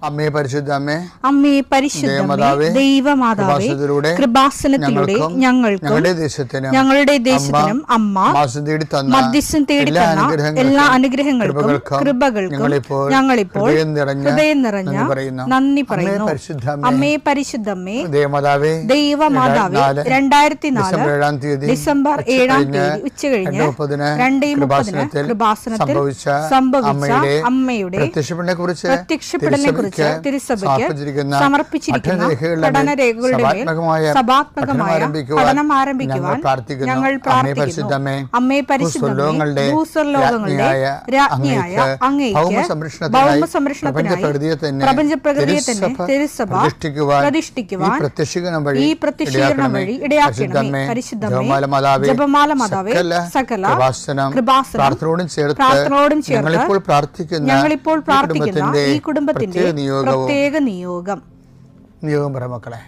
അമ്മേ പരിശുദ്ധ അമ്മേ, അമ്മേ പരിശുദ്ധമേ, ദൈവമാതാവേ, കൃപാസനത്തിലൂടെ ഞങ്ങളുടെ ദേശത്തിനും അമ്മ മധ്യസ്ഥം തേടി തന്ന എല്ലാ അനുഗ്രഹങ്ങൾക്കും കൃപകൾക്കും ഞങ്ങളിപ്പോൾ ഹൃദയം നിറഞ്ഞ നന്ദി പറയുന്നു. അമ്മേ പരിശുദ്ധമേ, ദൈവമാതാവേ, 2004 ഡിസംബർ 7 ഉച്ചകഴിഞ്ഞ് 2:30 കൃപാസനത്തിൽ സംഭവിച്ച അമ്മയുടെ പ്രത്യക്ഷപ്പെടലിനെ കുറിച്ച് തിരുസഭയ്ക്ക് സമർപ്പിച്ചിരിക്കുന്ന പഠനരേഖകളുടെ മേൽ സഭാത്മകമായ പഠനം ആരംഭിക്കുവാൻ ഞങ്ങൾ പ്രാർത്ഥിക്കുന്നു. അമ്മേ പരിശുദ്ധമേ, ഭൂസ്വർലോകങ്ങളുടെ രാജ്ഞിയായ അങ്ങേയ്ക്ക് ഭൗമ സംരക്ഷണത്തിനായി പ്രപഞ്ചപ്രകൃതിയെ തന്നെ തിരുസഭ പ്രതിഷ്ഠിക്കുവാൻ ഈ പ്രത്യക്ഷീകരണം വഴി ഇടയാക്കണമേ. പരിശുദ്ധമേ, ജപമാല മാതാവേ, സകല കൃപാസനം പ്രാർത്ഥനയോടും ചേർത്ത് ഞങ്ങളിപ്പോൾ പ്രാർത്ഥിക്കുന്ന ഈ കുടുംബത്തിന്റെ പ്രത്യേക നിയോഗം പറ മക്കളെ.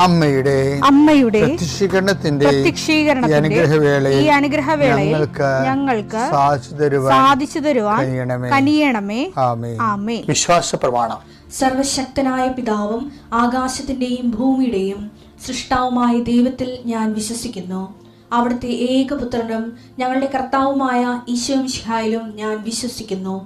അമ്മയുടെ പ്രത്യക്ഷീകരണത്തിന്റെ ഈ അനുഗ്രഹവേളയിൽ ഞങ്ങൾക്ക് സാധിച്ചു തരുവാൻ കനിയണമേ. ആമേൻ. വിശ്വാസ പ്രമാണം. സർവശക്തനായ പിതാവും ആകാശത്തിന്റെയും ഭൂമിയുടെയും സൃഷ്ടാവുമായ ദൈവത്തിൽ ഞാൻ വിശ്വസിക്കുന്നു. അവിടുത്തെ ഏകപുത്രനും ഞങ്ങളുടെ കർത്താവുമായ ഈശോമിശിഹായിലും ഞാൻ വിശ്വസിക്കുന്നു.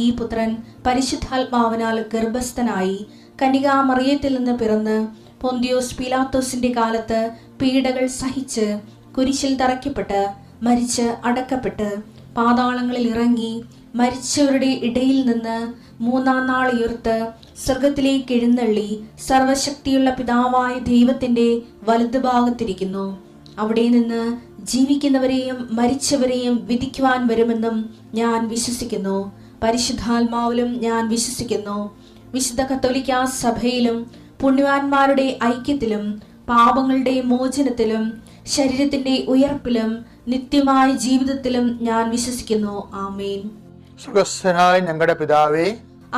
ഈ പുത്രൻ പരിശുദ്ധാത്മാവിനാൽ ഗർഭസ്ഥനായി കന്യകാമറിയത്തിൽ നിന്ന് പിറന്ന് പൊന്തിയോസ് പീലാത്തോസിന്റെ കാലത്ത് പീഡകൾ സഹിച്ച് കുരിശിൽ തറയ്ക്കപ്പെട്ട് മരിച്ച് അടക്കപ്പെട്ട് പാതാളങ്ങളിൽ ഇറങ്ങി മരിച്ചവരുടെ ഇടയിൽ നിന്ന് 3-ാം നാൾ ഉയർത്ത് സ്വർഗത്തിലേക്ക് എഴുന്നള്ളി സർവശക്തിയുള്ള പിതാവായ ദൈവത്തിന്റെ വലതുഭാഗത്തിരിക്കുന്നു. അവിടെ നിന്ന് ജീവിക്കുന്നവരെയും മരിച്ചവരെയും വിധിക്കുവാൻ വരുമെന്നും ഞാൻ വിശ്വസിക്കുന്നു. പരിശുദ്ധാത്മാവിലും ഞാൻ വിശ്വസിക്കുന്നു. വിശുദ്ധ കത്തോലിക്കാ സഭയിലും പുണ്യവാന്മാരുടെ ഐക്യത്തിലും പാപങ്ങളുടെ മോചനത്തിലും ശരീരത്തിന്റെ ഉയർപ്പിലും നിത്യമായ ജീവിതത്തിലും ഞാൻ വിശ്വസിക്കുന്നു. ആമേൻ. സ്വർഗ്ഗസ്ഥനായ ഞങ്ങളുടെ പിതാവേ,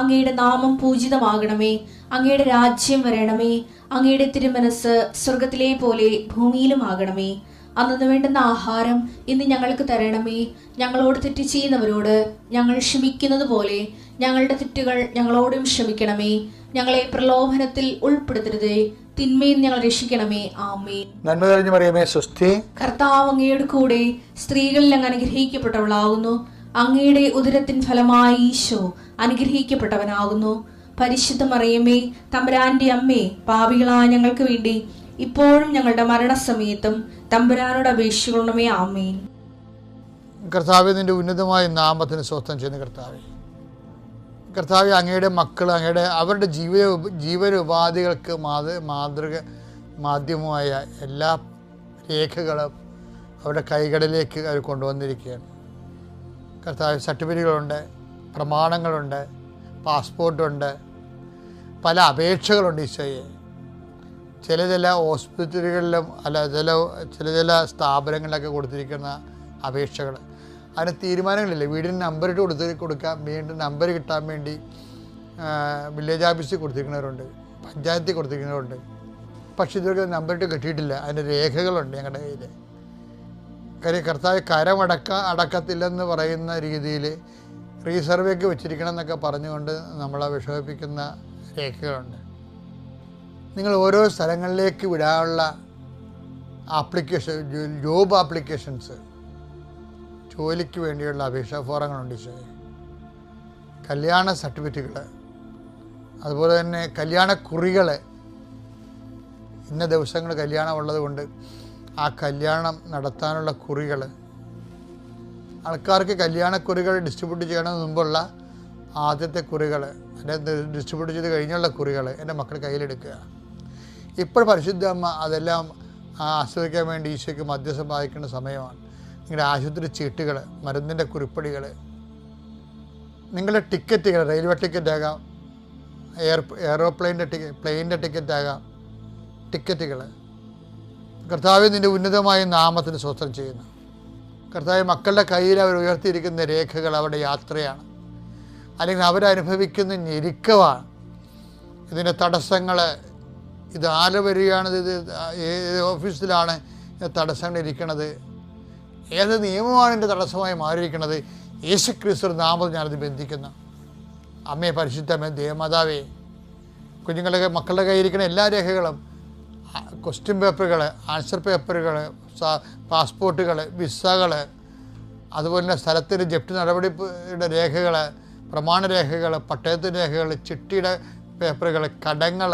അങ്ങയുടെ നാമം പൂജിതമാകണമേ. അങ്ങയുടെ രാജ്യം വരണമേ. അങ്ങയുടെ തിരുമനസ് സ്വർഗത്തിലെ പോലെ ഭൂമിയിലും ആകണമേ. അന്നു വേണ്ടുന്ന ആഹാരം ഇന്ന് ഞങ്ങൾക്ക് തരണമേ. ഞങ്ങളോട് തെറ്റ് ചെയ്യുന്നവരോട് ഞങ്ങൾ ക്ഷമിക്കുന്നത് പോലെ ഞങ്ങളുടെ തെറ്റുകൾ ഞങ്ങളോടും ക്ഷമിക്കണമേ. ഞങ്ങളെ പ്രലോഭനത്തിൽ ഉൾപ്പെടുത്തരുതേ, തിന്മയിൽ ഞങ്ങൾ രക്ഷിക്കണമേ. ആമേൻ. നന്മ നിറഞ്ഞ മറിയമേ, സ്വസ്തി. കർത്താവ് അങ്ങയുടെ കൂടെ സ്ത്രീകളിൽ അങ്ങ് അനുഗ്രഹിക്കപ്പെട്ടവളാകുന്നു. അങ്ങയുടെ ഉദരത്തിൻ ഫലമായി ഈശോ അനുഗ്രഹിക്കപ്പെട്ടവനാകുന്നു. പരിശുദ്ധ മറിയമേ, തമ്പുരാന്റെ അമ്മേ, പാപികളായ ഞങ്ങൾക്ക് വേണ്ടി ഇപ്പോഴും ഞങ്ങളുടെ മരണസമയത്തും തമ്പുരാനോട് അപേക്ഷിക്കണമേ. ആമേൻ. കർത്താവേ, നിന്റെ ഉന്നതമായ നാമത്തിന് സ്വസ്ഥം ചെയ്യുന്ന കർത്താവേ, അങ്ങയുടെ മക്കൾ അവരുടെ ജീവനോപാധികൾക്ക് മാധ്യമമായ എല്ലാ രേഖകളും അവരുടെ കൈകളിലേക്ക് അവർ കൊണ്ടുവന്നിരിക്കുകയാണ്. കർത്താവ്, സർട്ടിഫിക്കറ്റുകളുണ്ട്, പ്രമാണങ്ങളുണ്ട്, പാസ്പോർട്ടുണ്ട്, പല അപേക്ഷകളുണ്ട് ഈശോയെ. ചില ഹോസ്പിറ്റലുകളിലും ചില സ്ഥാപനങ്ങളിലൊക്കെ കൊടുത്തിരിക്കുന്ന അപേക്ഷകൾ, അതിന് തീരുമാനങ്ങളില്ല. വീടിന് നമ്പറിട്ട് കൊടുക്കാൻ വീണ്ടും നമ്പർ കിട്ടാൻ വേണ്ടി വില്ലേജ് ഓഫീസിൽ കൊടുത്തിരിക്കുന്നവരുണ്ട്, പഞ്ചായത്തിൽ കൊടുത്തിരിക്കുന്നവരുണ്ട്. പക്ഷെ ഇതൊക്കെ നമ്പറിട്ട് കിട്ടിയിട്ടില്ല. അതിൻ്റെ രേഖകളുണ്ട് ഞങ്ങളുടെ കയ്യിൽ. കാര്യം കർത്താവ് അടക്കത്തില്ലെന്ന് പറയുന്ന രീതിയിൽ റീസർവേക്ക് വെച്ചിരിക്കണം എന്നൊക്കെ പറഞ്ഞുകൊണ്ട് നമ്മളെ വിഷമിപ്പിക്കുന്ന രേഖകളുണ്ട്. നിങ്ങൾ ഓരോ സ്ഥലങ്ങളിലേക്ക് വിടാനുള്ള ജോബ് ആപ്ലിക്കേഷൻസ്, ജോലിക്ക് വേണ്ടിയുള്ള അപേക്ഷാ ഫോറങ്ങളുണ്ട് ഈശോയെ. കല്യാണ സർട്ടിഫിക്കറ്റുകൾ, അതുപോലെ തന്നെ കല്യാണക്കുറികൾ ഇന്ന ദിവസങ്ങൾ കല്യാണം ഉള്ളത് കൊണ്ട് ആ കല്യാണം നടത്താനുള്ള കുറികൾ, ആൾക്കാർക്ക് കല്യാണക്കുറികൾ ഡിസ്ട്രിബ്യൂട്ട് ചെയ്യണമെന്ന് മുമ്പുള്ള ആദ്യത്തെ കുറികൾ, അതിൻ്റെ ഡിസ്ട്രിബ്യൂട്ട് ചെയ്ത് കഴിഞ്ഞുള്ള കുറികൾ എൻ്റെ മക്കൾ കയ്യിലെടുക്കുക. ഇപ്പോൾ പരിശുദ്ധ അമ്മ അതെല്ലാം ആസ്വദിക്കാൻ വേണ്ടി ഈശോയ്ക്ക് മധ്യസ്ഥം വഹിക്കേണ്ട സമയമാണ്. നിങ്ങളുടെ ആശുപത്രി ചീട്ടുകൾ, മരുന്നിൻ്റെ കുറിപ്പടികൾ, നിങ്ങളുടെ ടിക്കറ്റുകൾ, റെയിൽവേ ടിക്കറ്റ് ആകാം, പ്ലെയിനിൻ്റെ ടിക്കറ്റ് ആകാം, ടിക്കറ്റുകൾ കർത്താവ് നിൻ്റെ ഉന്നതമായ നാമത്തിന് സ്വസ്ഥം ചെയ്യുന്നു. കർത്താവ് മക്കളുടെ കയ്യിൽ അവർ ഉയർത്തിയിരിക്കുന്ന രേഖകൾ അവരുടെ യാത്രയാണ്, അല്ലെങ്കിൽ അവരനുഭവിക്കുന്ന ഞെരുക്കമാണ്. ഇതിൻ്റെ തടസ്സങ്ങൾ, ഇത് ആര് വരികയാണിത്, ഇത് ഏത് ഓഫീസിലാണ് തടസ്സങ്ങൾ ഇരിക്കുന്നത്, ഏത് നിയമമാണ് എൻ്റെ തടസ്സമായി മാറിയിരിക്കുന്നത്, യേശുക്രിസ്തു നാമത്തിൽ ഞാനത് ബന്ധിക്കുന്നു. അമ്മയെ പരിശുദ്ധമേ ദേവമാതാവേ, കുഞ്ഞുങ്ങളുടെ മക്കളുടെ കയ്യിരിക്കുന്ന എല്ലാ രേഖകളും, ക്വസ്റ്റ്യൻ പേപ്പറുകൾ, ആൻസർ പേപ്പറുകൾ, പാസ്പോർട്ടുകൾ, വിസകൾ, അതുപോലെ തന്നെ സ്ഥലത്തിൻ്റെ ജപ്തി നടപടിയുടെ രേഖകൾ, പ്രമാണരേഖകൾ, പട്ടയത്തിൻ്റെ രേഖകൾ, ചിട്ടിയുടെ പേപ്പറുകൾ, കടങ്ങൾ,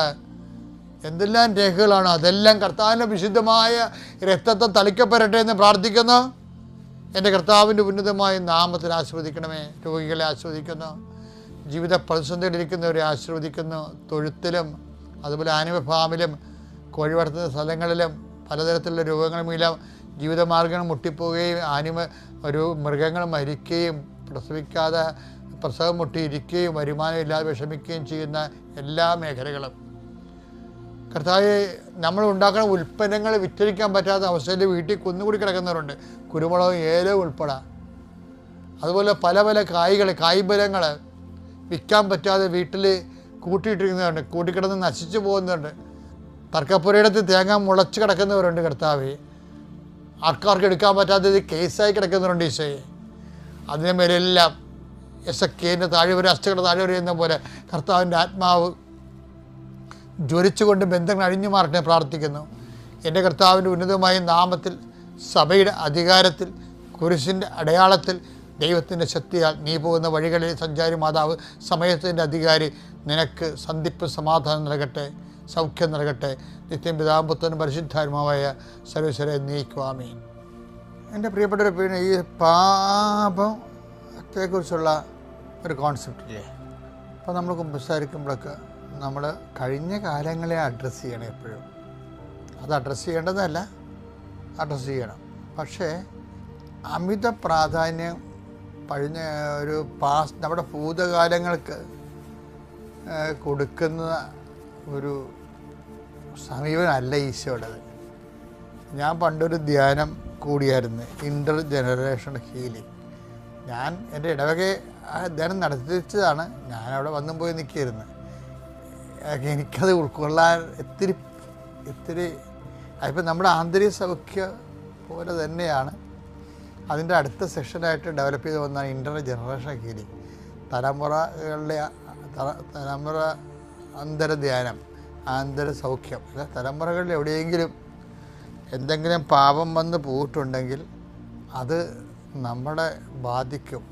എന്തെല്ലാം രേഖകളാണോ അതെല്ലാം കർത്താവിൻ്റെ വിശുദ്ധമായ രക്തത്തെ തളിക്കപ്പെടട്ടെ എന്ന് പ്രാർത്ഥിക്കുന്നു. എൻ്റെ കർത്താവിൻ്റെ ഉന്നതമായ നാമത്തിൽ ആശീർവദിക്കണമേ. രോഗികളെ ആശീർവദിക്കുന്നു, ജീവിത പ്രതിസന്ധിയിലിരിക്കുന്നവരെ ആശീർവദിക്കുന്നു. തൊഴുത്തിലും അതുപോലെ ആനിമൽ ഫാമിലും കോഴി വളർത്തുന്ന സ്ഥലങ്ങളിലും പലതരത്തിലുള്ള രോഗങ്ങൾ മൂലം ജീവിതമാർഗ്ഗങ്ങൾ മുട്ടിപ്പോവുകയും മൃഗങ്ങൾ മരിക്കുകയും പ്രസവിക്കാതെ പ്രസവം മുട്ടിയിരിക്കുകയും വരുമാനം ഇല്ലാതെ വിഷമിക്കുകയും ചെയ്യുന്ന എല്ലാ മേഖലകളും കർത്താവേ, നമ്മൾ ഉണ്ടാക്കുന്ന ഉൽപ്പന്നങ്ങൾ വിറ്റഴിക്കാൻ പറ്റാത്ത അവസ്ഥയിൽ വീട്ടിൽ കുന്നുകൂടി കിടക്കുന്നവരുണ്ട്, കുരുമുളകും ഏലവും ഉൾപ്പെടെ. അതുപോലെ പല പല കായ്ഫലങ്ങൾ വിൽക്കാൻ പറ്റാതെ വീട്ടിൽ കൂട്ടിയിട്ടിരിക്കുന്നവരുണ്ട്, കൂട്ടിക്കിടന്ന് നശിച്ചു പോകുന്നുണ്ട്. തർക്കപ്പുരയിടത്ത് തേങ്ങ മുളച്ച് കിടക്കുന്നവരുണ്ട് കർത്താവേ. ആൾക്കാർക്ക് എടുക്കാൻ പറ്റാത്തത് കേസായി കിടക്കുന്നവരുണ്ട് ഈശോയെ. അതിന് മേലെല്ലാം എസക്കേൻ്റെ താഴ്വര, അസ്ഥികളുടെ താഴ്വര എന്ന പോലെ കർത്താവിൻ്റെ ആത്മാവ് ജ്വലിച്ചുകൊണ്ട് ബന്ധങ്ങൾ അഴിഞ്ഞു മാറട്ടെ പ്രാർത്ഥിക്കുന്നു. എൻ്റെ കർത്താവിൻ്റെ ഉന്നതമായ നാമത്തിൽ, സഭയുടെ അധികാരത്തിൽ, കുരിശിൻ്റെ അടയാളത്തിൽ, ദൈവത്തിൻ്റെ ശക്തിയാൽ നീ പോകുന്ന വഴികളിൽ സഞ്ചാരി മാതാവ്, സമയത്തിൻ്റെ അധികാരി, നിനക്ക് സന്ധിപ്പ് സമാധാനം നൽകട്ടെ, സൗഖ്യം നൽകട്ടെ. നിത്യം പിതാപുത്രനും പരിശുദ്ധാത്മാവായ സർവ്വേശ്വരനെ നീക്കുവാമീൻ. എൻ്റെ പ്രിയപ്പെട്ടവരെ, പിന്നെ ഈ പാപത്തെക്കുറിച്ചുള്ള ഒരു കോൺസെപ്റ്റില്ലേ, അപ്പോൾ നമ്മൾ സംസാരിക്കുമ്പോഴൊക്കെ നമ്മൾ കഴിഞ്ഞ കാലങ്ങളെ അഡ്രസ്സ് ചെയ്യണം. എപ്പോഴും അത് അഡ്രസ്സ് ചെയ്യേണ്ടതല്ല, അഡ്രസ്സ് ചെയ്യണം. പക്ഷേ അമിത പ്രാധാന്യം നമ്മുടെ ഭൂതകാലങ്ങൾക്ക് കൊടുക്കുന്ന ഒരു സമീപനമല്ല ഈശോയുടേത്. ഞാൻ പണ്ടൊരു ധ്യാനം കൂടിയായിരുന്നു, ഇൻ്റർ ജനറേഷൻ ഹീലിംഗ്. ഞാൻ എൻ്റെ ഇടവകയെ ധ്യാനം നടത്തിച്ചതാണ്. ഞാനവിടെ വന്നും പോയി നിൽക്കുകയായിരുന്നു. എനിക്കത് ഉൾക്കൊള്ളാൻ ഇത്തിരി അതിപ്പോൾ നമ്മുടെ ആന്തരിക സൗഖ്യം പോലെ തന്നെയാണ്. അതിൻ്റെ അടുത്ത സെഷനായിട്ട് ഡെവലപ്പ് ചെയ്ത് വന്നതാണ് ഇൻ്റർ ജനറേഷൻ ഹീലിംഗ്. തലമുറ അന്തരധ്യാനം, ആന്തര സൗഖ്യം. അല്ല, തലമുറകളിൽ എവിടെയെങ്കിലും എന്തെങ്കിലും പാപം വന്ന് പോയിട്ടുണ്ടെങ്കിൽ അത് നമ്മളെ ബാധിക്കും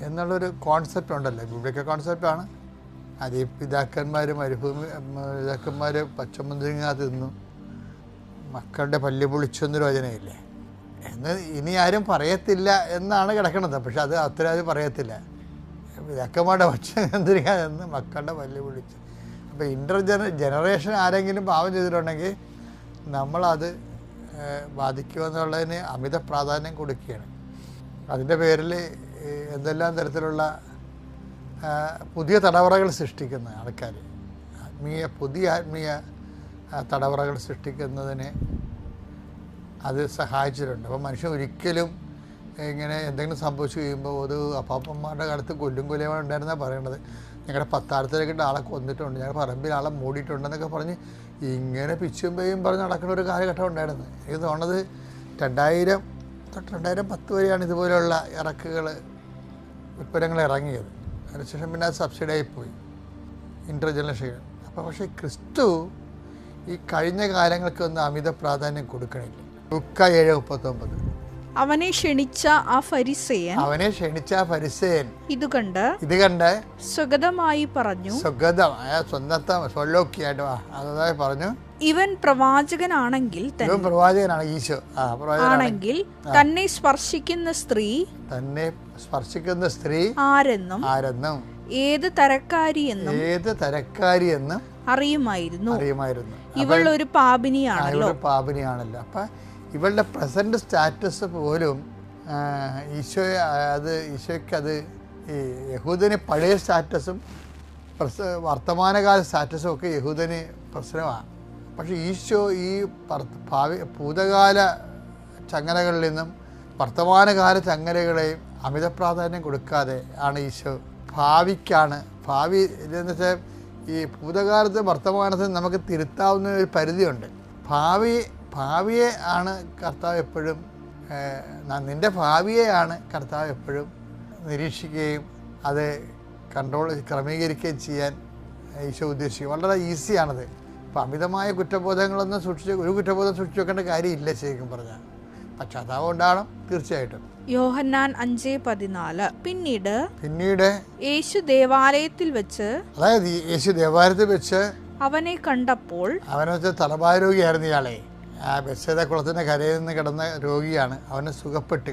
എന്നുള്ളൊരു കോൺസെപ്റ്റ് ഉണ്ടല്ലോ, ബിബ്ലിക്കൽ കോൺസെപ്റ്റാണ്. അത് ഈ പിതാക്കന്മാർ പച്ചമുന്തിരിങ്ങ തിന്നു, മക്കളുടെ പല്ല് പൊളിച്ചൊന്നൊരു വചനമില്ലേ എന്ന് ഇനി ആരും പറയത്തില്ല എന്നാണ് കിടക്കുന്നത്. പക്ഷെ അത് അത്ര ആരും പറയത്തില്ല. പിതാക്കന്മാരുടെ പച്ചമുന്തിരിങ്ങ തിന്ന് മക്കളുടെ പല്ല് പൊളിച്ച്. അപ്പോൾ ഇൻ്റർ ജനറേഷൻ ആരെങ്കിലും പാവം ചെയ്തിട്ടുണ്ടെങ്കിൽ നമ്മളത് ബാധിക്കുമെന്നുള്ളതിന് അമിത പ്രാധാന്യം കൊടുക്കുകയാണ്. അതിൻ്റെ പേരിൽ എന്തെല്ലാം തരത്തിലുള്ള പുതിയ തടവറകൾ സൃഷ്ടിക്കുന്ന ആൾക്കാർ, പുതിയ ആത്മീയ തടവറകൾ സൃഷ്ടിക്കുന്നതിന് അത് സഹായിച്ചിട്ടുണ്ട്. അപ്പോൾ മനുഷ്യൻ ഒരിക്കലും ഇങ്ങനെ എന്തെങ്കിലും സംഭവിച്ചു കഴിയുമ്പോൾ ഒരു അപ്പാപ്പന്മാരുടെ കാലത്ത് കൊല്ലും കൊലയുമാണ് ഉണ്ടായിരുന്നാണ് പറയേണ്ടത്. ഞങ്ങളുടെ പത്താഴത്തിലേക്കിട്ട് ആളെ കൊന്നിട്ടുണ്ട്, ഞങ്ങളുടെ പറമ്പിൽ ആളെ മൂടിയിട്ടുണ്ടെന്നൊക്കെ പറഞ്ഞ് ഇങ്ങനെ പിച്ചും പേയും പറഞ്ഞ് നടക്കുന്ന ഒരു കാലഘട്ടം ഉണ്ടായിരുന്നു. എനിക്ക് തോന്നുന്നത് 2000 തൊട്ട് 2010 വരെയാണ് ഇതുപോലെയുള്ള ഉൽപ്പന്നങ്ങൾ ഇറങ്ങിയത്. അതിനുശേഷം പിന്നെ അത് സബ്സിഡിയായിപ്പോയി ഇൻ്റർ ജനറേഷൻ. അപ്പോൾ പക്ഷേ ക്രിസ്തു ഈ കഴിഞ്ഞ കാലങ്ങൾക്കൊന്നും അമിത പ്രാധാന്യം കൊടുക്കണില്ല. ലൂക്ക 7:39 അവനെ ക്ഷണിച്ച ആ ഫരിസേയൻ ഇത് കണ്ട് സ്വഗതമായി പറഞ്ഞു, അതായത് പറഞ്ഞു, ഇവൻ പ്രവാചകനാണെങ്കിൽ ഈശോ ആണെങ്കിൽ തന്നെ സ്പർശിക്കുന്ന സ്ത്രീ ആരെന്നും ഏത് തരക്കാരിയെന്നും അറിയുമായിരുന്നു. ഇവൾ ഒരു പാപിനിയാണല്ലോ. അപ്പൊ ഇവളുടെ പ്രസന്റ് സ്റ്റാറ്റസ് പോലും ഈശോയ്ക്ക് അത് ഈ യഹൂദന് പഴയ സ്റ്റാറ്റസും വർത്തമാനകാല സ്റ്റാറ്റസും ഒക്കെ യഹൂദന് പ്രശ്നമാണ്. പക്ഷെ ഈശോ ഈ ഭൂതകാല ചങ്ങലകളിൽ നിന്നും വർത്തമാനകാല ചങ്ങലകളെയും അമിത പ്രാധാന്യം കൊടുക്കാതെ ആണ് ഈശോ ഭാവി എന്ന് വെച്ചാൽ ഈ ഭൂതകാലത്ത് വർത്തമാനത്തിന് നമുക്ക് തിരുത്താവുന്ന ഒരു പരിധിയുണ്ട്. ഭാവിയെ ആണ് കർത്താവ് എപ്പോഴും നിൻ്റെ ഭാവിയെയാണ് കർത്താവ് എപ്പോഴും നിരീക്ഷിക്കുകയും അത് ക്രമീകരിക്കുകയും ചെയ്യാൻ ഈശോ ഉദ്ദേശിക്കും. വളരെ ഈസിയാണത്. ഇപ്പം അമിതമായ കുറ്റബോധങ്ങളൊന്നും ഒരു കുറ്റബോധം സൂക്ഷിച്ചു വെക്കേണ്ട കാര്യമില്ല ശരിക്കും പറഞ്ഞാൽ. പശ്ചാത്താപം ഉണ്ടാകണം തീർച്ചയായിട്ടും. യോഹന്നാൻ 5:14. പിന്നീട് യേശു ദേവാലയത്തിൽ വെച്ച് അവനെ കണ്ടപ്പോൾ, അവനെ വെച്ച് തലഭാരോഗിയായിരുന്നു ഇയാളെ. ആ ബെത്സേദ കുളത്തിൻ്റെ കരയിൽ നിന്ന് കിടന്ന രോഗിയാണ്. അവനെ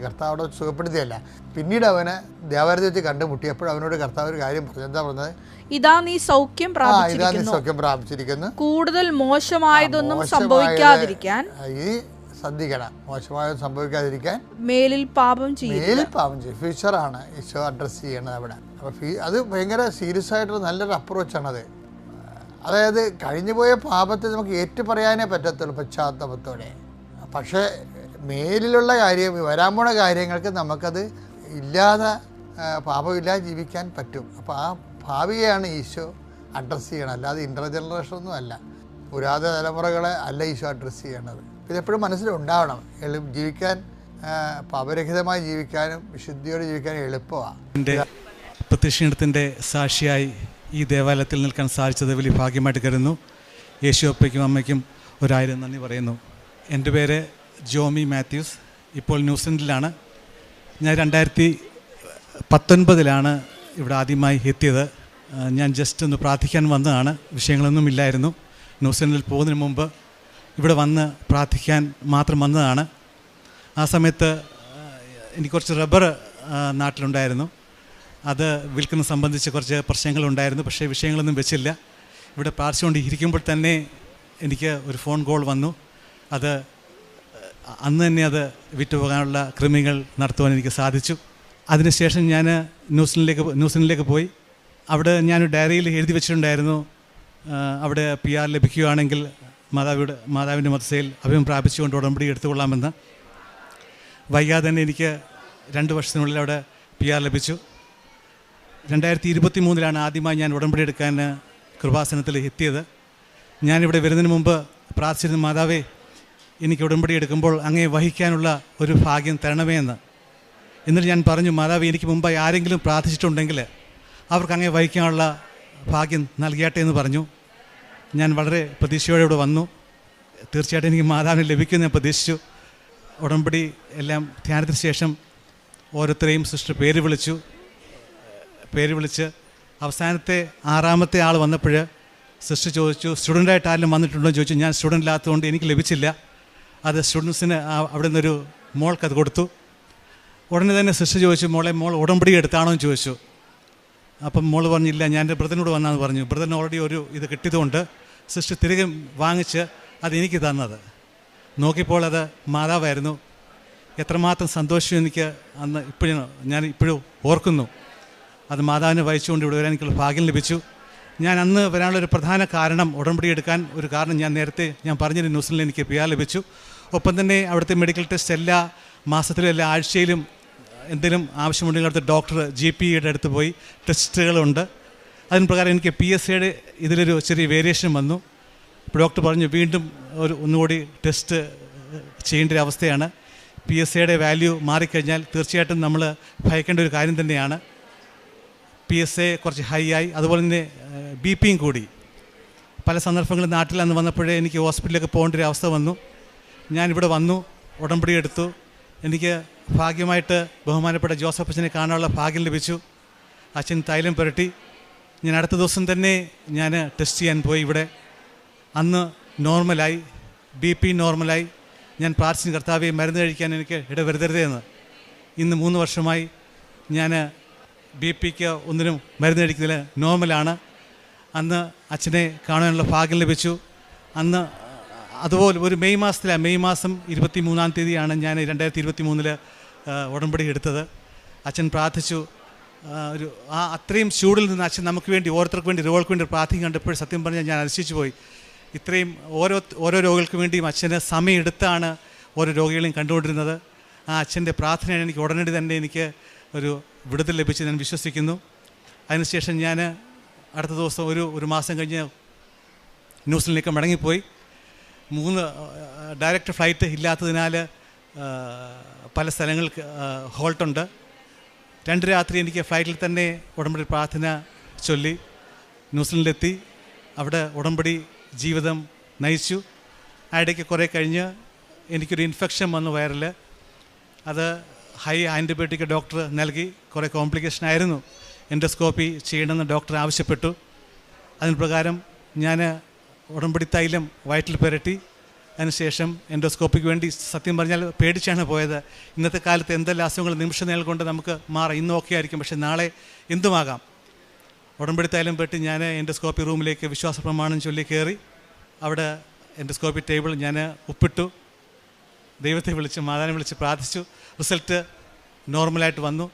കർത്താവ് അവിടെ സുഖപ്പെടുത്തിയല്ല, പിന്നീട് അവനെ ദേവാലയത്തിൽ വെച്ച് കണ്ടുമുട്ടിയപ്പോൾ അവനോട് കർത്താവ് ഒരു കാര്യം പറഞ്ഞു. എന്താ പറഞ്ഞത്? ഇതാ നീ സൗഖ്യം പ്രാപിച്ചിരിക്കുന്നു, കൂടുതൽ മോശമായതൊന്നും സംഭവിക്കാതിരിക്കാൻ ശ്രദ്ധിക്കണം. മോശമായൊന്നും സംഭവിക്കാതിരിക്കാൻ മേലിൽ പാപം ചെയ്യും. ഫ്യൂച്ചറാണ് ഈശോ അഡ്രസ് ചെയ്യണത് അവിടെ. അപ്പോൾ അത് ഭയങ്കര സീരിയസ് ആയിട്ടുള്ള നല്ലൊരു അപ്രോച്ചാണത്. അതായത് കഴിഞ്ഞുപോയ പാപത്തെ നമുക്ക് ഏറ്റുപറയാനേ പറ്റത്തുള്ളൂ പശ്ചാത്താപത്തോടെ. പക്ഷേ മേലിലുള്ള വരാൻ പോണ കാര്യങ്ങൾക്ക് നമുക്കത് പാപമില്ലാതെ ജീവിക്കാൻ പറ്റും. അപ്പോൾ ആ ഭാവിയെയാണ് ഈശോ അഡ്രസ്സ് ചെയ്യണം, അല്ലാതെ ഇൻ്റർ ജനറേഷനൊന്നും അല്ല, പുരാതന തലമുറകളെ അല്ല ഈശോ അഡ്രസ്സ് ചെയ്യണത്. ഇതെപ്പോഴും മനസ്സിലുണ്ടാവണം. ജീവിക്കാൻ പാപരഹിതമായി ജീവിക്കാനും വിശുദ്ധിയോടെ ജീവിക്കാനും എളുപ്പമാണ്. എൻ്റെ പ്രത്യക്ഷീണത്തിൻ്റെ സാക്ഷിയായി ഈ ദേവാലയത്തിൽ നിൽക്കാൻ സാധിച്ചത് വലിയ ഭാഗ്യമായിട്ട് കരുതുന്നു. യേശുവപ്പയ്ക്കും അമ്മയ്ക്കും 1000 നന്ദി പറയുന്നു. എൻ്റെ പേര് ജോമി മാത്യൂസ്. ഇപ്പോൾ ന്യൂസിലൻഡിലാണ്. ഞാൻ 2019 ഇവിടെ ആദ്യമായി എത്തിയത്. ഞാൻ ജസ്റ്റ് ഒന്ന് പ്രാർത്ഥിക്കാൻ വന്നതാണ്. വിഷയങ്ങളൊന്നും ഇല്ലായിരുന്നു. ന്യൂസിലൻഡിൽ പോകുന്നതിന് മുമ്പ് ഇവിടെ വന്ന് പ്രാർത്ഥിക്കാൻ മാത്രം വന്നതാണ്. ആ സമയത്ത് എനിക്ക് കുറച്ച് റബ്ബർ നാട്ടിലുണ്ടായിരുന്നു. അത് വിൽക്കുന്ന സംബന്ധിച്ച് കുറച്ച് പ്രശ്നങ്ങളുണ്ടായിരുന്നു. പക്ഷേ വിഷയങ്ങളൊന്നും വെച്ചില്ല. ഇവിടെ പ്രാർത്ഥിച്ചുകൊണ്ട് ഇരിക്കുമ്പോൾ തന്നെ എനിക്ക് ഒരു ഫോൺ കോൾ വന്നു. അത് അന്ന് തന്നെ അത് വിറ്റുപോകാനുള്ള ക്രമീകൾ നടത്തുവാൻ എനിക്ക് സാധിച്ചു. അതിനുശേഷം ഞാൻ ന്യൂസിലൻഡിലേക്ക് പോയി. അവിടെ ഞാനൊരു ഡയറിയിൽ എഴുതി വെച്ചിട്ടുണ്ടായിരുന്നു, അവിടെ PR ലഭിക്കുകയാണെങ്കിൽ മാതാവിൻ്റെ മദ്രസയിൽ അഭയം പ്രാപിച്ചുകൊണ്ട് ഉടമ്പടി എടുത്തുകൊള്ളാമെന്ന്. വൈകാതെ തന്നെ എനിക്ക് 2 വർഷത്തിനുള്ളിൽ അവിടെ PR ലഭിച്ചു. 2023 ആദ്യമായി ഞാൻ ഉടമ്പടി എടുക്കാൻ കൃപാസനത്തിൽ എത്തിയത്. ഞാനിവിടെ വരുന്നതിന് മുമ്പ് പ്രാർത്ഥിച്ചിരുന്ന, മാതാവേ, എനിക്ക് ഉടമ്പടി എടുക്കുമ്പോൾ അങ്ങേ വഹിക്കാനുള്ള ഒരു ഭാഗ്യം തരണമേ എന്ന്. എന്നിട്ട് ഞാൻ പറഞ്ഞു, മാതാവേ, എനിക്ക് മുമ്പായി ആരെങ്കിലും പ്രാർത്ഥിച്ചിട്ടുണ്ടെങ്കിൽ അവർക്ക് അങ്ങേ വഹിക്കാനുള്ള ഭാഗ്യം നൽകിയാട്ടെ എന്ന് പറഞ്ഞു. ഞാൻ വളരെ പ്രതീക്ഷയോടെ ഇവിടെ വന്നു. തീർച്ചയായിട്ടും എനിക്ക് മാതാവിനെ ലഭിക്കുമെന്ന് ഞാൻ പ്രതീക്ഷിച്ചു. ഉടമ്പടി എല്ലാം ധ്യാനത്തിന് ശേഷം ഓരോരുത്തരെയും സിസ്റ്റർ പേര് വിളിച്ച് അവസാനത്തെ 6ാമത്തെ ആൾ വന്നപ്പോൾ സിസ്റ്റർ ചോദിച്ചു, സ്റ്റുഡൻ്റായിട്ട് ആരെങ്കിലും വന്നിട്ടുണ്ടോ എന്ന് ചോദിച്ചു. ഞാൻ സ്റ്റുഡൻ്റ് ഇല്ലാത്തതുകൊണ്ട് എനിക്ക് ലഭിച്ചില്ല. അത് സ്റ്റുഡൻസിന് അവിടെ നിന്നൊരു മോൾക്ക് അത് കൊടുത്തു. ഉടനെ തന്നെ സിസ്റ്റർ ചോദിച്ചു, മോൾ ഉടമ്പടി എടുത്താണോ എന്ന് ചോദിച്ചു. അപ്പം മോൾ പറഞ്ഞില്ല, ഞാൻ എൻ്റെ ബ്രദറിനോട് വന്നാന്ന് പറഞ്ഞു. ബ്രദറിന് ഓൾറെഡി ഒരു ഇത് കിട്ടിയതുകൊണ്ട് സിസ്റ്റർ തിരികെ വാങ്ങിച്ച് അത് എനിക്ക് തന്നത്. നോക്കിയപ്പോൾ അത് മാതാവായിരുന്നു. എത്രമാത്രം സന്തോഷം എനിക്ക് അന്ന് ഞാൻ ഇപ്പോഴും ഓർക്കുന്നു. അത് മാതാവിനെ വഹിച്ചുകൊണ്ട് ഇവിടെ വരാൻ എനിക്കുള്ള ഭാഗ്യം ലഭിച്ചു. ഞാൻ അന്ന് വരാനുള്ളൊരു പ്രധാന കാരണം, ഉടമ്പടി എടുക്കാൻ ഒരു കാരണം നേരത്തെ ഞാൻ പറഞ്ഞൊരു ന്യൂസിൽ എനിക്ക് PR ലഭിച്ചു. ഒപ്പം തന്നെ അവിടുത്തെ മെഡിക്കൽ ടെസ്റ്റ് എല്ലാ മാസത്തിലും എല്ലാ ആഴ്ചയിലും എന്തെങ്കിലും ആവശ്യമുണ്ടെങ്കിൽ അവിടുത്തെ ഡോക്ടർ GPയുടെ അടുത്ത് പോയി ടെസ്റ്റുകളുണ്ട്. അതിന് പ്രകാരം എനിക്ക് PSAയുടെ ഇതിലൊരു ചെറിയ വേരിയേഷൻ വന്നു. ഇപ്പോൾ ഡോക്ടർ പറഞ്ഞു വീണ്ടും ഒന്നുകൂടി ടെസ്റ്റ് ചെയ്യേണ്ട ഒരു അവസ്ഥയാണ്. PSAയുടെ വാല്യൂ മാറിക്കഴിഞ്ഞാൽ തീർച്ചയായിട്ടും നമ്മൾ ഭയക്കേണ്ട ഒരു കാര്യം തന്നെയാണ്. PSA കുറച്ച് ഹൈ ആയി, അതുപോലെ തന്നെ BP കൂടി. പല സന്ദർഭങ്ങളിൽ നാട്ടിൽ അന്ന് വന്നപ്പോഴേ എനിക്ക് ഹോസ്പിറ്റലിലേക്ക് പോകേണ്ട ഒരു അവസ്ഥ വന്നു. ഞാനിവിടെ വന്നു, ഉടമ്പടി എടുത്തു. എനിക്ക് ഭാഗ്യമായിട്ട് ബഹുമാനപ്പെട്ട ജോസഫ് അച്ഛനെ കാണാനുള്ള ഭാഗ്യം ലഭിച്ചു. അച്ഛൻ തൈലം പുരട്ടി. ഞാൻ അടുത്ത ദിവസം തന്നെ ഞാൻ ടെസ്റ്റ് ചെയ്യാൻ പോയി ഇവിടെ. അന്ന് നോർമലായി, BP നോർമലായി. ഞാൻ പ്രാർത്ഥിച്ചു, കർത്താവെ മരുന്ന് കഴിക്കാൻ എനിക്ക് ഇടവരുതരുതേ എന്ന്. ഇന്ന് 3 വർഷമായി ഞാൻ BPക്ക് ഒന്നിനും മരുന്ന് കഴിക്കുന്നതിൽ നോർമലാണ്. അന്ന് അച്ഛനെ കാണാനുള്ള ഭാഗ്യം ലഭിച്ചു. അന്ന് അതുപോലെ ഒരു മെയ് മാസം 23-ാം തീയതിയാണ് ഞാൻ 2023 ഉടമ്പടി എടുത്തത്. അച്ഛൻ പ്രാർത്ഥിച്ചു. അത്രയും ചൂടിൽ നിന്ന് അച്ഛൻ നമുക്ക് വേണ്ടി, ഓരോരുത്തർക്ക് വേണ്ടി, രോഗികൾക്ക് വേണ്ടി പ്രാർത്ഥിക്കും കണ്ടപ്പോൾ സത്യം പറഞ്ഞാൽ ഞാൻ അതിശയിച്ചു പോയി. ഇത്രയും ഓരോ രോഗികൾക്ക് വേണ്ടിയും അച്ഛന് സമയമെടുത്താണ് ഓരോ രോഗികളെയും കണ്ടുകൊണ്ടിരുന്നത്. ആ അച്ഛൻ്റെ പ്രാർത്ഥനയാണ് എനിക്ക് ഉടനടി തന്നെ എനിക്ക് ഒരു വിടുതൽ ലഭിച്ച് ഞാൻ വിശ്വസിക്കുന്നു. അതിനുശേഷം ഞാൻ അടുത്ത ദിവസം ഒരു മാസം കഴിഞ്ഞ് ന്യൂസിലൻഡിലേക്ക് മടങ്ങിപ്പോയി. 3 ഡയറക്റ്റ് ഫ്ലൈറ്റ് ഇല്ലാത്തതിനാൽ പല സ്ഥലങ്ങൾക്ക് ഹോൾട്ടുണ്ട്. 2 രാത്രി എനിക്ക് ഫ്ലൈറ്റിൽ തന്നെ ഉടമ്പടി പ്രാർത്ഥന ചൊല്ലി ന്യൂസിലൻഡിലെത്തി. അവിടെ ഉടമ്പടി ജീവിതം നയിച്ചു. ഇടയ്ക്ക് കുറേ കഴിഞ്ഞ് എനിക്കൊരു ഇൻഫെക്ഷൻ വന്നു വയറിൽ. അത് ഹൈ ആൻറ്റിബയോട്ടിക് ഡോക്ടർ നൽകി. കുറേ കോംപ്ലിക്കേഷൻ ആയിരുന്നു. എൻഡോസ്കോപ്പി ചെയ്യണമെന്ന് ഡോക്ടർ ആവശ്യപ്പെട്ടു. അതിന് പ്രകാരം ഞാൻ ഉടമ്പടി തൈലം വയറ്റിൽ പുരട്ടി. അതിനുശേഷം എൻഡോസ്കോപ്പിക്ക് വേണ്ടി സത്യം പറഞ്ഞാൽ പേടിച്ചാണ് പോയത്. ഇന്നത്തെ കാലത്ത് എന്തെല്ലാം അസുഖങ്ങൾ നിമിഷ നേരം കൊണ്ട് നമുക്ക് മാറാം. ഇന്ന് ഓക്കെ ആയിരിക്കും, പക്ഷേ നാളെ എന്തുമാകാം. ഉടമ്പടി തൈലം പുരട്ടി ഞാൻ എൻഡോസ്കോപ്പി റൂമിലേക്ക് വിശ്വാസ പ്രമാണം ചൊല്ലി കയറി. അവിടെ എൻഡോസ്കോപ്പി ടേബിൾ ഞാൻ ഒപ്പിട്ടു. ദൈവത്തെ വിളിച്ച്, മാതാവിനെ വിളിച്ച് പ്രാർത്ഥിച്ചു. റിസൾട്ട് നോർമലായിട്ട് വന്നു.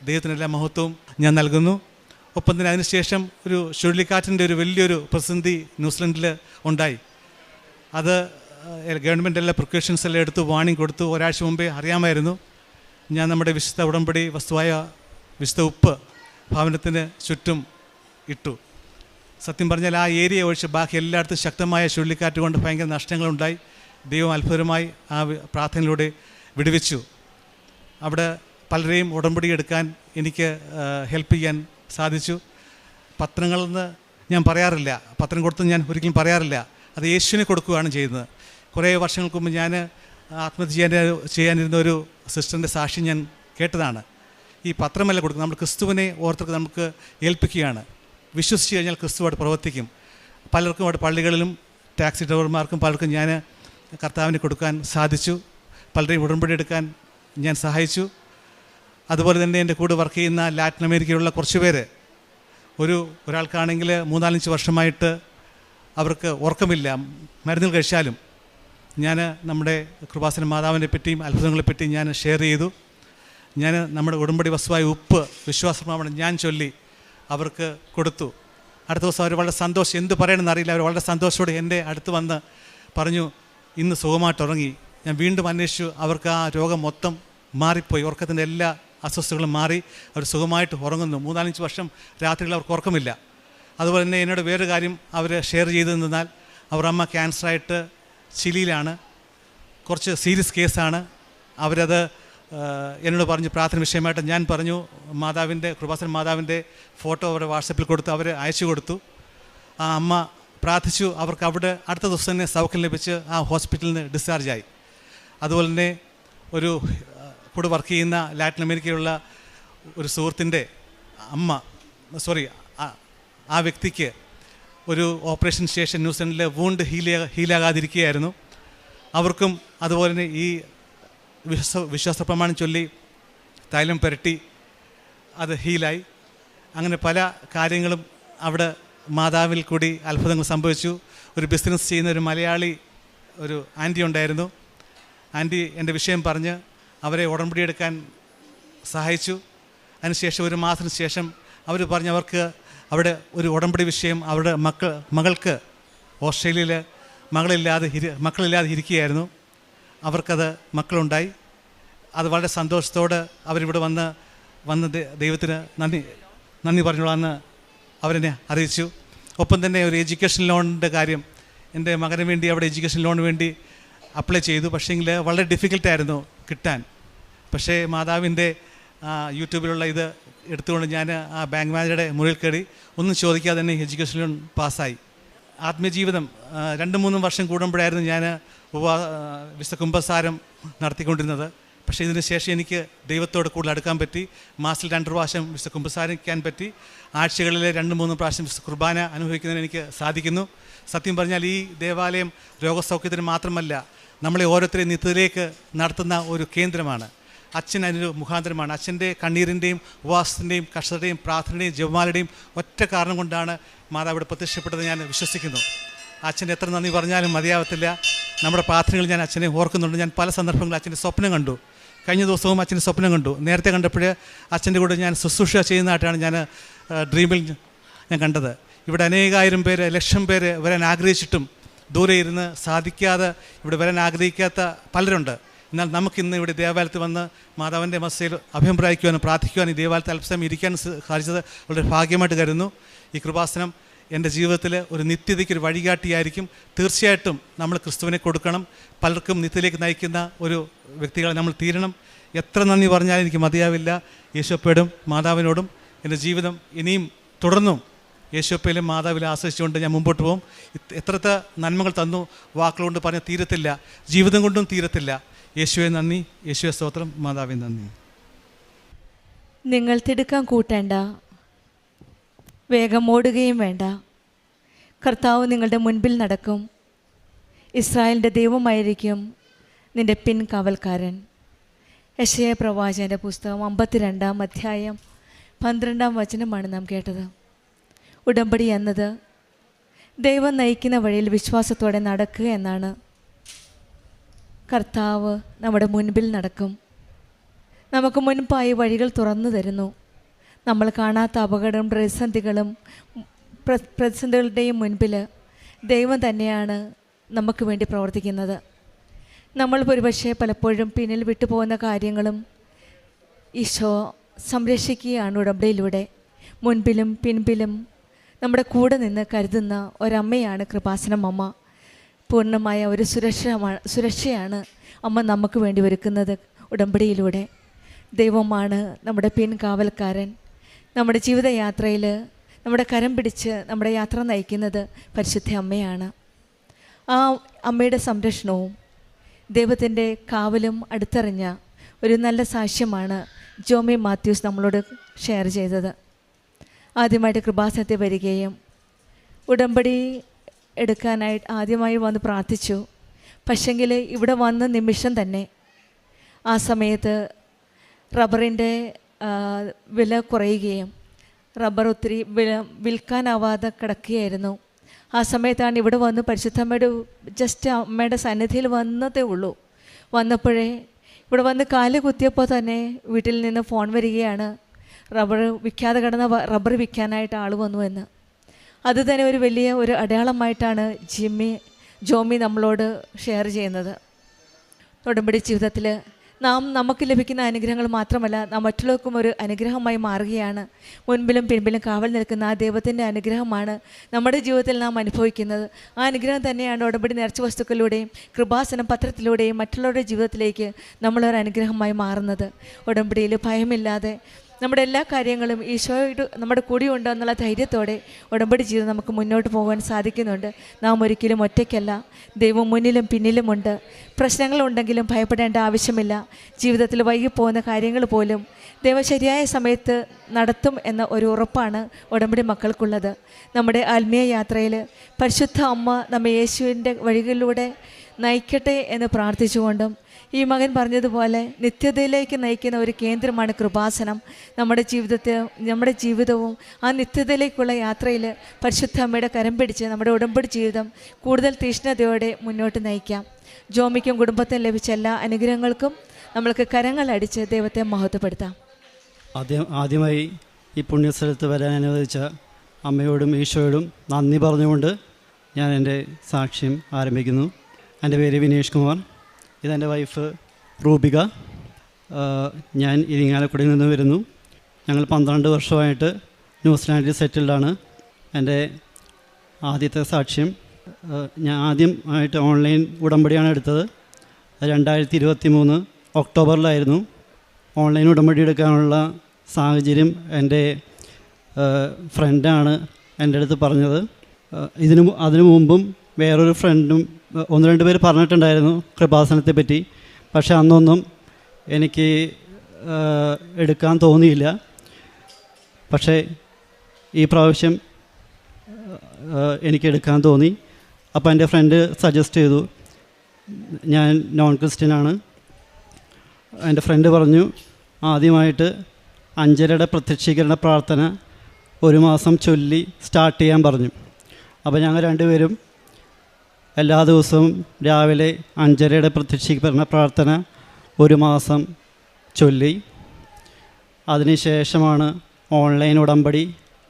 ദൈവത്തിനെല്ലാ മഹത്വവും ഞാൻ നൽകുന്നു. ഒപ്പം തന്നെ അതിനുശേഷം ഒരു ചുഴലിക്കാറ്റിൻ്റെ ഒരു വലിയൊരു പ്രതിസന്ധി ന്യൂസിലൻഡിൽ ഉണ്ടായി. അത് ഗവൺമെൻറ് എല്ലാ പ്രിക്കോഷൻസ് എല്ലാം എടുത്തു, വാണിംഗ് കൊടുത്തു. ഒരാഴ്ച മുമ്പേ അറിയാമായിരുന്നു. ഞാൻ നമ്മുടെ വിശുദ്ധ ഉടമ്പടി വസ്തുവായ വിശുദ്ധ ഉപ്പ് ഭവനത്തിന് ചുറ്റും ഇട്ടു. സത്യം പറഞ്ഞാൽ ആ ഏരിയ ഒഴിച്ച് ബാക്കി എല്ലായിടത്തും ശക്തമായ ചുഴലിക്കാറ്റ് കൊണ്ട് ഭയങ്കര നഷ്ടങ്ങളുണ്ടായി. ദൈവം അത്ഭുതമായി ആ പ്രാർത്ഥനയിലൂടെ വിടുവിച്ചു. അവിടെ പലരെയും ഉടമ്പടി എടുക്കാൻ എനിക്ക് ഹെൽപ്പ് ചെയ്യാൻ സാധിച്ചു. പത്രങ്ങളെന്ന് ഞാൻ പറയാറില്ല, പത്രം കൊടുത്ത് ഞാൻ ഒരിക്കലും പറയാറില്ല. അത് യേശുവിനെ കൊടുക്കുകയാണ് ചെയ്യുന്നത്. കുറേ വർഷങ്ങൾക്ക് മുമ്പ് ഞാൻ ആത്മഹത്യ ചെയ്യാനിരുന്ന ഒരു സിസ്റ്ററിൻ്റെ സാക്ഷി ഞാൻ കേട്ടതാണ്. ഈ പത്രമല്ല കൊടുക്കുന്നത്, നമ്മൾ ക്രിസ്തുവിനെ ഓർത്തർക്ക് നമുക്ക് ഏൽപ്പിക്കുകയാണ്. വിശ്വസിച്ച് കഴിഞ്ഞാൽ ക്രിസ്തു അവിടെ പ്രവർത്തിക്കും. പലർക്കും അവിടെ പള്ളികളിലും ടാക്സി ഡ്രൈവർമാർക്കും പലർക്കും ഞാൻ കർത്താവിന് കൊടുക്കാൻ സാധിച്ചു. പലരെയും ഉടമ്പടി എടുക്കാൻ ഞാൻ സഹായിച്ചു. അതുപോലെ തന്നെ എൻ്റെ കൂടെ വർക്ക് ചെയ്യുന്ന ലാറ്റിൻ അമേരിക്കയിലുള്ള കുറച്ച് പേര്, ഒരാൾക്കാണെങ്കിൽ 3-4 വർഷമായിട്ട് അവർക്ക് ഉറക്കമില്ല, മരുന്നുകൾ കഴിച്ചാലും. ഞാൻ നമ്മുടെ കൃപാസന മാതാവിനെ പറ്റിയും അത്ഭുതങ്ങളെപ്പറ്റിയും ഞാൻ ഷെയർ ചെയ്തു. ഞാൻ നമ്മുടെ ഉടമ്പടി വസ്തുവായ ഉപ്പ് വിശ്വാസപ്രമാണം ഞാൻ ചൊല്ലി അവർക്ക് കൊടുത്തു. അടുത്ത ദിവസം അവർ വളരെ സന്തോഷം, എന്ത് പറയണമെന്ന് അറിയില്ല, അവർ വളരെ സന്തോഷത്തോടെ എൻ്റെ അടുത്ത് വന്ന് പറഞ്ഞു, ഇന്ന് സുഖമായിട്ട് ഉറങ്ങി. ഞാൻ വീണ്ടും അന്വേഷിച്ചു. അവർക്ക് ആ രോഗം മൊത്തം മാറിപ്പോയി. ഉറക്കത്തിൻ്റെ എല്ലാ അസ്വസ്ഥതകളും മാറി. അവർ സുഖമായിട്ട് ഉറങ്ങുന്നു. 3-4 വർഷം രാത്രികൾ അവർക്ക് ഉറക്കമില്ല. അതുപോലെ തന്നെ എന്നോട് വേറൊരു കാര്യം അവർ ഷെയർ ചെയ്തെന്നാൽ, അവർ അമ്മ ക്യാൻസറായിട്ട് ചിലിയിലാണ്. കുറച്ച് സീരിയസ് കേസാണ്. അവരത് എന്നോട് പറഞ്ഞ് പ്രാർത്ഥന വിഷയമായിട്ട് ഞാൻ പറഞ്ഞു. കൃപാസന മാതാവിൻ്റെ ഫോട്ടോ അവരുടെ വാട്സപ്പിൽ കൊടുത്ത് അവർ അയച്ചു കൊടുത്തു. ആ അമ്മ പ്രാർത്ഥിച്ചു. അവർക്ക് അവിടെ അടുത്ത ദിവസം തന്നെ സൗഖ്യം ലഭിച്ച് ആ ഹോസ്പിറ്റലിൽ നിന്ന് ഡിസ്ചാർജായി. അതുപോലെ തന്നെ കൂടെ വർക്ക് ചെയ്യുന്ന ലാറ്റിൻ അമേരിക്കയിലുള്ള ഒരു സുഹൃത്തിൻ്റെ ആ വ്യക്തിക്ക് ഒരു ഓപ്പറേഷൻ ശേഷം ന്യൂസിലൻഡിൽ വൂണ്ട് ഹീലാകാതിരിക്കുകയായിരുന്നു. അവർക്കും അതുപോലെ തന്നെ ഈ വിശ്വാസ പ്രമാണം ചൊല്ലി തൈലം പുരട്ടി അത് ഹീലായി. അങ്ങനെ പല കാര്യങ്ങളും അവിടെ മാതാവിൽ കൂടി അത്ഭുതങ്ങൾ സംഭവിച്ചു. ഒരു ബിസിനസ് ചെയ്യുന്ന ഒരു മലയാളി ഒരു ആൻറ്റി ഉണ്ടായിരുന്നു. ആൻറ്റി എൻ്റെ വിഷയം പറഞ്ഞ് അവരെ ഉടമ്പടി എടുക്കാൻ സഹായിച്ചു. അതിനുശേഷം 1 മാസത്തിന് ശേഷം അവർ പറഞ്ഞ് അവർക്ക് അവിടെ ഒരു ഉടമ്പടി വിഷയം, അവരുടെ മകൾക്ക് ഓസ്ട്രേലിയയിൽ മക്കളില്ലാതെ ഇരിക്കുകയായിരുന്നു. അവർക്കത് മക്കളുണ്ടായി. അത് വളരെ സന്തോഷത്തോടെ അവരിവിടെ വന്ന് ദൈവത്തിന് നന്ദി പറഞ്ഞോളാമെന്ന് അവരെന്നെ അറിയിച്ചു. ഒപ്പം തന്നെ ഒരു എഡ്യൂക്കേഷൻ ലോണിൻ്റെ കാര്യം, എൻ്റെ മകന് വേണ്ടി അവിടെ എഡ്യൂക്കേഷൻ ലോണിന് വേണ്ടി അപ്ലൈ ചെയ്തു. പക്ഷേങ്കിൽ വളരെ ഡിഫിക്കൽട്ടായിരുന്നു കിട്ടാൻ. പക്ഷേ മാതാവിൻ്റെ യൂട്യൂബിലുള്ള ഇത് എടുത്തുകൊണ്ട് ഞാൻ ആ ബാങ്ക് മാനേജറുടെ മുറിയിൽ കയറി ഒന്നും ചോദിക്കാതെ തന്നെ എഡ്യൂക്കേഷൻ ലോൺ പാസ്സായി. ആത്മീയജീവിതം 2-3 വർഷം കൂടുമ്പോഴായിരുന്നു ഞാൻ വിശുദ്ധ കുമ്പസാരം നടത്തിക്കൊണ്ടിരുന്നത്. പക്ഷേ ഇതിന് ശേഷം എനിക്ക് ദൈവത്തോട് കൂടുതൽ അടുക്കാൻ പറ്റി. മാസത്തിൽ 2 പ്രാവശ്യം വിശുദ്ധ കുമ്പസാരിക്കാൻ പറ്റി. ആഴ്ചകളിൽ 2-3 പ്രാവശ്യം വിശുദ്ധ കുർബാന അനുഭവിക്കുന്നതിന് എനിക്ക് സാധിക്കുന്നു. സത്യം പറഞ്ഞാൽ ഈ ദേവാലയം രോഗസൗഖ്യത്തിന് മാത്രമല്ല, നമ്മളെ ഓരോരുത്തരെയും നിത്യത്തിലേക്ക് നടത്തുന്ന ഒരു കേന്ദ്രമാണ്. അച്ഛൻ അതിനൊരു മുഖാന്തരമാണ്. അച്ഛൻ്റെ കണ്ണീരിൻ്റെയും ഉപവാസത്തിൻ്റെയും കഷ്ടതയുടെയും പ്രാർത്ഥനയുടെയും ജപമാലയുടെയും ഒറ്റ കാരണം കൊണ്ടാണ് മാതാവ് ഇവിടെ പ്രത്യക്ഷപ്പെട്ടത് ഞാൻ വിശ്വസിക്കുന്നു. അച്ഛൻ്റെ എത്ര നന്ദി പറഞ്ഞാലും മതിയാവത്തില്ല. നമ്മുടെ പ്രാർത്ഥനകൾ ഞാൻ അച്ഛനെ ഓർക്കുന്നുണ്ട്. ഞാൻ പല സന്ദർഭങ്ങളിൽ അച്ഛൻ്റെ സ്വപ്നം കണ്ടു. കഴിഞ്ഞ ദിവസവും അച്ഛൻ്റെ സ്വപ്നം കണ്ടു. നേരത്തെ കണ്ടപ്പോൾ അച്ഛൻ്റെ കൂടെ ഞാൻ ശുശ്രൂഷ ചെയ്യുന്നതായിട്ടാണ് ഞാൻ ഡ്രീമിൽ ഞാൻ കണ്ടത്. ഇവിടെ അനേകായിരം പേര്, ലക്ഷം പേര് വരാൻ ആഗ്രഹിച്ചിട്ടും ദൂരെ ഇരുന്ന് സാധിക്കാതെ ഇവിടെ വരാൻ ആഗ്രഹിക്കാത്ത പലരുണ്ട്. എന്നാൽ നമുക്കിന്ന് ഇവിടെ ദേവാലയത്തിൽ വന്ന് മാതാവിൻ്റെ മസ്സയിൽ അഭയം പ്രാപിക്കുവാനും പ്രാർത്ഥിക്കുവാനും ഈ ദേവാലയത്തിൽ അല്പസമയം ഇരിക്കാൻ സാധിച്ചത് വളരെ ഭാഗ്യമായിട്ട് കരുതുന്നു. ഈ കൃപാസനം എൻ്റെ ജീവിതത്തിൽ ഒരു നിത്യതയ്ക്കൊരു വഴികാട്ടിയായിരിക്കും. തീർച്ചയായിട്ടും നമ്മൾ ക്രിസ്തുവിനെ കൊടുക്കണം. പലർക്കും നിത്യത്തിലേക്ക് നയിക്കുന്ന ഒരു വ്യക്തികളെ നമ്മൾ തീരണം. എത്ര നന്ദി പറഞ്ഞാലും എനിക്ക് മതിയാവില്ല. യേശുപ്പയോടും മാതാവിനോടും എൻ്റെ ജീവിതം ഇനിയും തുടർന്നും യേശുപ്പയിലും മാതാവിലും ആശ്രയിച്ചുകൊണ്ട് ഞാൻ മുമ്പോട്ട് പോകും. എത്രത്തെ നന്മകൾ തന്നു വാക്കുകൊണ്ട് പറഞ്ഞ് തീരത്തില്ല, ജീവിതം കൊണ്ടും തീരത്തില്ല. യേശുവെ നന്ദി, യേശുവെ സ്തോത്രം, മാതാവേ നന്ദി. നിങ്ങൾ തിടുക്കം കൂട്ടേണ്ട, വേഗം ഓടുകയും വേണ്ട. കർത്താവ് നിങ്ങളുടെ മുൻപിൽ നടക്കും. ഇസ്രായേലിൻ്റെ ദൈവമായിരിക്കും നിൻ്റെ പിൻകാവൽക്കാരൻ. യെശയ്യാ പ്രവാചകൻ്റെ പുസ്തകം 52-ാം അധ്യായം 12-ാം വചനമാണ് നാം കേട്ടത്. ഉടമ്പടി എന്നത് ദൈവം നയിക്കുന്ന വഴിയിൽ വിശ്വാസത്തോടെ നടക്കുക എന്നാണ്. കർത്താവ് നമ്മുടെ മുൻപിൽ നടക്കും. നമുക്ക് മുൻപായി വഴികൾ തുറന്നു തരുന്നു. നമ്മൾ കാണാത്ത അപകടം, പ്രതിസന്ധികളുടെയും മുൻപിൽ ദൈവം തന്നെയാണ് നമുക്ക് വേണ്ടി പ്രവർത്തിക്കുന്നത്. നമ്മൾ ഒരുപക്ഷെ പലപ്പോഴും പിന്നിൽ വിട്ടുപോകുന്ന കാര്യങ്ങളും ഈശോ സംരക്ഷിക്കുകയാണ് ഉടമ്പടിയിലൂടെ. മുൻപിലും പിൻപിലും നമ്മുടെ കൂടെ നിന്ന് കരുതുന്ന ഒരമ്മയാണ് കൃപാസനം അമ്മ. പൂർണ്ണമായ ഒരു സുരക്ഷയാണ് അമ്മ നമുക്ക് വേണ്ടി ഒരുക്കുന്നത് ഉടമ്പടിയിലൂടെ. ദൈവമാണ് നമ്മുടെ പിൻകാവൽക്കാരൻ. നമ്മുടെ ജീവിതയാത്രയിൽ നമ്മുടെ കരം പിടിച്ച് നമ്മുടെ യാത്ര നയിക്കുന്നത് പരിശുദ്ധ അമ്മയാണ്. ആ അമ്മയുടെ സംരക്ഷണവും ദൈവത്തിൻ്റെ കാവലും അടുത്തറിഞ്ഞ ഒരു നല്ല സാക്ഷ്യമാണ് ജോമി മാത്യൂസ് നമ്മളോട് ഷെയർ ചെയ്തത്. ആദ്യമായിട്ട് കൃപാസനത്തിൽ വരികയും ഉടമ്പടി എടുക്കാനായിട്ട് ആദ്യമായി വന്ന് പ്രാർത്ഥിച്ചു. പക്ഷെങ്കിൽ ഇവിടെ വന്ന നിമിഷം തന്നെ ആ സമയത്ത് റബ്ബറിൻ്റെ വില കുറയുകയും റബ്ബർ ഒത്തിരി വിൽക്കാനാവാതെ കിടക്കുകയായിരുന്നു. ആ സമയത്താണ് ഇവിടെ വന്ന് പരിശുദ്ധമ്മയുടെ അമ്മയുടെ സന്നിധിയിൽ വന്നതേ ഉള്ളൂ. വന്നപ്പോഴേ ഇവിടെ വന്ന് കാല് കുത്തിയപ്പോൾ തന്നെ വീട്ടിൽ നിന്ന് ഫോൺ വരികയാണ്, വിൽക്കാതെ കിടന്ന റബ്ബർ വിൽക്കാനായിട്ട് ആൾ വന്നു എന്ന്. അത് തന്നെ ഒരു വലിയ ഒരു അടയാളമായിട്ടാണ് ജോമി നമ്മളോട് ഷെയർ ചെയ്യുന്നത്. ഉടമ്പടി ജീവിതത്തിൽ നമുക്ക് ലഭിക്കുന്ന അനുഗ്രഹങ്ങൾ മാത്രമല്ല, നാം മറ്റുള്ളവർക്കും ഒരു അനുഗ്രഹമായി മാറുകയാണ്. മുൻപിലും പിൻപിലും കാവൽ നിൽക്കുന്ന ആ ദൈവത്തിൻ്റെ അനുഗ്രഹമാണ് നമ്മുടെ ജീവിതത്തിൽ നാം അനുഭവിക്കുന്നത്. ആ അനുഗ്രഹം തന്നെയാണ് ഉടമ്പടി നേർച്ച വസ്തുക്കളിലൂടെയും കൃപാസനം പത്രത്തിലൂടെയും മറ്റുള്ളവരുടെ ജീവിതത്തിലേക്ക് നമ്മളൊരു അനുഗ്രഹമായി മാറുന്നത്. ഉടമ്പടിയിൽ ഭയമില്ലാതെ നമ്മുടെ എല്ലാ കാര്യങ്ങളും ഈശോയോട് നമ്മുടെ കൂടെയുണ്ട് എന്നുള്ള ധൈര്യത്തോടെ ഉടമ്പടി ജീവിതം നമുക്ക് മുന്നോട്ട് പോകാൻ സാധിക്കുന്നുണ്ട്. നാം ഒരിക്കലും ഒറ്റയ്ക്കല്ല, ദൈവം മുന്നിലും പിന്നിലുമുണ്ട്. പ്രശ്നങ്ങളുണ്ടെങ്കിലും ഭയപ്പെടേണ്ട ആവശ്യമില്ല. ജീവിതത്തിൽ വൈകിപ്പോകുന്ന കാര്യങ്ങൾ പോലും ദൈവം ശരിയായ സമയത്ത് നടത്തും എന്ന ഒരു ഉറപ്പാണ് ഉടമ്പടി മക്കൾക്കുള്ളത്. നമ്മുടെ ആത്മീയ യാത്രയിൽ പരിശുദ്ധ അമ്മ നമ്മെ യേശുവിൻ്റെ വഴികളിലൂടെ നയിക്കട്ടെ എന്ന് പ്രാർത്ഥിച്ചുകൊണ്ടും ഈ മകൻ പറഞ്ഞതുപോലെ നിത്യതയിലേക്ക് നയിക്കുന്ന ഒരു കേന്ദ്രമാണ് കൃപാസനം. നമ്മുടെ ജീവിതവും ആ നിത്യതയിലേക്കുള്ള യാത്രയിൽ പരിശുദ്ധ അമ്മയുടെ കരം പിടിച്ച് നമ്മുടെ ഉടമ്പടി ജീവിതം കൂടുതൽ തീഷ്ണതയോടെ മുന്നോട്ട് നയിക്കാം. ജോമിക്കും കുടുംബത്തിനും ലഭിച്ച എല്ലാ അനുഗ്രഹങ്ങൾക്കും നമ്മൾക്ക് കരങ്ങളടിച്ച് ദൈവത്തെ മഹത്വപ്പെടുത്താം. ആദ്യമായി ഈ പുണ്യസ്ഥലത്ത് വരാൻ അനുവദിച്ച അമ്മയോടും ഈശോയോടും നന്ദി പറഞ്ഞുകൊണ്ട് ഞാൻ എൻ്റെ സാക്ഷ്യം ആരംഭിക്കുന്നു. എൻ്റെ പേര് വിനേഷ് കുമാർ. ഇതെൻ്റെ വൈഫ് റൂബിക. ഞാൻ ഇരിങ്ങാലക്കുടയിൽ നിന്ന് വരുന്നു. ഞങ്ങൾ 12 വർഷമായിട്ട് ന്യൂസിലാൻഡിൽ സെറ്റിൽഡാണ്. എൻ്റെ ആദ്യത്തെ സാക്ഷ്യം, ഞാൻ ആദ്യമായിട്ട് ഓൺലൈൻ ഉടമ്പടിയാണ് എടുത്തത്. 2023 ഒക്ടോബറിലായിരുന്നു. ഓൺലൈൻ ഉടമ്പടി എടുക്കാനുള്ള സാഹചര്യം എൻ്റെ ഫ്രണ്ടാണ് എൻ്റെ അടുത്ത് പറഞ്ഞത്. അതിനു മുമ്പും വേറൊരു ഫ്രണ്ടും 1-2 പേര് പറഞ്ഞിട്ടുണ്ടായിരുന്നു കൃപാസനത്തെ പറ്റി. പക്ഷേ അന്നൊന്നും എനിക്ക് എടുക്കാൻ തോന്നിയില്ല. പക്ഷേ ഈ പ്രാവശ്യം എനിക്ക് എടുക്കാൻ തോന്നി. അപ്പോൾ എൻ്റെ ഫ്രണ്ട് സജസ്റ്റ് ചെയ്തു, ഞാൻ നോൺ ക്രിസ്ത്യനാണ്. എൻ്റെ ഫ്രണ്ട് പറഞ്ഞു ആദ്യമായിട്ട് 5:30 പ്രത്യക്ഷീകരണ പ്രാർത്ഥന 1 മാസം ചൊല്ലി സ്റ്റാർട്ട് ചെയ്യാൻ പറഞ്ഞു. അപ്പോൾ ഞങ്ങൾ രണ്ടുപേരും എല്ലാ ദിവസവും രാവിലെ 5:30 പ്രത്യക്ഷീകരണ പ്രാർത്ഥന 1 മാസം ചൊല്ലി. അതിനുശേഷമാണ് ഓൺലൈൻ ഉടമ്പടി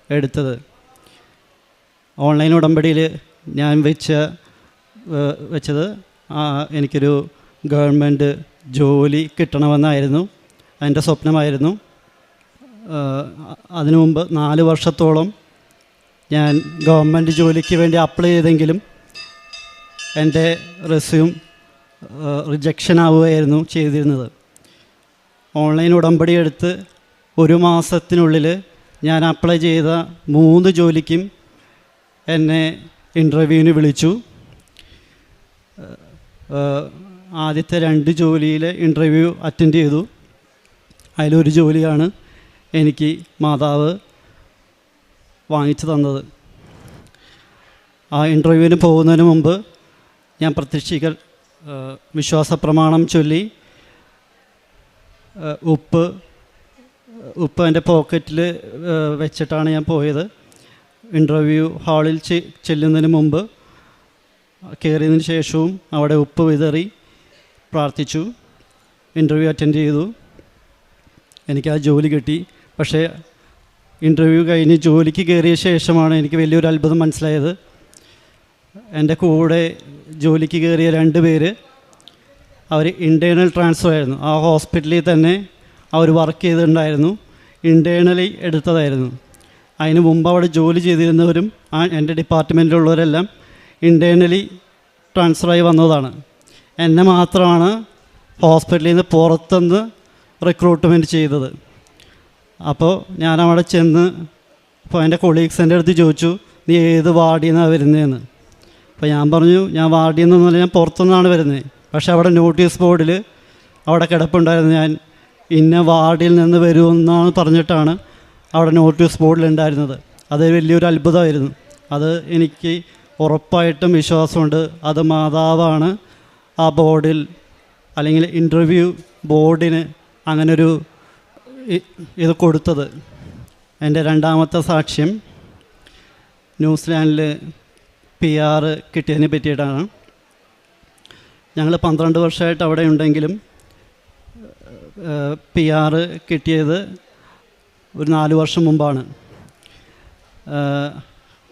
എടുത്തത്. ഓൺലൈൻ ഉടമ്പടിയിൽ ഞാൻ വെച്ചത് എനിക്കൊരു ഗവൺമെൻറ് ജോലി കിട്ടണമെന്നായിരുന്നു, എൻ്റെ സ്വപ്നമായിരുന്നു. അതിനു മുമ്പ് 4 വർഷത്തോളം ഞാൻ ഗവൺമെൻറ് ജോലിക്ക് വേണ്ടി അപ്ലൈ ചെയ്തെങ്കിലും എൻ്റെ റെസ്യൂം റിജക്ഷൻ ആവുകയായിരുന്നു ചെയ്തിരുന്നത്. ഓൺലൈൻ ഉടമ്പടി എടുത്ത് 1 മാസത്തിനുള്ളിൽ ഞാൻ അപ്ലൈ ചെയ്ത 3 ജോലിക്കും എന്നെ ഇൻ്റർവ്യൂവിന് വിളിച്ചു. ആദ്യത്തെ 2 ജോലിയിൽ ഇൻ്റർവ്യൂ അറ്റൻഡ് ചെയ്തു. അതിലൊരു ജോലിയാണ് എനിക്ക് മാതാവ് വാങ്ങിച്ചു തന്നത്. ആ ഇൻ്റർവ്യൂവിന് പോകുന്നതിന് മുമ്പ് ഞാൻ വിശ്വാസ പ്രമാണം ചൊല്ലി ഉപ്പ് എൻ്റെ പോക്കറ്റിൽ വെച്ചിട്ടാണ് ഞാൻ പോയത്. ഇൻ്റർവ്യൂ ഹാളിൽ ചെല്ലുന്നതിന് മുമ്പ് കയറിയതിന് ശേഷവും അവിടെ ഉപ്പ് വിതറി പ്രാർത്ഥിച്ചു. ഇൻ്റർവ്യൂ അറ്റൻഡ് ചെയ്തു. എനിക്ക് ആ ജോലി കിട്ടി. പക്ഷേ ഇൻ്റർവ്യൂ കഴിഞ്ഞ് ജോലിക്ക് കയറിയ ശേഷമാണ് എനിക്ക് വലിയൊരു അത്ഭുതം മനസ്സിലായത്. എൻ്റെ കൂടെ ജോലിക്ക് കയറിയ 2 പേര് അവർ ഇൻറ്റേർണൽ ട്രാൻസ്ഫർ ആയിരുന്നു. ആ ഹോസ്പിറ്റലിൽ തന്നെ അവർ വർക്ക് ചെയ്തിട്ടുണ്ടായിരുന്നു, ഇൻറ്റേർണലി എടുത്തതായിരുന്നു. അതിന് മുമ്പ് അവിടെ ജോലി ചെയ്തിരുന്നവരും എൻ്റെ ഡിപ്പാർട്ട്മെൻറ്റിലുള്ളവരെല്ലാം ഇൻറ്റേർണലി ട്രാൻസ്ഫറായി വന്നതാണ്. എന്നെ മാത്രമാണ് ഹോസ്പിറ്റലിൽ നിന്ന് പുറത്തുനിന്ന് റിക്രൂട്ട്മെൻറ്റ് ചെയ്തത്. അപ്പോൾ ഞാൻ അവിടെ ചെന്ന് അപ്പോൾ എൻ്റെ കൊളീഗ്സ് എൻ്റെ അടുത്ത് ചോദിച്ചു, നീ ഏത് വാർഡിൽ നിന്നാണ് വരുന്നതെന്ന്. അപ്പോൾ ഞാൻ പറഞ്ഞു, ഞാൻ വാർഡിൽ നിന്നൊന്നുമല്ല, ഞാൻ പുറത്തുനിന്നാണ് വരുന്നത്. പക്ഷേ അവിടെ നോട്ടീസ് ബോർഡിൽ അവിടെ കിടപ്പുണ്ടായിരുന്നു, ഞാൻ ഇന്ന വാർഡിൽ നിന്ന് വരുമെന്നാണ് പറഞ്ഞിട്ടാണ് അവിടെ നോട്ടീസ് ബോർഡിലുണ്ടായിരുന്നത്. അത് വലിയൊരു അത്ഭുതമായിരുന്നു. അത് എനിക്ക് ഉറപ്പായിട്ടും വിശ്വാസമുണ്ട്, അത് മാതാവാണ് ആ ബോർഡിൽ അല്ലെങ്കിൽ ഇൻ്റർവ്യൂ ബോർഡിന് അങ്ങനൊരു ഇത് കൊടുത്തത്. എൻ്റെ രണ്ടാമത്തെ സാക്ഷ്യം ന്യൂസിലാൻഡിൽ PR കിട്ടിയതിനെ പറ്റിയിട്ടാണ്. ഞങ്ങൾ 12 വർഷമായിട്ട് അവിടെ ഉണ്ടെങ്കിലും PR കിട്ടിയത് ഒരു 4 വർഷം മുമ്പാണ്.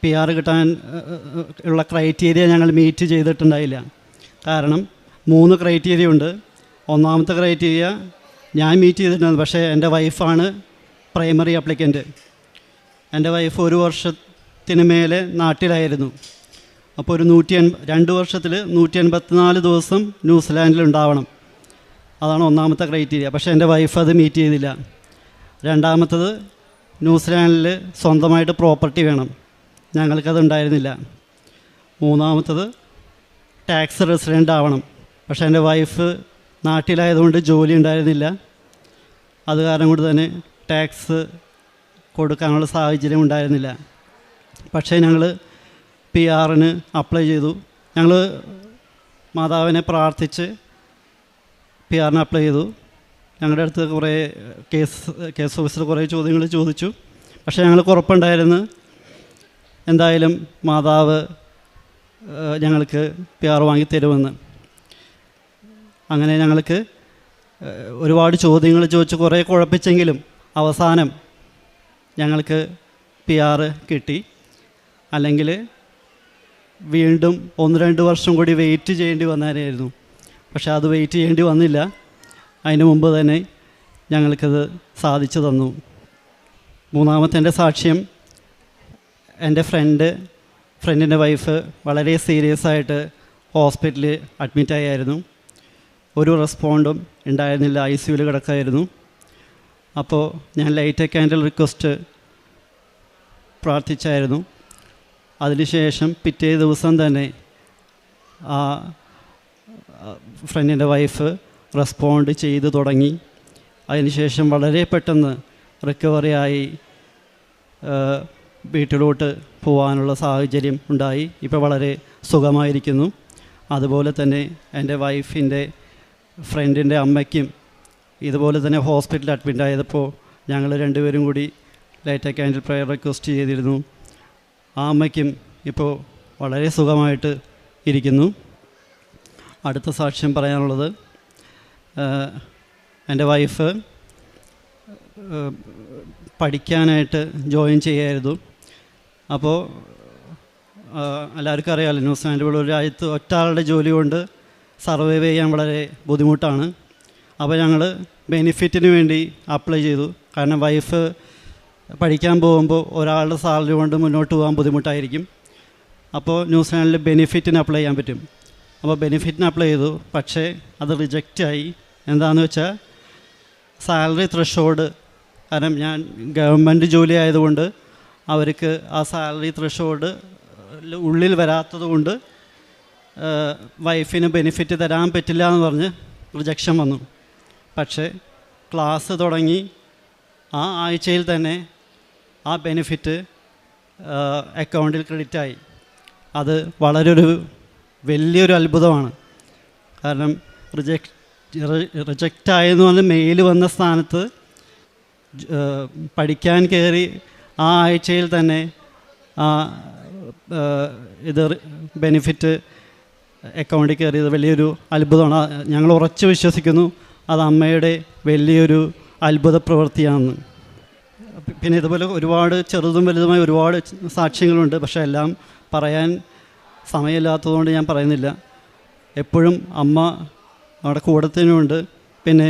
PR കിട്ടാൻ ഉള്ള ക്രൈറ്റീരിയ ഞങ്ങൾ മീറ്റ് ചെയ്തിട്ടുണ്ടായില്ല. കാരണം 3 ക്രൈറ്റീരിയ ഉണ്ട്. ഒന്നാമത്തെ ക്രൈറ്റീരിയ ഞാൻ മീറ്റ് ചെയ്തിട്ടുണ്ടായിരുന്നു, പക്ഷേ എൻ്റെ വൈഫാണ് പ്രൈമറി അപ്ലിക്കൻ്റ്. എൻ്റെ വൈഫ് 1 വർഷത്തിന് മേലെ നാട്ടിലായിരുന്നു. അപ്പോൾ ഒരു 2 വർഷത്തിൽ 184 ദിവസം ന്യൂസിലാൻഡിലുണ്ടാവണം. അതാണ് ഒന്നാമത്തെ ക്രൈറ്റീരിയ. പക്ഷേ എൻ്റെ വൈഫ് അത് മീറ്റ് ചെയ്തില്ല. രണ്ടാമത്തത് ന്യൂസിലാൻഡിൽ സ്വന്തമായിട്ട് പ്രോപ്പർട്ടി വേണം. ഞങ്ങൾക്കത് ഉണ്ടായിരുന്നില്ല. മൂന്നാമത്തത് ടാക്സ് റെസിഡൻ്റ് ആവണം. പക്ഷേ എൻ്റെ വൈഫ് നാട്ടിലായതുകൊണ്ട് ജോലി ഉണ്ടായിരുന്നില്ല. അത് കാരണം കൊണ്ട് തന്നെ ടാക്സ് കൊടുക്കാനുള്ള സാഹചര്യം ഉണ്ടായിരുന്നില്ല. പക്ഷേ ഞങ്ങൾ PR-ന് അപ്ലൈ ചെയ്തു. ഞങ്ങൾ മാതാവിനെ പ്രാർത്ഥിച്ച് PR-ന് അപ്ലൈ ചെയ്തു. ഞങ്ങളുടെ അടുത്ത് കുറേ കേസ് ഓഫീസർ കുറേ ചോദ്യങ്ങൾ ചോദിച്ചു. പക്ഷേ ഞങ്ങൾക്ക് ഉറപ്പുണ്ടായിരുന്നു എന്തായാലും മാതാവ് ഞങ്ങൾക്ക് PR വാങ്ങി തരുമെന്ന്. അങ്ങനെ ഞങ്ങൾക്ക് ഒരുപാട് ചോദ്യങ്ങൾ ചോദിച്ച് കുറേ കുഴപ്പിച്ചെങ്കിലും അവസാനം ഞങ്ങൾക്ക് PR കിട്ടി. അല്ലെങ്കിൽ വീണ്ടും 1-2 വർഷം കൂടി വെയിറ്റ് ചെയ്യേണ്ടി വന്നായിരുന്നു. പക്ഷേ അത് വെയിറ്റ് ചെയ്യേണ്ടി വന്നില്ല. അതിന് മുമ്പ് തന്നെ ഞങ്ങൾക്കത് സാധിച്ചു തന്നു. മൂന്നാമത്തെ എൻ്റെ സാക്ഷ്യം, എൻ്റെ ഫ്രണ്ടിൻ്റെ വൈഫ് വളരെ സീരിയസ് ആയിട്ട് ഹോസ്പിറ്റലിൽ അഡ്മിറ്റായിരുന്നു. ഒരു റെസ്പോണ്ടും ഉണ്ടായിരുന്നില്ല, ICUവിൽ കിടക്കായിരുന്നു. അപ്പോൾ ഞാൻ ലൈറ്റ് എ കാൻഡിൽ റിക്വസ്റ്റ് പ്രാർത്ഥിച്ചായിരുന്നു. അതിനുശേഷം പിറ്റേ ദിവസം തന്നെ ആ ഫ്രണ്ടിൻ്റെ വൈഫ് റെസ്പോണ്ട് ചെയ്ത് തുടങ്ങി. അതിനുശേഷം വളരെ പെട്ടെന്ന് റിക്കവറിയായി വീട്ടിലോട്ട് പോകാനുള്ള സാഹചര്യം ഉണ്ടായി. ഇപ്പോൾ വളരെ സുഖമായിരിക്കുന്നു. അതുപോലെ തന്നെ എൻ്റെ വൈഫിൻ്റെ ഫ്രണ്ടിൻ്റെ അമ്മയ്ക്കും ഇതുപോലെ തന്നെ ഹോസ്പിറ്റലിൽ അഡ്മിറ്റ് ആയപ്പോൾ ഞങ്ങൾ രണ്ടുപേരും കൂടി ലൈറ്റ് ക്യാൻഡിൽ പ്രയർ റിക്വസ്റ്റ് ചെയ്തിരുന്നു. ആ അമ്മയ്ക്കും ഇപ്പോൾ വളരെ സുഖമായിട്ട് ഇരിക്കുന്നു. അടുത്ത സാക്ഷ്യം പറയാനുള്ളത്, എൻ്റെ വൈഫ് പഠിക്കാനായിട്ട് ജോയിൻ ചെയ്യായിരുന്നു. അപ്പോൾ എല്ലാവർക്കും അറിയാമല്ലോ, ന്യൂസിലാൻഡ് പോലെ ഒരു രാജ്യത്ത് ഒറ്റാളുടെ ജോലി കൊണ്ട് സർവൈവ് ചെയ്യാൻ വളരെ ബുദ്ധിമുട്ടാണ്. അപ്പോൾ ഞങ്ങൾ ബെനിഫിറ്റിന് വേണ്ടി അപ്ലൈ ചെയ്തു. കാരണം വൈഫ് പഠിക്കാൻ പോകുമ്പോൾ ഒരാളുടെ സാലറി കൊണ്ട് മുന്നോട്ട് പോകാൻ ബുദ്ധിമുട്ടായിരിക്കും. അപ്പോൾ ന്യൂസിലാൻഡിൽ ബെനിഫിറ്റിന് അപ്ലൈ ചെയ്യാൻ പറ്റും. അപ്പോൾ ബെനിഫിറ്റിന് അപ്ലൈ ചെയ്തു. പക്ഷേ അത് റിജക്റ്റായി. എന്താണെന്ന് വെച്ചാൽ സാലറി ത്രഷോൾഡ്, കാരണം ഞാൻ ഗവൺമെൻറ് ജോലി ആയതുകൊണ്ട് അവർക്ക് ആ സാലറി ത്രഷോൾഡ് ഉള്ളിൽ വരാത്തത് കൊണ്ട് വൈഫിന് ബെനിഫിറ്റ് തരാൻ പറ്റില്ല എന്ന് പറഞ്ഞ് റിജക്ഷൻ വന്നു. പക്ഷേ ക്ലാസ് തുടങ്ങി ആ ആഴ്ചയിൽ തന്നെ ആ ബെനിഫിറ്റ് അക്കൗണ്ടിൽ ക്രെഡിറ്റായി. അത് വളരെ വലിയൊരു അത്ഭുതമാണ്. കാരണം റിജക്റ്റായെന്ന് പറഞ്ഞ് മെയിൽ വന്ന സ്ഥാനത്ത് പഠിക്കാൻ കയറി ആ ആഴ്ചയിൽ തന്നെ ഇത് ബെനിഫിറ്റ് അക്കൗണ്ടിൽ കയറിയത് വലിയൊരു അത്ഭുതമാണ്. ഞങ്ങൾ ഉറച്ചു വിശ്വസിക്കുന്നു അത് അമ്മയുടെ വലിയൊരു അത്ഭുത പ്രവൃത്തിയാണെന്ന്. പിന്നെ ഇതുപോലെ ഒരുപാട് ചെറുതും വലുതുമായ ഒരുപാട് സാക്ഷ്യങ്ങളുണ്ട്. പക്ഷേ എല്ലാം പറയാൻ സമയമില്ലാത്തതുകൊണ്ട് ഞാൻ പറയുന്നില്ല. എപ്പോഴും അമ്മ നമ്മുടെ കൂടത്തിനുമുണ്ട്. പിന്നെ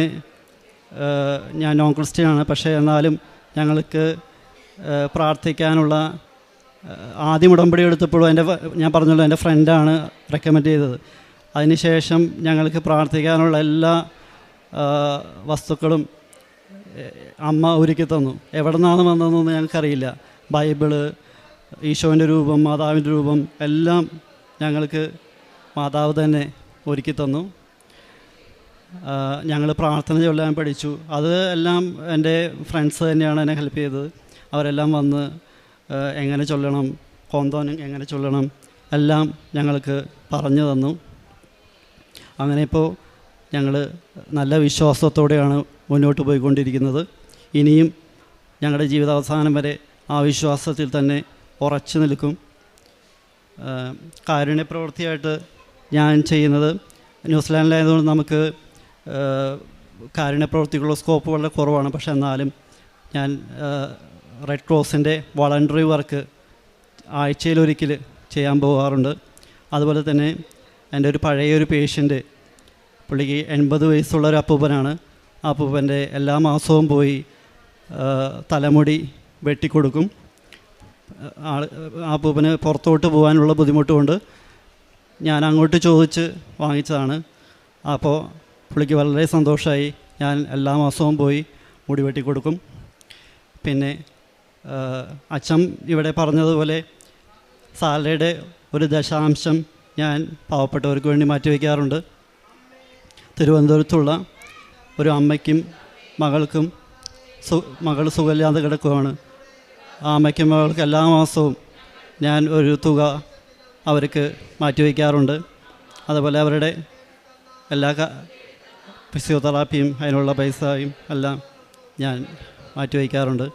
ഞാൻ നോൺ ക്രിസ്ത്യനാണ്. പക്ഷേ എന്നാലും ഞങ്ങൾക്ക് പ്രാർത്ഥിക്കാനുള്ള ആദ്യം ഉടമ്പടി എടുത്തപ്പോഴും ഞാൻ പറഞ്ഞല്ലോ എൻ്റെ ഫ്രണ്ടാണ് റെക്കമെൻഡ് ചെയ്തത്. അതിനുശേഷം ഞങ്ങൾക്ക് പ്രാർത്ഥിക്കാനുള്ള എല്ലാ വസ്തുക്കളും അമ്മ ഒരുക്കി തന്നു. എവിടെ നിന്നാണ് വന്നതെന്നൊന്നും ഞങ്ങൾക്കറിയില്ല. ബൈബിള്, ഈശോൻ്റെ രൂപം, മാതാവിൻ്റെ രൂപം എല്ലാം ഞങ്ങൾക്ക് മാതാവ് തന്നെ ഒരുക്കി തന്നു. ഞങ്ങൾ പ്രാർത്ഥന ചൊല്ലാൻ പഠിച്ചു. അത് എല്ലാം എൻ്റെ ഫ്രണ്ട്സ് തന്നെയാണ് എന്നെ ഹെൽപ്പ് ചെയ്തത്. അവരെല്ലാം വന്ന് എങ്ങനെ ചൊല്ലണം, കോന്തോനും എങ്ങനെ ചൊല്ലണം എല്ലാം ഞങ്ങൾക്ക് പറഞ്ഞു തന്നു. അങ്ങനെ ഇപ്പോൾ ഞങ്ങൾ നല്ല വിശ്വാസത്തോടെയാണ് മുന്നോട്ട് പോയിക്കൊണ്ടിരിക്കുന്നത്. ഇനിയും ഞങ്ങളുടെ ജീവിതാവസാനം വരെ ആ വിശ്വാസത്തിൽ തന്നെ ഉറച്ചു നിൽക്കും. കാരുണ്യപ്രവൃത്തിയായിട്ട് ഞാൻ ചെയ്യുന്നത്, ന്യൂസിലാൻഡിലായതുകൊണ്ട് നമുക്ക് കാരുണ്യപ്രവൃത്തിക്കുള്ള സ്കോപ്പ് വളരെ കുറവാണ്. പക്ഷേ എന്നാലും ഞാൻ റെഡ് ക്രോസിൻ്റെ വളണ്ടറി വർക്ക് ആഴ്ചയിലൊരിക്കൽ ചെയ്യാൻ പോകാറുണ്ട്. അതുപോലെ തന്നെ എൻ്റെ ഒരു പഴയൊരു പേഷ്യൻ്റ്, പുള്ളിക്ക് 80 വയസ്സുള്ളൊരു അപ്പൂപ്പനാണ്. ആ അപ്പൂപ്പൻ്റെ എല്ലാ മാസവും പോയി തലമുടി വെട്ടിക്കൊടുക്കും. ആ അപ്പൂപ്പന് പുറത്തോട്ട് പോകാനുള്ള ബുദ്ധിമുട്ട് കൊണ്ട് ഞാൻ അങ്ങോട്ട് ചോദിച്ച് വാങ്ങിച്ചതാണ്. അപ്പോൾ പുള്ളിക്ക് വളരെ സന്തോഷമായി. ഞാൻ എല്ലാ മാസവും പോയി മുടി വെട്ടിക്കൊടുക്കും. പിന്നെ അച്ഛൻ ഇവിടെ പറഞ്ഞതുപോലെ സാലറിയുടെ 1% ഞാൻ പാവപ്പെട്ടവർക്ക് വേണ്ടി മാറ്റിവെക്കാറുണ്ട്. തിരുവനന്തപുരത്തുള്ള ഒരു അമ്മയ്ക്കും മകൾക്കും മകൾ സുഖമില്ലാതെ കിടക്കുകയാണ്. ആ അമ്മയ്ക്കും മകൾക്ക് എല്ലാ മാസവും ഞാൻ ഒരു തുക അവർക്ക് മാറ്റിവെക്കാറുണ്ട്. അതുപോലെ അവരുടെ എല്ലാ ഫിസിയോതെറാപ്പിയും അതിനുള്ള പൈസയും എല്ലാം ഞാൻ മാറ്റിവെക്കാറുണ്ട്.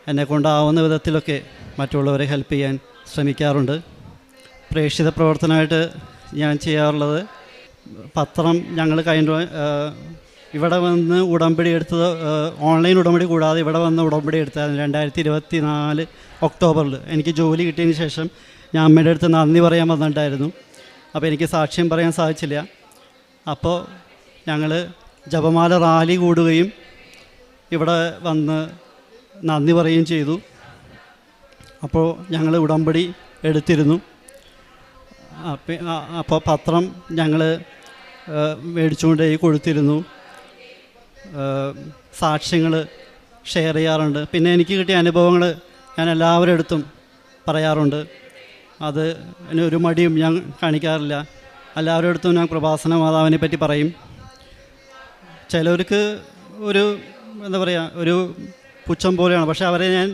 എന്നെക്കൊണ്ടാവുന്ന വിധത്തിലൊക്കെ മറ്റുള്ളവരെ ഹെൽപ്പ് ചെയ്യാൻ ശ്രമിക്കാറുണ്ട്. പ്രേക്ഷിത പ്രവർത്തനമായിട്ട് ഞാൻ ചെയ്യാറുള്ളത്, പത്രം ഞങ്ങൾ ഇവിടെ വന്ന് ഉടമ്പടി എടുത്തത് ഓൺലൈൻ ഉടമ്പടി കൂടാതെ ഇവിടെ വന്ന് ഉടമ്പടി എടുത്തായിരുന്നു 2024 ഒക്ടോബറിൽ. എനിക്ക് ജോലി കിട്ടിയതിന് ശേഷം ഞാൻ അമ്മയുടെ അടുത്ത് നന്ദി പറയാൻ വന്നിട്ടുണ്ടായിരുന്നു. അപ്പോൾ എനിക്ക് സാക്ഷ്യം പറയാൻ സാധിച്ചില്ല. അപ്പോൾ ഞങ്ങൾ ജപമാല റാലി കൂടുകയും ഇവിടെ വന്ന് നന്ദി പറയുകയും ചെയ്തു. അപ്പോൾ ഞങ്ങൾ ഉടമ്പടി എടുത്തിരുന്നു. അപ്പോൾ പത്രം ഞങ്ങൾ മേടിച്ചുകൊണ്ട് കൊടുത്തിരുന്നു. സാക്ഷ്യങ്ങൾ ഷെയർ ചെയ്യാറുണ്ട്. പിന്നെ എനിക്ക് കിട്ടിയ അനുഭവങ്ങൾ ഞാൻ എല്ലാവരുടെ അടുത്തും പറയാറുണ്ട്. അത് ഒരു മടിയും ഞാൻ കാണിക്കാറില്ല. എല്ലാവരുടെ അടുത്തും ഞാൻ കൃപാസന മാതാവിനെ പറ്റി പറയും. ചിലർക്ക് ഒരു എന്താ പറയുക ഒരു പുച്ഛം പോലെയാണ്, പക്ഷേ അവരെ ഞാൻ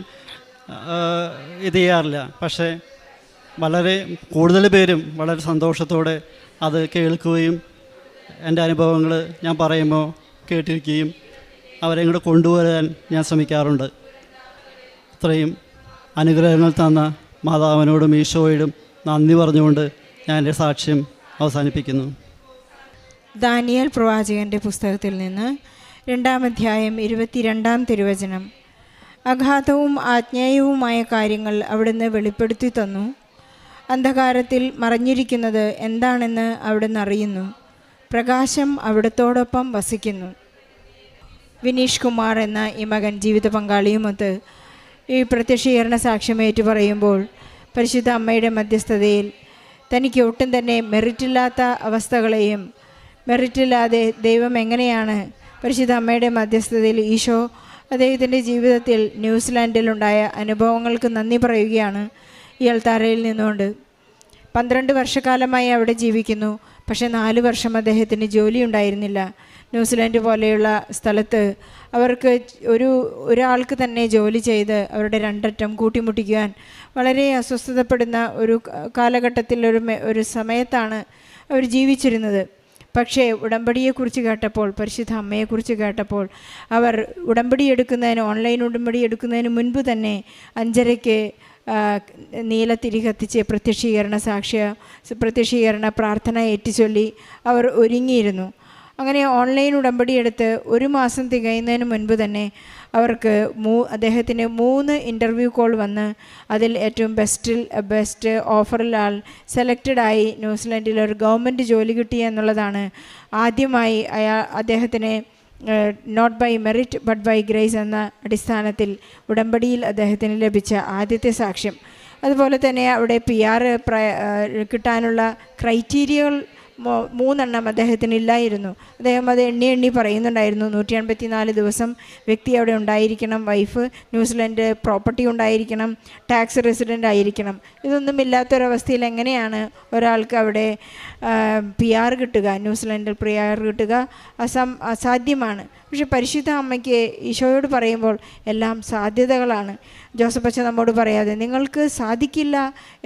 ഇത് ചെയ്യാറില്ല. പക്ഷേ വളരെ കൂടുതൽ പേരും വളരെ സന്തോഷത്തോടെ അത് കേൾക്കുകയും എൻ്റെ അനുഭവങ്ങൾ ഞാൻ പറയുമ്പോൾ കേട്ടിരിക്കുകയും അവരെ ഇങ്ങോട്ട് കൊണ്ടുവരാൻ ഞാൻ ശ്രമിക്കാറുണ്ട്. ഇത്രയും അനുഗ്രഹങ്ങൾ തന്ന മാതാവിനോടും ഈശോയോടും നന്ദി പറഞ്ഞുകൊണ്ട് ഞാൻ എൻ്റെ സാക്ഷ്യം അവസാനിപ്പിക്കുന്നു. ദാനിയേൽ പ്രവാചകൻ്റെ പുസ്തകത്തിൽ നിന്ന് 2-ാം അധ്യായം 22-ാം തിരുവചനം. അഗാധവും ആജ്ഞേയവുമായ കാര്യങ്ങൾ അവിടുന്ന് വെളിപ്പെടുത്തി തന്നു. അന്ധകാരത്തിൽ മറഞ്ഞിരിക്കുന്നത് എന്താണെന്ന് അവിടുന്ന് അറിയുന്നു. പ്രകാശം അവിടുത്തോടൊപ്പം വസിക്കുന്നു. വിനീഷ് കുമാർ എന്ന ഈ മകൻ ജീവിത പങ്കാളിയുമൊത്ത് ഈ പ്രത്യക്ഷീകരണ സാക്ഷ്യമേറ്റു പറയുമ്പോൾ പരിശുദ്ധ അമ്മയുടെ മധ്യസ്ഥതയിൽ തനിക്ക് ഒട്ടും തന്നെ മെറിറ്റില്ലാത്ത അവസ്ഥകളെയും മെറിറ്റില്ലാതെ ദൈവം എങ്ങനെയാണ് പരിശുദ്ധ അമ്മയുടെ മധ്യസ്ഥതയിൽ ഈശോ അദ്ദേഹത്തിൻ്റെ ജീവിതത്തിൽ ന്യൂസിലാൻഡിലുണ്ടായ അനുഭവങ്ങൾക്ക് നന്ദി പറയുകയാണ് ഈ അൾത്താരയിൽ നിന്നുകൊണ്ട്. 12 വർഷക്കാലമായി അവിടെ ജീവിക്കുന്നു. പക്ഷേ 4 വർഷം അദ്ദേഹത്തിന് ജോലി ഉണ്ടായിരുന്നില്ല. ന്യൂസിലാൻഡ് പോലെയുള്ള സ്ഥലത്ത് അവർക്ക് ഒരാൾക്ക് തന്നെ ജോലി ചെയ്ത് അവരുടെ 2 അറ്റം കൂട്ടിമുട്ടിക്കുവാൻ വളരെ അസ്വസ്ഥതപ്പെടുന്ന ഒരു കാലഘട്ടത്തിൽ ഒരു സമയത്താണ് അവർ ജീവിച്ചിരുന്നത്. പക്ഷേ ഉടമ്പടിയെക്കുറിച്ച് കേട്ടപ്പോൾ, പരിശുദ്ധ അമ്മയെക്കുറിച്ച് കേട്ടപ്പോൾ, അവർ ഓൺലൈൻ ഉടമ്പടി എടുക്കുന്നതിന് മുൻപ് തന്നെ 5:30-ക്ക് നീലത്തിരി കത്തിച്ച് പ്രത്യക്ഷീകരണ പ്രാർത്ഥന ഏറ്റുചൊല്ലി അവർ ഒരുങ്ങിയിരുന്നു. അങ്ങനെ ഓൺലൈൻ ഉടമ്പടി എടുത്ത് 1 മാസം തികയുന്നതിന് മുൻപ് തന്നെ അവർക്ക് അദ്ദേഹത്തിന് 3 ഇൻ്റർവ്യൂ കോൾ വന്ന് അതിൽ ഏറ്റവും ബെസ്റ്റ് ഓഫറിൽ സെലക്റ്റഡായി ന്യൂസിലാൻഡിൽ ഒരു ഗവൺമെൻറ് ജോലി കിട്ടി എന്നുള്ളതാണ് ആദ്യമായി അദ്ദേഹത്തിന് not by merit but by grace എന്ന അടിസ്ഥാനത്തിൽ ഉടമ്പടിയിൽ അദ്ദേഹത്തിന് ലഭിച്ച ആദ്യത്തെ സാക്ഷ്യം. അതുപോലെ തന്നെ അവിടെ PR കിട്ടാനുള്ള ക്രൈറ്റീരിയകൾ 3 അദ്ദേഹത്തിന് ഇല്ലായിരുന്നു. അദ്ദേഹം അത് എണ്ണി പറയുന്നുണ്ടായിരുന്നു. 184 ദിവസം വ്യക്തി അവിടെ ഉണ്ടായിരിക്കണം, വൈഫ് ന്യൂസിലൻഡ് പ്രോപ്പർട്ടി ഉണ്ടായിരിക്കണം, ടാക്സ് റെസിഡൻ്റ് ആയിരിക്കണം. ഇതൊന്നും ഇല്ലാത്തൊരവസ്ഥയിൽ എങ്ങനെയാണ് ഒരാൾക്ക് അവിടെ PR കിട്ടുക, ന്യൂസിലൻഡിൽ PR കിട്ടുക അസാധ്യമാണ്. പക്ഷെ പരിശുദ്ധ അമ്മയ്ക്ക് ഈശോയോട് പറയുമ്പോൾ എല്ലാം സാധ്യതകളാണ്. ജോസഫ് അച്ഛൻ നമ്മോട് പറയാതെ നിങ്ങൾക്ക് സാധിക്കില്ല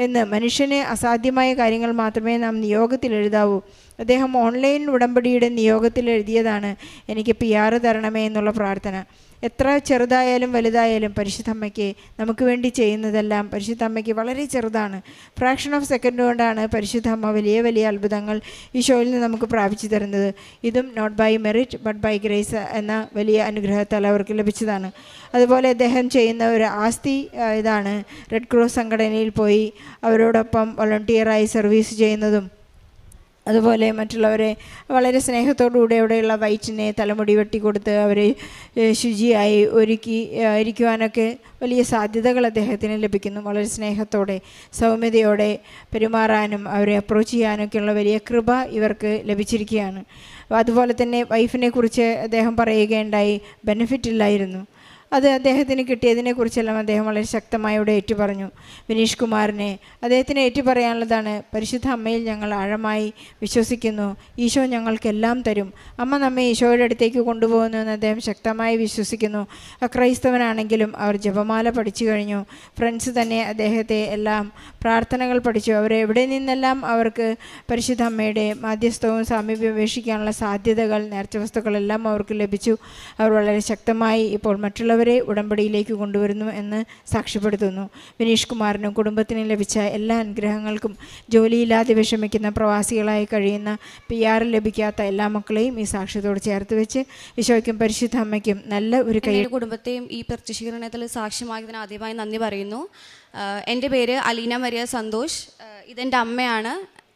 എന്ന്, മനുഷ്യന് അസാധ്യമായ കാര്യങ്ങൾ മാത്രമേ നാം നിയോഗത്തിൽ എഴുതാവൂ. അദ്ദേഹം ഓൺലൈൻ ഉടമ്പടിയുടെ നിയോഗത്തിൽ എഴുതിയതാണ് എനിക്ക് PR തരണമേ എന്നുള്ള പ്രാർത്ഥന. എത്ര ചെറുതായാലും വലുതായാലും പരിശുദ്ധ അമ്മയ്ക്ക് നമുക്ക് വേണ്ടി ചെയ്യുന്നതെല്ലാം പരിശുദ്ധ അമ്മയ്ക്ക് വളരെ ചെറുതാണ്. ഫ്രാക്ഷൻ ഓഫ് സെക്കൻഡ് കൊണ്ടാണ് പരിശുദ്ധ അമ്മ വലിയ വലിയ അത്ഭുതങ്ങൾ ഈശോയിൽ നിന്ന് നമുക്ക് പ്രാപിച്ചു തരുന്നത്. ഇതും not by merit but by grace എന്ന വലിയ അനുഗ്രഹത്താൽ അവർക്ക് ലഭിച്ചതാണ്. അതുപോലെ അദ്ദേഹം ചെയ്യുന്ന ഒരു ആസ്തി ഇതാണ്, റെഡ് ക്രോസ് സംഘടനയിൽ പോയി അവരോടൊപ്പം വോളണ്ടിയറായി സർവീസ് ചെയ്യുന്നതും, അതുപോലെ മറ്റുള്ളവരെ വളരെ സ്നേഹത്തോടുകൂടി അവിടെയുള്ള വയറ്റിനെ തലമുടി വെട്ടിക്കൊടുത്ത് അവരെ ശുചിയായി ഇരിക്കുവാനൊക്കെ വലിയ സാധ്യതകൾ അദ്ദേഹത്തിന് ലഭിക്കുന്നു. വളരെ സ്നേഹത്തോടെ സൗമ്യതയോടെ പെരുമാറാനും അവരെ അപ്രോച്ച് ചെയ്യാനൊക്കെയുള്ള വലിയ കൃപ ഇവർക്ക് ലഭിച്ചിരിക്കുകയാണ്. അതുപോലെ തന്നെ വൈഫിനെ കുറിച്ച് അദ്ദേഹം പറയുകയുണ്ടായി, ബെനിഫിറ്റ് ഇല്ലായിരുന്നു. അത് അദ്ദേഹത്തിന് കിട്ടിയതിനെക്കുറിച്ചെല്ലാം അദ്ദേഹം വളരെ ശക്തമായി ഇവിടെ ഏറ്റുപറഞ്ഞു. വിനീഷ് കുമാറിനെ അദ്ദേഹത്തിന് ഏറ്റുപറയാനുള്ളതാണ്, പരിശുദ്ധ അമ്മയിൽ ഞങ്ങൾ ആഴമായി വിശ്വസിക്കുന്നു. ഈശോ ഞങ്ങൾക്കെല്ലാം തരും. അമ്മ നമ്മെ ഈശോയുടെ അടുത്തേക്ക് കൊണ്ടുപോകുന്നു എന്ന് അദ്ദേഹം ശക്തമായി വിശ്വസിക്കുന്നു. അക്രൈസ്തവനാണെങ്കിലും അവർ ജപമാല പഠിച്ചു കഴിഞ്ഞു. ഫ്രണ്ട്സ് തന്നെ അദ്ദേഹത്തെ എല്ലാം പ്രാർത്ഥനകൾ പഠിച്ചു. അവരെവിടെ നിന്നെല്ലാം അവർക്ക് പരിശുദ്ധ അമ്മയുടെ മാധ്യസ്ഥവും സാമീപ്യം അപേക്ഷിക്കാനുള്ള സാധ്യതകൾ, നേർച്ച വസ്തുക്കളെല്ലാം അവർക്ക് ലഭിച്ചു. അവർ വളരെ ശക്തമായി ഇപ്പോൾ മറ്റുള്ളവരെ ഉടമ്പടിയിലേക്ക് കൊണ്ടുവരുന്നു എന്ന് സാക്ഷ്യപ്പെടുത്തുന്നു. വിനീഷ് കുമാറിനും കുടുംബത്തിനും ലഭിച്ച എല്ലാ അനുഗ്രഹങ്ങൾക്കും ജോലിയില്ലാതെ വിഷമിക്കുന്ന പ്രവാസികളായി കഴിയുന്ന PR ലഭിക്കാത്ത എല്ലാ മക്കളെയും ഈ സാക്ഷ്യത്തോട് ചേർത്ത് വെച്ച് ഈശോയ്ക്കും പരിശുദ്ധ അമ്മയ്ക്കും നല്ല ഒരു കുടുംബത്തെയും ഈ പ്രത്യക്ഷീകരണത്തിൽ സാക്ഷ്യമായതിന് ആദ്യമായി നന്ദി പറയുന്നു. എൻ്റെ പേര് അലീന മരിയ സന്തോഷ്. ഇതെൻ്റെ അമ്മയാണ്,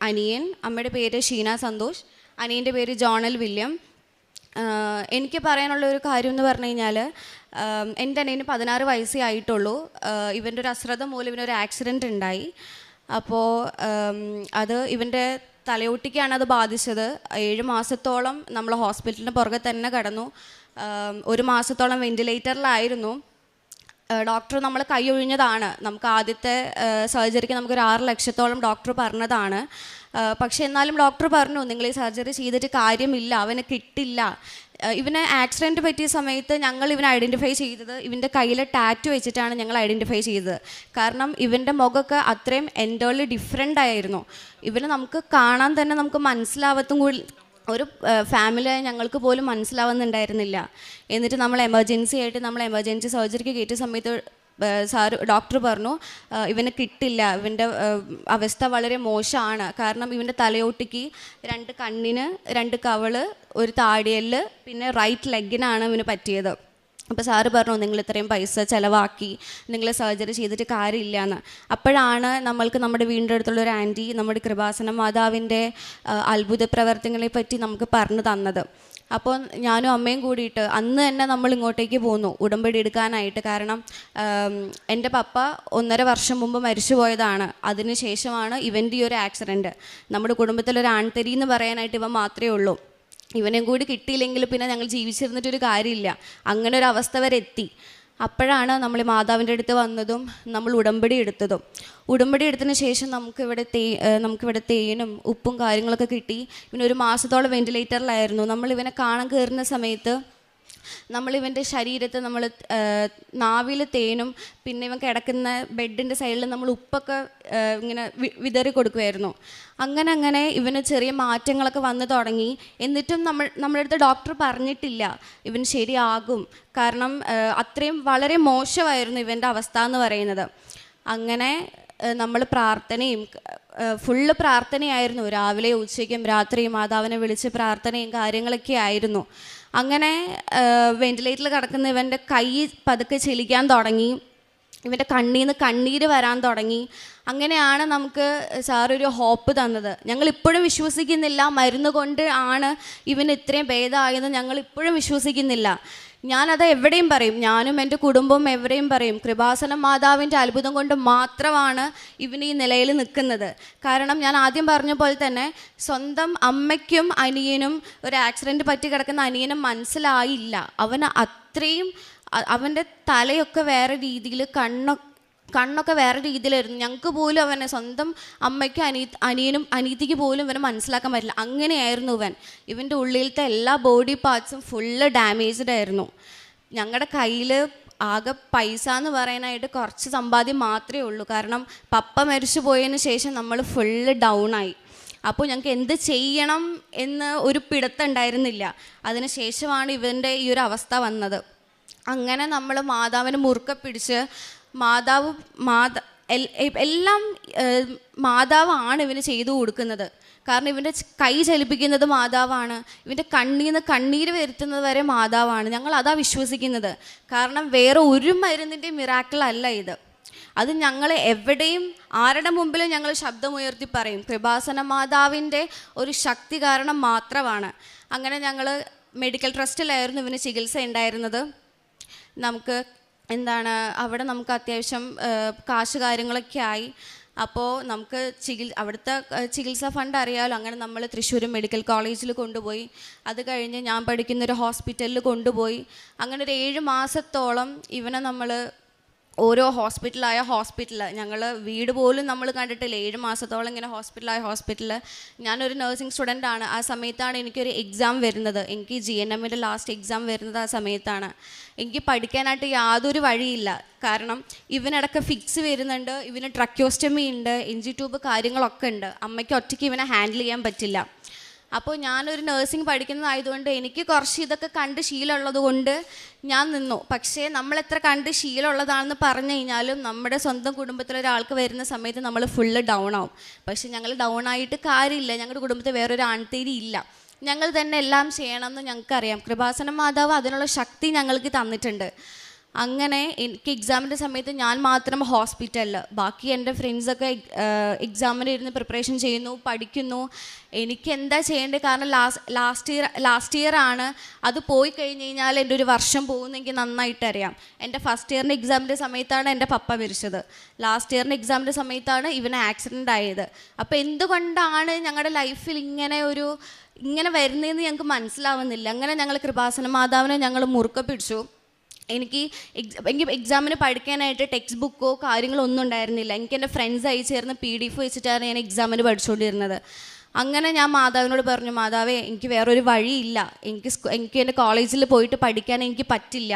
അനിയൻ. അമ്മയുടെ പേര് ഷീന സന്തോഷ്, അനിയൻ്റെ പേര് ജോണൽ വില്യം. എനിക്ക് പറയാനുള്ള ഒരു കാര്യം എന്ന് പറഞ്ഞു കഴിഞ്ഞാൽ, എൻ്റെ അനിയന് 16 വയസ്സേ ആയിട്ടുള്ളൂ. ഇവൻ്റെ ഒരു അശ്രദ്ധ മൂലം ഇവനൊരു ആക്സിഡൻറ്റ് ഉണ്ടായി. അപ്പോൾ അത് ഇവൻ്റെ തലയോട്ടിക്കാണ് അത് ബാധിച്ചത്. 7 മാസത്തോളം നമ്മൾ ഹോസ്പിറ്റലിന് പുറകെ തന്നെ കടന്നു. 1 മാസത്തോളം വെൻറ്റിലേറ്ററിലായിരുന്നു. ഡോക്ടർ നമ്മൾ കൈ ഒഴിഞ്ഞതാണ്. നമുക്ക് ആദ്യത്തെ സർജറിക്ക് നമുക്കൊരു 6 ലക്ഷത്തോളം ഡോക്ടർ പറഞ്ഞതാണ്. പക്ഷെ എന്നാലും ഡോക്ടർ പറഞ്ഞു, നിങ്ങൾ ഈ സർജറി ചെയ്തിട്ട് കാര്യമില്ല, അവന് കിട്ടില്ല ഇവന് ആക്സിഡൻറ്റ് പറ്റിയ സമയത്ത് ഞങ്ങൾ ഇവനെ ഐഡൻറ്റിഫൈ ചെയ്തത് ഇവൻ്റെ കയ്യിലെ ടാറ്റു വെച്ചിട്ടാണ് ഞങ്ങൾ ഐഡൻറ്റിഫൈ ചെയ്തത്. കാരണം ഇവൻ്റെ മുഖമൊക്കെ അത്രയും എൻറ്റേർലി ഡിഫറെൻ്റ് ആയിരുന്നു. ഇവനെ നമുക്ക് കാണാൻ തന്നെ നമുക്ക് മനസ്സിലാവത്തും കൂടി ഒരു ഫാമിലിയായി ഞങ്ങൾക്ക് പോലും മനസ്സിലാവുന്നുണ്ടായിരുന്നില്ല. എന്നിട്ട് നമ്മൾ എമർജൻസി സർജറിക്ക് കയറ്റിയ സമയത്ത് ഡോക്ടർ പറഞ്ഞു ഇവന് കിട്ടില്ല, ഇവൻ്റെ അവസ്ഥ വളരെ മോശമാണ്. കാരണം ഇവൻ്റെ തലയോട്ടിക്ക് 2 കണ്ണിന് 2 കവള്, ഒരു താടിയല്, പിന്നെ റൈറ്റ് ലെഗിനാണ് ഇവന് പറ്റിയത്. അപ്പോൾ സാറ് പറഞ്ഞു നിങ്ങൾ ഇത്രയും പൈസ ചിലവാക്കി നിങ്ങൾ സർജറി ചെയ്തിട്ട് കാര്യമില്ല എന്ന്. അപ്പോഴാണ് നമ്മൾക്ക് നമ്മുടെ വീടിൻ്റെ അടുത്തുള്ളൊരു ആൻറ്റി നമ്മുടെ കൃപാസന മാതാവിൻ്റെ അത്ഭുത പ്രവർത്തനങ്ങളെ പറ്റി നമുക്ക് പറഞ്ഞു തന്നത്. അപ്പോൾ ഞാനും അമ്മയും കൂടിയിട്ട് അന്ന് തന്നെ നമ്മൾ ഇങ്ങോട്ടേക്ക് പോന്നു ഉടമ്പടി എടുക്കാനായിട്ട്. കാരണം എൻ്റെ പപ്പ 1.5 വർഷം മുമ്പ് മരിച്ചു പോയതാണ്. അതിന് ശേഷമാണ് ഇവൻ്റെ ഈ ഒരു ആക്സിഡൻറ്റ്. നമ്മുടെ കുടുംബത്തിലൊരു ആൺതരി എന്ന് പറയാനായിട്ട് ഇവൻ മാത്രമേ ഉള്ളൂ. ഇവനെയും കൂടി കിട്ടിയില്ലെങ്കിൽ പിന്നെ ഞങ്ങൾ ജീവിച്ചിരുന്നിട്ടൊരു കാര്യമില്ല. അങ്ങനെ ഒരു അവസ്ഥ വരെ എത്തി. അപ്പോഴാണ് നമ്മൾ മാതാവിൻ്റെ അടുത്ത് വന്നതും നമ്മൾ ഉടമ്പടി എടുത്തതും. ഉടമ്പടി എടുത്തതിന് ശേഷം നമുക്കിവിടെ തേനും ഉപ്പും കാര്യങ്ങളൊക്കെ കിട്ടി. പിന്നെ 1 മാസത്തോളം വെൻറ്റിലേറ്ററിലായിരുന്നു. നമ്മളിവനെ കാണാൻ കയറുന്ന സമയത്ത് നമ്മളിവൻ്റെ ശരീരത്ത് നമ്മൾ നാവിൽ തേനും പിന്നെ ഇവൻ കിടക്കുന്ന ബെഡിൻ്റെ സൈഡിൽ നമ്മൾ ഉപ്പൊക്കെ ഇങ്ങനെ വിതറി കൊടുക്കുമായിരുന്നു. അങ്ങനെ ഇവന് ചെറിയ മാറ്റങ്ങളൊക്കെ വന്ന് തുടങ്ങി. എന്നിട്ടും നമ്മുടെ അടുത്ത് ഡോക്ടർ പറഞ്ഞിട്ടില്ല ഇവൻ ശരിയാകും. കാരണം അത്രയും വളരെ മോശമായിരുന്നു ഇവൻ്റെ അവസ്ഥ എന്ന് പറയുന്നത്. അങ്ങനെ നമ്മൾ ഫുള്ള് പ്രാർത്ഥനയായിരുന്നു. രാവിലെ ഉച്ചയ്ക്കും രാത്രിയും മാതാവിനെ വിളിച്ച് പ്രാർത്ഥനയും കാര്യങ്ങളൊക്കെ ആയിരുന്നു. അങ്ങനെ വെൻറ്റിലേറ്ററിൽ കിടക്കുന്ന ഇവൻ്റെ കൈ പതുക്കെ ചലിക്കാൻ തുടങ്ങി. ഇവൻ്റെ കണ്ണിൽ നിന്ന് കണ്ണീര് വരാൻ തുടങ്ങി. അങ്ങനെയാണ് നമുക്ക് സാറൊരു ഹോപ്പ് തന്നത്. ഞങ്ങളിപ്പോഴും വിശ്വസിക്കുന്നില്ല മരുന്ന് കൊണ്ട് ആണ് ഇവന് ഇത്രയും ഭേദമായെന്ന് ഞങ്ങളിപ്പോഴും വിശ്വസിക്കുന്നില്ല. ഞാനത് എവിടെയും പറയും, ഞാനും എൻ്റെ കുടുംബവും എവിടെയും പറയും, കൃപാസന മാതാവിൻ്റെ അത്ഭുതം കൊണ്ട് മാത്രമാണ് ഇവന് ഈ നിലയിൽ നിൽക്കുന്നത്. കാരണം ഞാൻ ആദ്യം പറഞ്ഞ പോലെ തന്നെ സ്വന്തം അമ്മയ്ക്കും അനിയനും ഒരു ആക്സിഡൻറ്റ് പറ്റി കിടക്കുന്ന അനിയനും മനസ്സിലായില്ല. അവന് അത്രയും അവൻ്റെ തലയൊക്കെ വേറെ രീതിയിൽ കണ്ണൊക്കെ വേറെ രീതിയിലായിരുന്നു. ഞങ്ങൾക്ക് പോലും അവനെ സ്വന്തം അമ്മയ്ക്കും അനിയനും അനീതിക്ക് പോലും ഇവനെ മനസ്സിലാക്കാൻ പറ്റില്ല. അങ്ങനെയായിരുന്നു ഇവൻ്റെ ഉള്ളിലത്തെ എല്ലാ ബോഡി പാർട്സും ഫുള്ള് ഡാമേജ്ഡ് ആയിരുന്നു. ഞങ്ങളുടെ കയ്യിൽ ആകെ പൈസ എന്ന് പറയാനായിട്ട് കുറച്ച് സമ്പാദ്യം മാത്രമേ ഉള്ളൂ. കാരണം പപ്പ മരിച്ചു പോയതിന് ശേഷം നമ്മൾ ഫുള്ള് ഡൗണായി. അപ്പോൾ ഞങ്ങൾക്ക് എന്ത് ചെയ്യണം എന്ന് ഒരു പിടുത്തമുണ്ടായിരുന്നില്ല. അതിന് ശേഷമാണ് ഇവൻ്റെ ഈ ഒരു അവസ്ഥ വന്നത്. അങ്ങനെ നമ്മൾ മാതാവിനെ മുറുക്കെ പിടിച്ച് എല്ലാം മാതാവാണ് ഇവന് ചെയ്തു കൊടുക്കുന്നത്. കാരണം ഇവൻ്റെ കൈ ചലിപ്പിക്കുന്നത് മാതാവാണ്, ഇവൻ്റെ കണ്ണിൽ നിന്ന് കണ്ണീര് വരുത്തുന്നത് വരെ മാതാവാണ്. ഞങ്ങൾ അതാ വിശ്വസിക്കുന്നത്. കാരണം വേറെ ഒരു മരുന്നിൻ്റെ മിറാക്കിൾ അല്ല ഇത്. അത് ഞങ്ങൾ എവിടെയും ആരുടെ മുമ്പിലും ഞങ്ങൾ ശബ്ദമുയർത്തി പറയും, കൃപാസന മാതാവിൻ്റെ ഒരു ശക്തി കാരണം മാത്രമാണ്. അങ്ങനെ ഞങ്ങൾ മെഡിക്കൽ ട്രസ്റ്റിലായിരുന്നു ഇവന് ചികിത്സ ഉണ്ടായിരുന്നത്. അവിടെ നമുക്ക് അത്യാവശ്യം കാശ് കാര്യങ്ങളൊക്കെ ആയി. അപ്പോൾ നമുക്ക് അവിടുത്തെ ചികിത്സാ ഫണ്ട് അറിയാമല്ലോ. അങ്ങനെ നമ്മൾ തൃശ്ശൂർ മെഡിക്കൽ കോളേജിൽ കൊണ്ടുപോയി. അത് കഴിഞ്ഞ് ഞാൻ പഠിക്കുന്നൊരു ഹോസ്പിറ്റലിൽ കൊണ്ടുപോയി. അങ്ങനെ ഒരു 7 മാസത്തോളം ഇവനെ നമ്മൾ ഓരോ ഹോസ്പിറ്റൽ ഞങ്ങൾ വീട് പോലും നമ്മൾ കണ്ടിട്ടില്ല. 7 മാസത്തോളം ഇങ്ങനെ ഹോസ്പിറ്റൽ. ഞാനൊരു നഴ്സിംഗ് സ്റ്റുഡൻ്റാണ്. ആ സമയത്താണ് എനിക്കൊരു എക്സാം വരുന്നത്. എനിക്ക് GNMൻ്റെ ലാസ്റ്റ് എക്സാം വരുന്നത് ആ സമയത്താണ്. എനിക്ക് പഠിക്കാനായിട്ട് യാതൊരു വഴിയില്ല. കാരണം ഇവനിടയ്ക്ക് ഫിക്സ് വരുന്നുണ്ട്, ഇവന് ട്രക്യോസ്റ്റമി ഉണ്ട്, NG ട്യൂബ് കാര്യങ്ങളൊക്കെ ഉണ്ട്. അമ്മയ്ക്ക് ഒറ്റയ്ക്ക് ഇവനെ ഹാൻഡിൽ ചെയ്യാൻ പറ്റില്ല. അപ്പോൾ ഞാനൊരു നഴ്സിംഗ് പഠിക്കുന്നതായതുകൊണ്ട് എനിക്ക് കുറച്ച് ഇതൊക്കെ കണ്ട് ശീലമുള്ളത് കൊണ്ട് ഞാൻ നിന്നു. പക്ഷേ നമ്മളെത്ര കണ്ട് ശീലമുള്ളതാണെന്ന് പറഞ്ഞു കഴിഞ്ഞാലും നമ്മുടെ സ്വന്തം കുടുംബത്തിലൊരാൾക്ക് വരുന്ന സമയത്ത് നമ്മൾ ഫുള്ള് ഡൗൺ ആവും. പക്ഷേ ഞങ്ങൾ ഡൗൺ ആയിട്ട് കാര്യമില്ല. ഞങ്ങളുടെ കുടുംബത്തിൽ വേറൊരു ആൺതേരി ഇല്ല. ഞങ്ങൾ തന്നെ എല്ലാം ചെയ്യണമെന്ന് ഞങ്ങൾക്കറിയാം. കൃപാസന മാതാവ് അതിനുള്ള ശക്തി ഞങ്ങൾക്ക് തന്നിട്ടുണ്ട്. അങ്ങനെ എനിക്ക് എക്സാമിൻ്റെ സമയത്ത് ഞാൻ മാത്രം ഹോസ്പിറ്റലിൽ, ബാക്കി എൻ്റെ ഫ്രണ്ട്സൊക്കെ എക്സാമിന് ഇരുന്ന് പ്രിപ്പറേഷൻ ചെയ്യുന്നു, പഠിക്കുന്നു. എനിക്ക് എന്താ ചെയ്യേണ്ടത്? കാരണം ലാസ്റ്റ് ഇയർ ആണ്. അത് പോയി കഴിഞ്ഞ് കഴിഞ്ഞാൽ എൻ്റെ ഒരു വർഷം പോകുമെന്ന് എനിക്ക് നന്നായിട്ടറിയാം. എൻ്റെ ഫസ്റ്റ് ഇയറിൻ്റെ എക്സാമിൻ്റെ സമയത്താണ് എൻ്റെ പപ്പ മരിച്ചത്. ലാസ്റ്റ് ഇയറിൻ്റെ എക്സാമിൻ്റെ സമയത്താണ് ഇവന് ആക്സിഡൻ്റ് ആയത്. അപ്പോൾ എന്തുകൊണ്ടാണ് ഞങ്ങളുടെ ലൈഫിൽ ഇങ്ങനെ വരുന്നതെന്ന് ഞങ്ങൾക്ക് മനസ്സിലാവുന്നില്ല. അങ്ങനെ ഞങ്ങൾ കൃപാസന മാതാവിനെ ഞങ്ങൾ മുറുക്കെ പിടിച്ചു. എനിക്ക് എക്സാമിന് പഠിക്കാനായിട്ട് ടെക്സ്റ്റ് ബുക്കോ കാര്യങ്ങളോ ഒന്നും ഉണ്ടായിരുന്നില്ല. എനിക്ക് എൻ്റെ ഫ്രണ്ട്സ് അയച്ചു തരുന്ന PDF വെച്ചിട്ടാണ് ഞാൻ എക്സാമിന് പഠിച്ചുകൊണ്ടിരുന്നത്. അങ്ങനെ ഞാൻ മാതാവിനോട് പറഞ്ഞു, മാതാവേ എനിക്ക് വേറൊരു വഴിയില്ല, എനിക്ക് എൻ്റെ കോളേജിൽ പോയിട്ട് പഠിക്കാൻ എനിക്ക് പറ്റില്ല.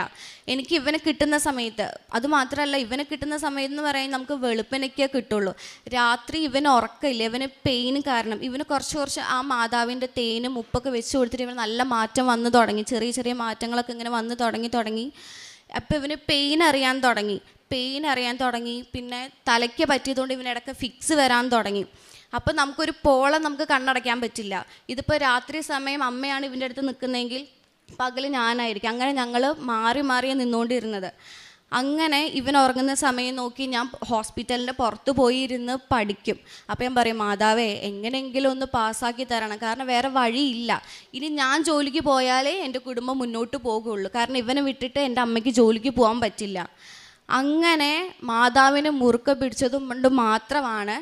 എനിക്ക് ഇവനെ കിട്ടുന്ന സമയത്ത്, അതുമാത്രമല്ല ഇവനെ കിട്ടുന്ന സമയത്ത് എന്ന് പറയാൻ നമുക്ക് വെളുപ്പിനൊക്കെ കിട്ടുള്ളൂ. രാത്രി ഇവന് ഉറക്കമില്ല, ഇവന് പെയിൻ കാരണം. ഇവന് കുറച്ച് ആ മാതാവിൻ്റെ തേനും ഉപ്പൊക്കെ വെച്ച് കൊടുത്തിട്ട് ഇവന് നല്ല മാറ്റം വന്നു തുടങ്ങി, ചെറിയ ചെറിയ മാറ്റങ്ങളൊക്കെ ഇങ്ങനെ വന്ന് തുടങ്ങി. അപ്പോൾ ഇവന് പെയിൻ അറിയാൻ തുടങ്ങി. പിന്നെ തലയ്ക്ക് പറ്റിയതുകൊണ്ട് ഇവനിടയ്ക്ക് ഫിക്സ് വരാൻ തുടങ്ങി. അപ്പോൾ നമുക്കൊരു പോളം നമുക്ക് കണ്ണടയ്ക്കാൻ പറ്റില്ല. ഇതിപ്പോൾ രാത്രി സമയം അമ്മയാണ് ഇവൻ്റെ അടുത്ത് നിൽക്കുന്നതെങ്കിൽ പകൽ ഞാനായിരിക്കും. അങ്ങനെ ഞങ്ങൾ മാറി നിന്നുകൊണ്ടിരുന്നത്. അങ്ങനെ ഇവൻ ഉറങ്ങുന്ന സമയം നോക്കി ഞാൻ ഹോസ്പിറ്റലിൻ്റെ പുറത്ത് പോയി ഇരുന്ന് പഠിക്കും. അപ്പോൾ ഞാൻ പറയും, മാതാവേ എങ്ങനെയെങ്കിലും ഒന്ന് പാസ്സാക്കി തരണം, കാരണം വേറെ വഴിയില്ല. ഇനി ഞാൻ ജോലിക്ക് പോയാലേ എൻ്റെ കുടുംബം മുന്നോട്ട് പോകുള്ളൂ, കാരണം ഇവനെ വിട്ടിട്ട് എൻ്റെ അമ്മയ്ക്ക് ജോലിക്ക് പോകാൻ പറ്റില്ല. അങ്ങനെ മാതാവിനെ മുറുക്കെ പിടിച്ചതും കൊണ്ട് മാത്രമാണ്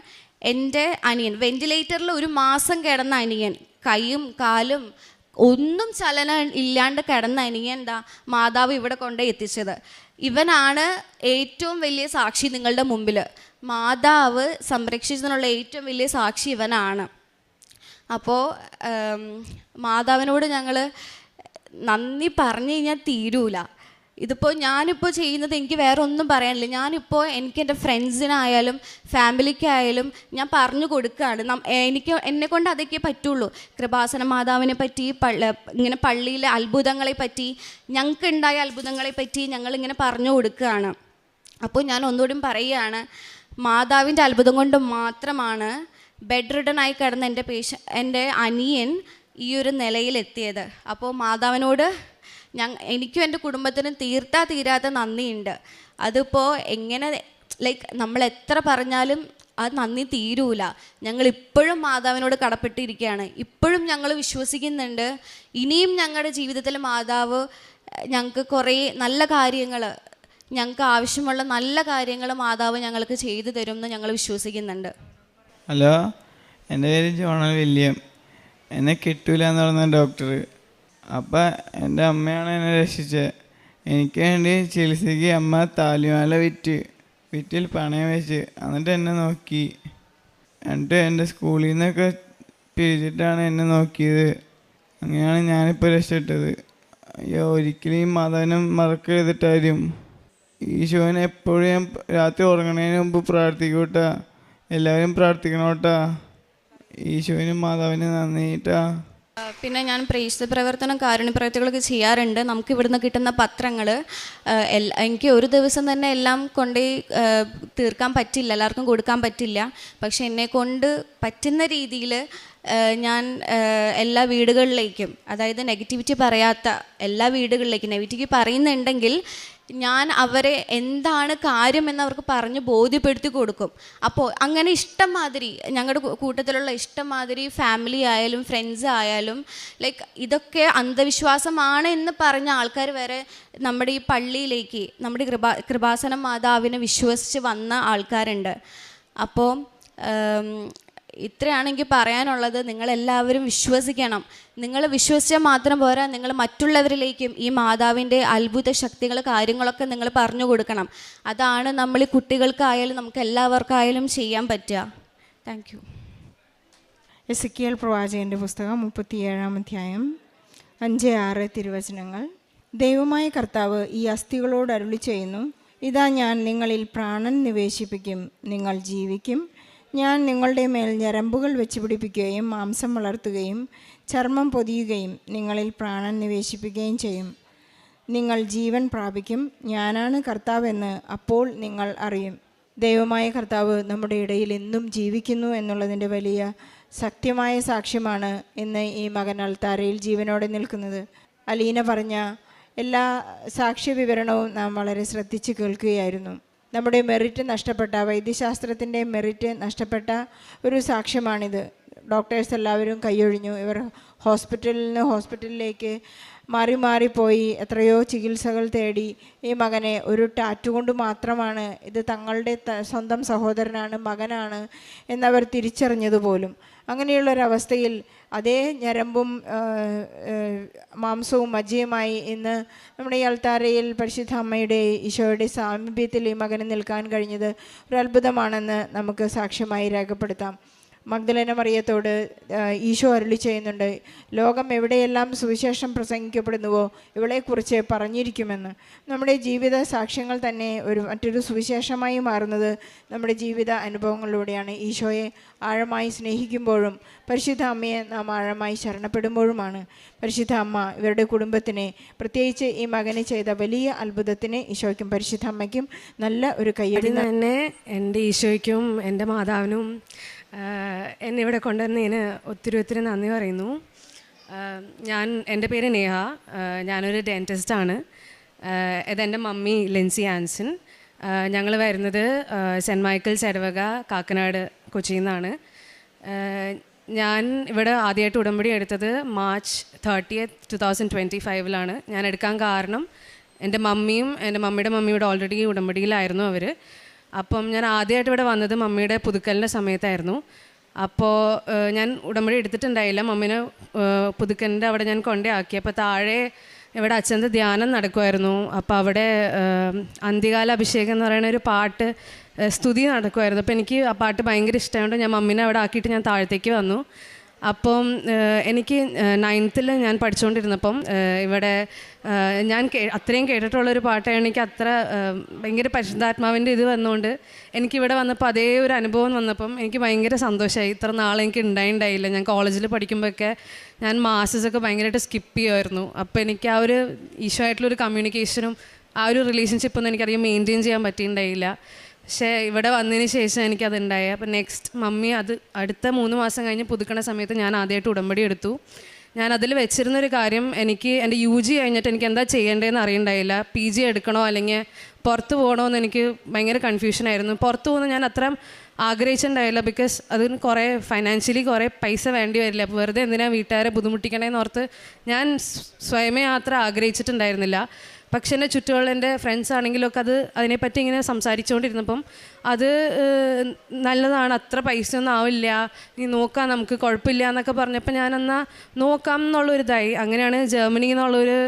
എൻ്റെ അനിയൻ, വെന്റിലേറ്ററിൽ 1 മാസം കിടന്ന അനിയൻ, കൈയും കാലും ഒന്നും ചലനം ഇല്ലാണ്ട് കിടന്ന അനിയൻ മാതാവ് ഇവിടെ കൊണ്ടുപോയി എത്തിച്ചത്. ഇവനാണ് ഏറ്റവും വലിയ സാക്ഷി നിങ്ങളുടെ മുമ്പിൽ. മാതാവ് സംരക്ഷിച്ചതിനുള്ള ഏറ്റവും വലിയ സാക്ഷി ഇവനാണ്. അപ്പോൾ മാതാവിനോട് ഞങ്ങൾ നന്ദി പറഞ്ഞു കഴിഞ്ഞാൽ തീരൂല. ഇതിപ്പോൾ ഞാനിപ്പോൾ ചെയ്യുന്നത് എനിക്ക് വേറെ ഒന്നും പറയാനില്ല. ഞാനിപ്പോൾ എനിക്ക് എൻ്റെ ഫ്രണ്ട്സിനായാലും ഫാമിലിക്കായാലും ഞാൻ പറഞ്ഞു കൊടുക്കുകയാണ്. എന്നെക്കൊണ്ട് അതൊക്കെ പറ്റുള്ളൂ. കൃപാസന മാതാവിനെ പറ്റി, ഇങ്ങനെ പള്ളിയിലെ അത്ഭുതങ്ങളെ പറ്റി, ഞങ്ങൾക്കുണ്ടായ അത്ഭുതങ്ങളെ പറ്റി ഞങ്ങളിങ്ങനെ പറഞ്ഞു കൊടുക്കുകയാണ്. അപ്പോൾ ഞാൻ ഒന്നുകൂടി പറയുകയാണ്, മാതാവിൻ്റെ അത്ഭുതം കൊണ്ട് മാത്രമാണ് ബെഡ് റിഡനായി കിടന്ന എൻ്റെ അനിയൻ ഈ ഒരു നിലയിലെത്തിയത്. അപ്പോൾ മാതാവിനോട് എനിക്കും എൻ്റെ കുടുംബത്തിനും തീരാത്ത നന്ദിയുണ്ട്. അതിപ്പോൾ എങ്ങനെ നമ്മൾ എത്ര പറഞ്ഞാലും അത് നന്ദി തീരൂല. ഞങ്ങൾ ഇപ്പോഴും മാതാവിനോട് കടപ്പെട്ടിരിക്കുകയാണ്. ഇപ്പോഴും ഞങ്ങൾ വിശ്വസിക്കുന്നുണ്ട് ഇനിയും ഞങ്ങളുടെ ജീവിതത്തിൽ മാതാവ് ഞങ്ങൾക്ക് കുറേ നല്ല കാര്യങ്ങൾ, ഞങ്ങൾക്ക് ആവശ്യമുള്ള നല്ല കാര്യങ്ങൾ മാതാവ് ഞങ്ങൾക്ക് ചെയ്തു തരും എന്ന് ഞങ്ങൾ വിശ്വസിക്കുന്നുണ്ട്. ഹലോ, എൻ്റെ പേര് ജോണൽ വില്യം. എന്നെ കിട്ടൂല എന്ന് പറഞ്ഞ ഡോക്ടർ. അപ്പം എൻ്റെ അമ്മയാണ് എന്നെ രക്ഷിച്ചത്. എനിക്ക് വേണ്ടി ചികിത്സയ്ക്ക് അമ്മ താലിമാല വിറ്റിൽ പണയം വെച്ച് എന്നിട്ട് എന്നെ നോക്കി. എന്നിട്ട് എൻ്റെ സ്കൂളിൽ നിന്നൊക്കെ പിരിച്ചിട്ടാണ് എന്നെ നോക്കിയത്. അങ്ങനെയാണ് ഞാനിപ്പോൾ രക്ഷപ്പെട്ടത്. അയ്യോ, ഒരിക്കലും ഈ മാതാവിനെ മറക്കരുതിട്ടാരും. ഈശോനെ എപ്പോഴും ഞാൻ രാത്രി ഉറങ്ങണതിന് മുമ്പ് പ്രാർത്ഥിക്കൂട്ടാ. എല്ലാവരും പ്രാർത്ഥിക്കണോട്ടാ. ഈശോനും മാതാവിനും നന്ദിട്ടാ. പിന്നെ ഞാൻ പ്രേക്ഷിത പ്രവർത്തനം, കാരുണ്യ പ്രവർത്തികളൊക്കെ ചെയ്യാറുണ്ട്. നമുക്ക് ഇവിടുന്ന് കിട്ടുന്ന പത്രങ്ങൾ എനിക്ക് ഒരു ദിവസം തന്നെ എല്ലാം കൊണ്ടുപോയി തീർക്കാൻ പറ്റില്ല, എല്ലാവർക്കും കൊടുക്കാൻ പറ്റില്ല. പക്ഷെ എന്നെക്കൊണ്ട് പറ്റുന്ന രീതിയിൽ ഞാൻ എല്ലാ വീടുകളിലേക്കും, അതായത് നെഗറ്റിവിറ്റി പറയാത്ത എല്ലാ വീടുകളിലേക്കും, നെഗറ്റിവിറ്റി പറയുന്നുണ്ടെങ്കിൽ ഞാൻ അവരെ എന്താണ് കാര്യമെന്ന് അവർക്ക് പറഞ്ഞ് ബോധ്യപ്പെടുത്തി കൊടുക്കും. അപ്പോൾ അങ്ങനെ ഇഷ്ടംമാതിരി ഞങ്ങളുടെ കൂട്ടത്തിലുള്ള ഇഷ്ടംമാതിരി ഫാമിലി ആയാലും ഫ്രണ്ട്സ് ആയാലും ഇതൊക്കെ അന്ധവിശ്വാസമാണ് എന്ന് പറഞ്ഞ ആൾക്കാർ വരെ നമ്മുടെ ഈ പള്ളിയിലേക്ക്, നമ്മുടെ കൃപാസന മാതാവിനെ വിശ്വസിച്ച് വന്ന ആൾക്കാരുണ്ട്. അപ്പോൾ ഇത്രയാണ് എനിക്ക് പറയാനുള്ളത്. നിങ്ങളെല്ലാവരും വിശ്വസിക്കണം. നിങ്ങൾ വിശ്വസിച്ചാൽ മാത്രം പോരാ, നിങ്ങൾ മറ്റുള്ളവരിലേക്കും ഈ മാതാവിൻ്റെ അത്ഭുത ശക്തികൾ, കാര്യങ്ങളൊക്കെ നിങ്ങൾ പറഞ്ഞു കൊടുക്കണം. അതാണ് നമ്മൾ ഈ കുട്ടികൾക്കായാലും നമുക്ക് എല്ലാവർക്കായാലും ചെയ്യാൻ പറ്റുക. Thank you. എസെക്കിയേൽ പ്രവാചകൻ്റെ പുസ്തകം 37-ാം അധ്യായം 5-6 തിരുവചനങ്ങൾ. ദൈവമായ കർത്താവ് ഈ അസ്ഥികളോട് അരുളി ചെയ്യുന്നു, ഇതാ ഞാൻ നിങ്ങളിൽ പ്രാണൻ നിവേശിപ്പിക്കും, നിങ്ങൾ ജീവിക്കും. ഞാൻ നിങ്ങളുടെ മേൽ ഞരമ്പുകൾ വെച്ച് പിടിപ്പിക്കുകയും മാംസം വളർത്തുകയും ചർമ്മം പൊതിയുകയും നിങ്ങളിൽ പ്രാണൻ നിവേശിപ്പിക്കുകയും ചെയ്യും. നിങ്ങൾ ജീവൻ പ്രാപിക്കും. ഞാനാണ് കർത്താവെന്ന് അപ്പോൾ നിങ്ങൾ അറിയും. ദൈവമായ കർത്താവ് നമ്മുടെ ഇടയിൽ എന്നും ജീവിക്കുന്നു എന്നുള്ളതിൻ്റെ വലിയ സത്യമായ സാക്ഷ്യമാണ് ഇന്ന് ഈ മകൻ അൾത്താരയിൽ ജീവനോടെ നിൽക്കുന്നത്. അലീന പറഞ്ഞ എല്ലാ സാക്ഷ്യ വിവരണവും നാം വളരെ ശ്രദ്ധിച്ച് കേൾക്കുകയായിരുന്നു. നമ്മുടെ മെറിറ്റ് നഷ്ടപ്പെട്ട, വൈദ്യശാസ്ത്രത്തിൻ്റെ മെറിറ്റ് നഷ്ടപ്പെട്ട ഒരു സാക്ഷ്യമാണിത്. ഡോക്ടേഴ്സ് എല്ലാവരും കൈയൊഴിഞ്ഞു. ഇവർ ഹോസ്പിറ്റലിൽ നിന്ന് ഹോസ്പിറ്റലിലേക്ക് മാറിപ്പോയി എത്രയോ ചികിത്സകൾ തേടി ഈ മകനെ ഒരു ടാറ്റു കൊണ്ട് മാത്രമാണ് ഇത് തങ്ങളുടെ സ്വന്തം സഹോദരനാണ്, മകനാണ് എന്നവർ തിരിച്ചറിഞ്ഞതുപോലും. അങ്ങനെയുള്ളൊരവസ്ഥയിൽ അതേ ഞരമ്പും മാംസവും മജ്ജയുമായി ഇന്ന് നമ്മുടെ ഈ അൾത്താരയിൽ പരിശുദ്ധ അമ്മയുടെ ഈശോയുടെ സാമീപ്യത്തിൽ ഈ മകന് നിൽക്കാൻ കഴിഞ്ഞത് ഒരു അത്ഭുതമാണെന്ന് നമുക്ക് സാക്ഷ്യമായി രേഖപ്പെടുത്താം. മഗ്ദലേന മറിയത്തോട് ഈശോ അരുളി ചെയ്യുന്നുണ്ട്, ലോകം എവിടെയെല്ലാം സുവിശേഷം പ്രസംഗിക്കപ്പെടുന്നുവോ ഇവളെക്കുറിച്ച് പറഞ്ഞിരിക്കുമെന്ന്. നമ്മുടെ ജീവിത സാക്ഷ്യങ്ങൾ തന്നെ മറ്റൊരു സുവിശേഷമായി മാറുന്നത് നമ്മുടെ ജീവിത അനുഭവങ്ങളിലൂടെയാണ്. ഈശോയെ ആഴമായി സ്നേഹിക്കുമ്പോഴും പരിശുദ്ധ അമ്മയെ നാം ആഴമായി ശരണപ്പെടുമ്പോഴുമാണ്. പരിശുദ്ധ അമ്മ ഇവരുടെ കുടുംബത്തിനെ, പ്രത്യേകിച്ച് ഈ മകന് ചെയ്ത വലിയ അത്ഭുതത്തിന് ഈശോയ്ക്കും പരിശുദ്ധ അമ്മയ്ക്കും നല്ല ഒരു കയ്യടി തന്നെ എൻ്റെ ഈശോയ്ക്കും എൻ്റെ മാതാവിനും എന്നെ ഇവിടെ കൊണ്ടുവന്നതിന് ഒത്തിരി നന്ദി പറയുന്നു. എൻ്റെ പേര് നേഹ, ഞാനൊരു ഡെൻറ്റിസ്റ്റാണ്. ഇതെൻ്റെ മമ്മി ലിൻസി ആൻസൺ. ഞങ്ങൾ വരുന്നത് സെൻറ്റ് മൈക്കിൾസ് ഇടവക കാക്കനാട് കൊച്ചിയിൽ നിന്നാണ്. ഞാൻ ഇവിടെ ആദ്യമായിട്ട് ഉടമ്പടി എടുത്തത് മാർച്ച് 30, 2025 ഞാൻ എടുക്കാൻ കാരണം എൻ്റെ മമ്മിയും എൻ്റെ മമ്മിയുടെ മമ്മിയുടെ ഓൾറെഡി ഉടമ്പടിയിലായിരുന്നു അവർ. അപ്പം ഞാൻ ആദ്യമായിട്ട് ഇവിടെ വന്നത് മമ്മിയുടെ പുതുക്കലിൻ്റെ സമയത്തായിരുന്നു. അപ്പോൾ ഞാൻ ഉടമ്പടി എടുത്തിട്ടുണ്ടായില്ല. മമ്മീനെ പുതുക്കലിൻ്റെ അവിടെ ഞാൻ കൊണ്ടേ ആക്കി. അപ്പോൾ താഴെ ഇവിടെ അച്ഛൻ്റെ ധ്യാനം നടക്കുമായിരുന്നു. അപ്പോൾ അവിടെ അന്ത്യകാല അഭിഷേകം എന്ന് പറയുന്ന ഒരു പാട്ട് സ്തുതി നടക്കുമായിരുന്നു. അപ്പോൾ എനിക്ക് ആ പാട്ട് ഭയങ്കര ഇഷ്ടമായതുകൊണ്ട് ഞാൻ മമ്മീനെ അവിടെ ആക്കിയിട്ട് ഞാൻ താഴത്തേക്ക് വന്നു. അപ്പം എനിക്ക് 9th ഞാൻ പഠിച്ചുകൊണ്ടിരുന്നപ്പം ഇവിടെ ഞാൻ അത്രയും കേട്ടിട്ടുള്ളൊരു പാട്ടാണ്. എനിക്ക് അത്ര ഭയങ്കര പരിശുദ്ധാത്മാവിൻ്റെ ഇത് വന്നുകൊണ്ട് എനിക്കിവിടെ വന്നപ്പോൾ അതേ ഒരു അനുഭവം വന്നപ്പം എനിക്ക് ഭയങ്കര സന്തോഷമായി. ഇത്ര നാളെ എനിക്ക് ഉണ്ടായില്ല. ഞാൻ കോളേജിൽ പഠിക്കുമ്പോഴൊക്കെ ഞാൻ മാസസൊക്കെ ഭയങ്കരമായിട്ട് സ്കിപ്പ് ചെയ്യുമായിരുന്നു. അപ്പോൾ എനിക്ക് ആ ഒരു ഈശോ ആയിട്ടുള്ളൊരു കമ്മ്യൂണിക്കേഷനും ആ ഒരു റിലേഷൻഷിപ്പൊന്നും എനിക്കറിയാം മെയിൻറ്റെയിൻ ചെയ്യാൻ പറ്റിയിട്ടുണ്ടായില്ല. പക്ഷേ ഇവിടെ വന്നതിന് ശേഷം എനിക്കതുണ്ടായി. അപ്പോൾ നെക്സ്റ്റ് മമ്മി അത് അടുത്ത 3 മാസം കഴിഞ്ഞ് പുതുക്കണ സമയത്ത് ഞാൻ ആദ്യമായിട്ട് ഉടമ്പടി എടുത്തു. ഞാൻ അതിൽ വെച്ചിരുന്നൊരു കാര്യം, എനിക്ക് എൻ്റെ UG കഴിഞ്ഞിട്ട് എനിക്ക് എന്താ ചെയ്യേണ്ടതെന്ന് അറിയണ്ടായില്ല. PG എടുക്കണോ അല്ലെങ്കിൽ പുറത്ത് പോകണോ എന്ന് എനിക്ക് ഭയങ്കര കൺഫ്യൂഷനായിരുന്നു. പുറത്ത് പോകുന്ന ഞാൻ അത്ര ആഗ്രഹിച്ചിട്ടുണ്ടായില്ല. ബിക്കോസ് അതിന് കുറേ ഫൈനാൻഷ്യലി കുറേ പൈസ വേണ്ടി വരില്ല. അപ്പോൾ വെറുതെ എന്തിനാണ് വീട്ടുകാരെ ബുദ്ധിമുട്ടിക്കണേന്ന് ഓർത്ത് ഞാൻ സ്വയമേ അത്ര ആഗ്രഹിച്ചിട്ടുണ്ടായിരുന്നില്ല. പക്ഷെ എൻ്റെ ചുറ്റുമുള്ള എൻ്റെ ഫ്രണ്ട്സ് ആണെങ്കിലൊക്കെ അതിനെപ്പറ്റി ഇങ്ങനെ സംസാരിച്ചുകൊണ്ടിരുന്നപ്പം അത് നല്ലതാണ്, അത്ര പൈസ ഒന്നും ആവില്ല, നീ നോക്കാം, നമുക്ക് കുഴപ്പമില്ല എന്നൊക്കെ പറഞ്ഞപ്പോൾ ഞാനെന്നാൽ നോക്കാം എന്നുള്ളൊരിതായി. അങ്ങനെയാണ് ജർമ്മനി എന്നുള്ളൊരു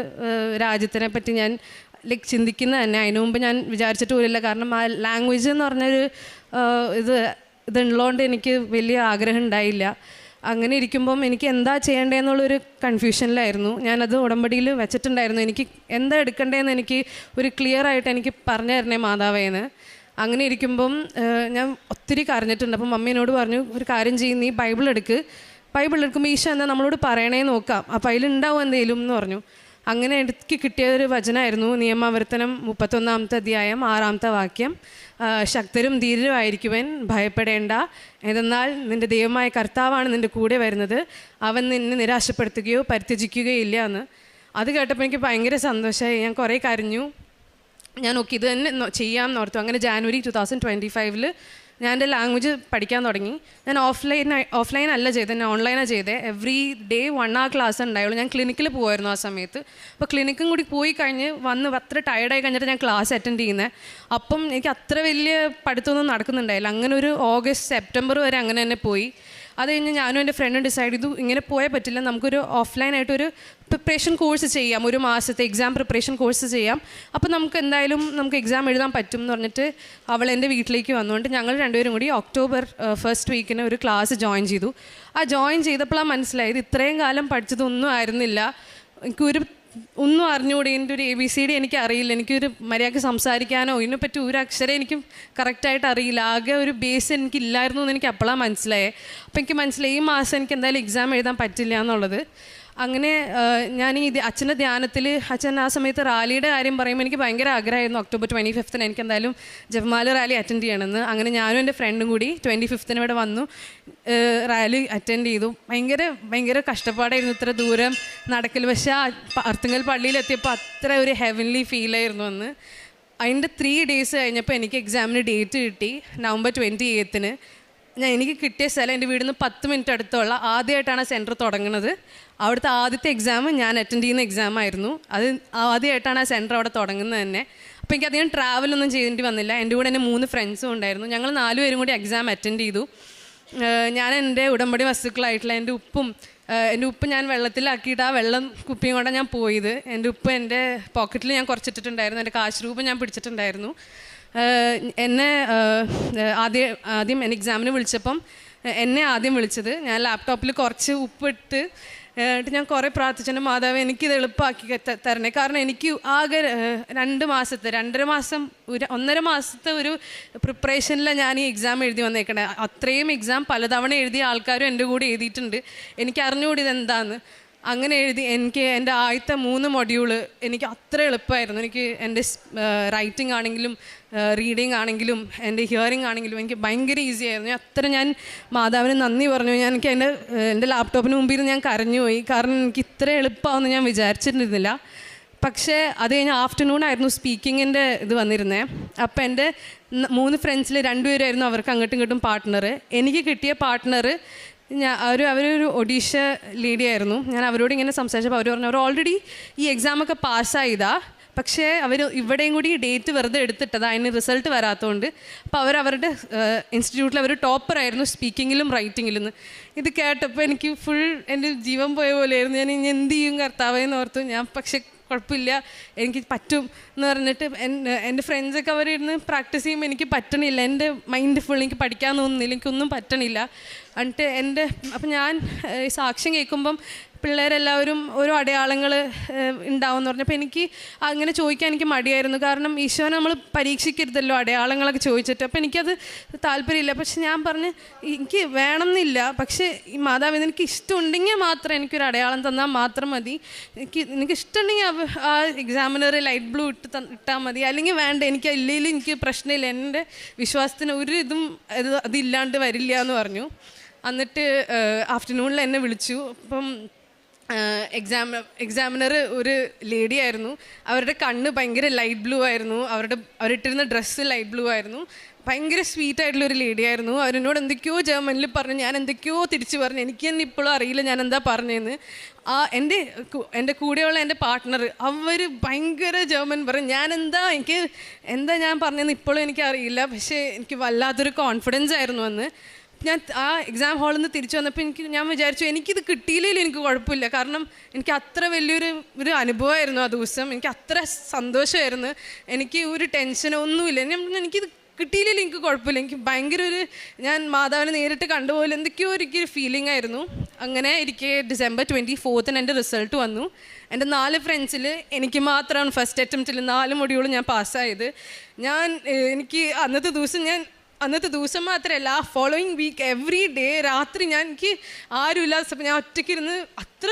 രാജ്യത്തിനെ പറ്റി ഞാൻ ചിന്തിക്കുന്നത് തന്നെ. അതിനു മുമ്പ് ഞാൻ വിചാരിച്ചിട്ട് പോലില്ല. കാരണം ആ ലാംഗ്വേജ് എന്ന് പറഞ്ഞൊരു ഇതുള്ളതുകൊണ്ട് എനിക്ക് വലിയ ആഗ്രഹം ഉണ്ടായില്ല. അങ്ങനെ ഇരിക്കുമ്പം എനിക്ക് എന്താ ചെയ്യേണ്ടതെന്നുള്ളൊരു കൺഫ്യൂഷനിലായിരുന്നു. ഞാനത് ഉടമ്പടിയിൽ വെച്ചിട്ടുണ്ടായിരുന്നു. എനിക്ക് എന്താ എടുക്കേണ്ടതെന്ന് എനിക്ക് ഒരു ക്ലിയർ ആയിട്ട് എനിക്ക് പറഞ്ഞു തരണേ മാതാവേന്ന്. അങ്ങനെ ഇരിക്കുമ്പം ഞാൻ ഒത്തിരി കരഞ്ഞിട്ടുണ്ട്. അപ്പം മമ്മീനോട് പറഞ്ഞു, ഒരു കാര്യം ചെയ്യും, നീ ബൈബിൾ എടുക്കുമ്പോൾ ഈശോ എന്താ നമ്മളോട് പറയണേ നോക്കാം, അപ്പോൾ അതിലുണ്ടാവും എന്തെങ്കിലും എന്ന് പറഞ്ഞു. അങ്ങനെ എനിക്ക് കിട്ടിയൊരു വചനമായിരുന്നു നിയമാവർത്തനം 31-ാമത്തെ അധ്യായം 6-ാമത്തെ വാക്യം. ശക്തരും ധീരരുമായിരിക്കുവൻ, ഭയപ്പെടേണ്ട, എന്തെന്നാൽ നിൻ്റെ ദൈവമായ കർത്താവാണ് നിൻ്റെ കൂടെ വരുന്നത്, അവൻ നിന്നെ നിരാശപ്പെടുത്തുകയോ പരിത്യജിക്കുകയില്ല എന്ന്. അത് കേട്ടപ്പോൾ എനിക്ക് ഭയങ്കര സന്തോഷമായി. ഞാൻ കുറേ കരഞ്ഞു. ഞാൻ ഓക്കെ ഇത് തന്നെ ചെയ്യാമെന്ന് ഓർത്തു. അങ്ങനെ ജാനുവരി 2025 ഞാൻ എൻ്റെ ലാംഗ്വേജ് പഠിക്കാൻ തുടങ്ങി. ഞാൻ ഓഫ്ലൈൻ അല്ല ചെയ്തത്, ഞാൻ ഓൺലൈനാണ് ചെയ്തത്. എവറി ഡേ 1 hour ക്ലാസ് ഉണ്ടായുള്ളൂ. ഞാൻ ക്ലിനിക്കിൽ പോകുമായിരുന്നു ആ സമയത്ത്. അപ്പോൾ ക്ലിനിക്കും കൂടി പോയി കഴിഞ്ഞ് വന്ന് അത്ര ടയർഡായി കഴിഞ്ഞിട്ട് ഞാൻ ക്ലാസ് അറ്റൻഡ് ചെയ്യുന്നത്. അപ്പം എനിക്ക് അത്ര വലിയ പഠിത്തമൊന്നും നടക്കുന്നുണ്ടായില്ല. അങ്ങനെ ഒരു ഓഗസ്റ്റ് സെപ്റ്റംബർ വരെ അങ്ങനെ തന്നെ പോയി. അത് കഴിഞ്ഞ് ഞാനും എൻ്റെ ഫ്രണ്ടും ഡിസൈഡ് ചെയ്തു, ഇങ്ങനെ പോയാൽ പറ്റില്ല, നമുക്കൊരു ഓഫ്ലൈനായിട്ടൊരു പ്രിപ്പറേഷൻ കോഴ്സ് ചെയ്യാം, 1 മാസത്തെ എക്സാം പ്രിപ്പറേഷൻ കോഴ്സ് ചെയ്യാം. അപ്പോൾ നമുക്ക് എന്തായാലും എക്സാം എഴുതാൻ പറ്റും എന്ന് പറഞ്ഞിട്ട് അവൾ എൻ്റെ വീട്ടിലേക്ക് വന്നുകൊണ്ട് ഞങ്ങൾ രണ്ടുപേരും കൂടി ഒക്ടോബർ 1st വീക്കിന് ഒരു ക്ലാസ് ജോയിൻ ചെയ്തു. ആ ജോയിൻ ചെയ്തപ്പോഴാണ് മനസ്സിലായത് ഇത്രയും കാലം പഠിച്ചതൊന്നും ആയിരുന്നില്ല. എനിക്കൊരു ഒന്നും അറിഞ്ഞുകൂടി, എൻ്റെ ഒരു ABCD എനിക്ക് അറിയില്ല, എനിക്കൊരു മര്യാദയ്ക്ക് സംസാരിക്കാനോ ഇതിനെപ്പറ്റി ഒരു അക്ഷരം എനിക്ക് കറക്റ്റായിട്ട് അറിയില്ല. ആകെ ഒരു ബേസ് എനിക്കില്ലായിരുന്നു എന്ന് എനിക്ക് അപ്പോഴാണ് മനസ്സിലായത്. അപ്പോൾ എനിക്ക് മനസ്സിലായി ഈ മാസം എനിക്ക് എന്തായാലും എക്സാം എഴുതാൻ പറ്റില്ല എന്നുള്ളത്. അങ്ങനെ ഞാൻ ഈ അച്ഛൻ്റെ ധ്യാനത്തിൽ അച്ഛൻ ആ സമയത്ത് റാലിയുടെ കാര്യം പറയുമ്പോൾ എനിക്ക് ഭയങ്കര ആഗ്രഹമായിരുന്നു ഒക്ടോബർ 25 എനിക്ക് എന്തായാലും ജപമാല റാലി അറ്റൻഡ് ചെയ്യണമെന്ന്. അങ്ങനെ ഞാനും എൻ്റെ ഫ്രണ്ടും കൂടി 25 ഇവിടെ വന്നു, റാലി അറ്റൻഡ് ചെയ്തു. ഭയങ്കര കഷ്ടപ്പാടായിരുന്നു ഇത്ര ദൂരം നടക്കൽ. പക്ഷേ ആ അർത്തുങ്കൽ പള്ളിയിലെത്തിയപ്പോൾ അത്ര ഒരു ഹെവൻലി ഫീലായിരുന്നു അന്ന്. അതിൻ്റെ 3 days കഴിഞ്ഞപ്പോൾ എനിക്ക് എക്സാമിന് ഡേറ്റ് കിട്ടി, നവംബർ 28. എനിക്ക് കിട്ടിയ സ്ഥലം എൻ്റെ വീടിൽ നിന്ന് 10 മിനിറ്റ് അടുത്തുള്ള ആദ്യമായിട്ടാണ് സെൻറ്റർ തുടങ്ങുന്നത്. അവിടുത്തെ ആദ്യത്തെ എക്സാം ഞാൻ അറ്റൻഡ് ചെയ്യുന്ന എക്സാം ആയിരുന്നു. അത് ആദ്യമായിട്ടാണ് ആ സെൻറ്റർ അവിടെ തുടങ്ങുന്നത് തന്നെ. അപ്പോൾ എനിക്കധികം ട്രാവലൊന്നും ചെയ്യേണ്ടി വന്നില്ല. എൻ്റെ കൂടെ എൻ്റെ 3 ഫ്രണ്ട്സും ഉണ്ടായിരുന്നു. ഞങ്ങൾ 4 പേരും കൂടി എക്സാം അറ്റൻഡ് ചെയ്തു. ഞാൻ എൻ്റെ ഉടമ്പടി വസ്തുക്കളായിട്ടുള്ള എൻ്റെ ഉപ്പ് ഞാൻ വെള്ളത്തിലാക്കിയിട്ട് ആ വെള്ളം കുപ്പിയും കൊണ്ടാണ് ഞാൻ പോയത്. എൻ്റെ ഉപ്പ് എൻ്റെ പോക്കറ്റിൽ ഞാൻ കുറച്ചിട്ടിട്ടുണ്ടായിരുന്നു. എൻ്റെ കാശ് രൂപ ഞാൻ പിടിച്ചിട്ടുണ്ടായിരുന്നു. എന്നെ ആദ്യം എന്നെ എക്സാമിന് വിളിച്ചപ്പം എന്നെ ആദ്യം വിളിച്ചത്. ഞാൻ ലാപ്ടോപ്പിൽ കുറച്ച് ഉപ്പിട്ട് എന്നിട്ട് ഞാൻ കുറേ പ്രാർത്ഥിച്ചു, എൻ്റെ മാതാവ് എനിക്കിത് എളുപ്പമാക്കി തരണേ. കാരണം എനിക്ക് ആകെ 2 മാസം 1.5 മാസത്തെ ഒരു പ്രിപ്പറേഷനിലാണ് ഞാൻ ഈ എക്സാം എഴുതി വന്നേക്കണേ. അത്രയും എക്സാം പലതവണ എഴുതിയ ആൾക്കാരും എൻ്റെ കൂടെ എഴുതിയിട്ടുണ്ട്. എനിക്ക് അറിഞ്ഞുകൂടി ഇതെന്താന്ന്. അങ്ങനെ എഴുതി എനിക്ക് എൻ്റെ ആദ്യത്തെ 3 മൊഡ്യൂള് എനിക്ക് അത്ര എളുപ്പമായിരുന്നു. എനിക്ക് എൻ്റെ റൈറ്റിംഗ് ആണെങ്കിലും റീഡിങ് ആണെങ്കിലും എൻ്റെ ഹിയറിംഗ് ആണെങ്കിലും എനിക്ക് ഭയങ്കര ഈസി ആയിരുന്നു. അത്ര ഞാൻ മാതാവിന് നന്ദി പറഞ്ഞു. എനിക്ക് എൻ്റെ ലാപ്ടോപ്പിന് മുമ്പിൽ ഞാൻ കരഞ്ഞുപോയി. കാരണം എനിക്ക് ഇത്ര എളുപ്പമാണെന്ന് ഞാൻ വിചാരിച്ചിരുന്നില്ല. പക്ഷേ അത് കഴിഞ്ഞ് ആഫ്റ്റർനൂൺ ആയിരുന്നു സ്പീക്കിങ്ങിൻ്റെ ഇത് വന്നിരുന്നത്. അപ്പോൾ എൻ്റെ 3 ഫ്രണ്ട്സിൽ 2 പേരായിരുന്നു അവർക്ക് അങ്ങോട്ടും ഇങ്ങോട്ടും പാർട്ട്ണർ. എനിക്ക് കിട്ടിയ പാർട്ട്ണർ അവരൊരു ഒഡീഷ ലേഡി ആയിരുന്നു. ഞാൻ അവരോട് ഇങ്ങനെ സംസാരിച്ചപ്പോൾ അവർ പറഞ്ഞു അവർ ഓൾറെഡി ഈ എക്സാമൊക്കെ പാസ്സായതാ, പക്ഷേ അവർ ഇവിടെയും കൂടി ഡേറ്റ് വെറുതെ എടുത്തിട്ടതാ, അതിന് റിസൾട്ട് വരാത്തതുകൊണ്ട്. അപ്പോൾ അവരുടെ ഇൻസ്റ്റിറ്റ്യൂട്ടിൽ അവർ ടോപ്പറായിരുന്നു സ്പീക്കിങ്ങിലും റൈറ്റിങ്ങിലും. ഇത് കേട്ടപ്പോൾ എനിക്ക് ഫുൾ എൻ്റെ ജീവൻ പോയ പോലെയായിരുന്നു. ഞാൻ ഇനി എന്ത് ചെയ്യും കർത്താവേന്ന് ഓർത്തു. ഞാൻ പക്ഷേ കുഴപ്പമില്ല, എനിക്ക് പറ്റും എന്ന് പറഞ്ഞിട്ട് എൻ്റെ ഫ്രണ്ട്സൊക്കെ അവരിരുന്ന് പ്രാക്ടീസ് ചെയ്യുമ്പോൾ എനിക്ക് പറ്റണില്ല. എൻ്റെ മൈൻഡ് ഫുൾ എനിക്ക് പഠിക്കാൻ തോന്നുന്നില്ല, എനിക്കൊന്നും പറ്റണില്ല. എന്നിട്ട് അപ്പം ഞാൻ സാക്ഷ്യം കേൾക്കുമ്പം പിള്ളേരെല്ലാവരും ഓരോ അടയാളങ്ങൾ ഉണ്ടാവുമെന്ന് പറഞ്ഞപ്പോൾ എനിക്ക് അങ്ങനെ ചോദിക്കാൻ എനിക്ക് മടിയായിരുന്നു. കാരണം ഈശോനെ നമ്മൾ പരീക്ഷിക്കരുതല്ലോ അടയാളങ്ങളൊക്കെ ചോദിച്ചിട്ട്. അപ്പോൾ എനിക്കത് താല്പര്യമില്ല. പക്ഷെ ഞാൻ പറഞ്ഞ് എനിക്ക് വേണമെന്നില്ല, പക്ഷേ ഈ മാതാവ് എനിക്ക് ഇഷ്ടമുണ്ടെങ്കിൽ മാത്രം എനിക്കൊരു അടയാളം തന്നാൽ മാത്രം മതി. എനിക്ക് ഇഷ്ടമുണ്ടെങ്കിൽ ആ എക്സാമിനർ ലൈറ്റ് ബ്ലൂ ഇട്ടാൽ മതി, അല്ലെങ്കിൽ വേണ്ട, എനിക്ക് ഇല്ലെങ്കിൽ എനിക്ക് പ്രശ്നമില്ല, എൻ്റെ വിശ്വാസത്തിന് ഒരു ഇതും അതില്ലാണ്ട് വരില്ല എന്ന് പറഞ്ഞു. എന്നിട്ട് ആഫ്റ്റർനൂണിൽ എന്നെ വിളിച്ചു. അപ്പം എക്സാമിനർ ഒരു ലേഡി ആയിരുന്നു. അവരുടെ കണ്ണ് ഭയങ്കര ലൈറ്റ് ബ്ലൂ ആയിരുന്നു. അവരിട്ടിരുന്ന ഡ്രസ്സ് ലൈറ്റ് ബ്ലൂ ആയിരുന്നു. ഭയങ്കര സ്വീറ്റായിട്ടുള്ളൊരു ലേഡി ആയിരുന്നു. അവരെന്നോട് എന്തൊക്കെയോ ജർമ്മനിൽ പറഞ്ഞു, ഞാൻ എന്തൊക്കെയോ തിരിച്ചു പറഞ്ഞു. എനിക്ക് തന്നെ ഇപ്പോഴും അറിയില്ല ഞാൻ എന്താ പറഞ്ഞതെന്ന്. എൻ്റെ കൂടെയുള്ള എൻ്റെ പാർട്ട്ണർ അവർ ഭയങ്കര ജർമ്മൻ പറഞ്ഞു. എനിക്ക് എന്താ ഞാൻ പറഞ്ഞതെന്ന് ഇപ്പോഴും എനിക്കറിയില്ല. പക്ഷേ എനിക്ക് വല്ലാത്തൊരു കോൺഫിഡൻസ് ആയിരുന്നു അന്ന്. ഞാൻ ആ എക്സാം ഹാളിൽ നിന്ന് തിരിച്ചു വന്നപ്പോൾ ഞാൻ വിചാരിച്ചു എനിക്കിത് കിട്ടിയില്ലെങ്കിലും എനിക്ക് കുഴപ്പമില്ല. കാരണം എനിക്ക് അത്ര വലിയൊരു അനുഭവമായിരുന്നു ആ ദിവസം. എനിക്ക് അത്ര സന്തോഷമായിരുന്നു. എനിക്ക് ഒരു ടെൻഷനോ ഒന്നുമില്ല. എനിക്കിത് കിട്ടിയില്ലെങ്കിലും എനിക്ക് കുഴപ്പമില്ല. എനിക്ക് ഭയങ്കര ഞാൻ മാതാവിനെ നേരിട്ട് കണ്ടുപോലെ എന്തൊക്കെയോ എനിക്കൊരു ഫീലിംഗ് ആയിരുന്നു. അങ്ങനെ എനിക്ക് December 24 എൻ്റെ റിസൾട്ട് വന്നു. എൻ്റെ 4 ഫ്രണ്ട്സിൽ എനിക്ക് മാത്രമാണ് ഫസ്റ്റ് അറ്റംപ്റ്റിൽ 4 മൊഡ്യൂൾ ഞാൻ പാസ്സായത്. എനിക്ക് അന്നത്തെ ദിവസം മാത്രമല്ല, ഫോളോയിങ് വീക്ക് എവറി ഡേ രാത്രി എനിക്ക് ആരുമില്ലാത്തപ്പോൾ ഞാൻ ഒറ്റയ്ക്കിരുന്ന്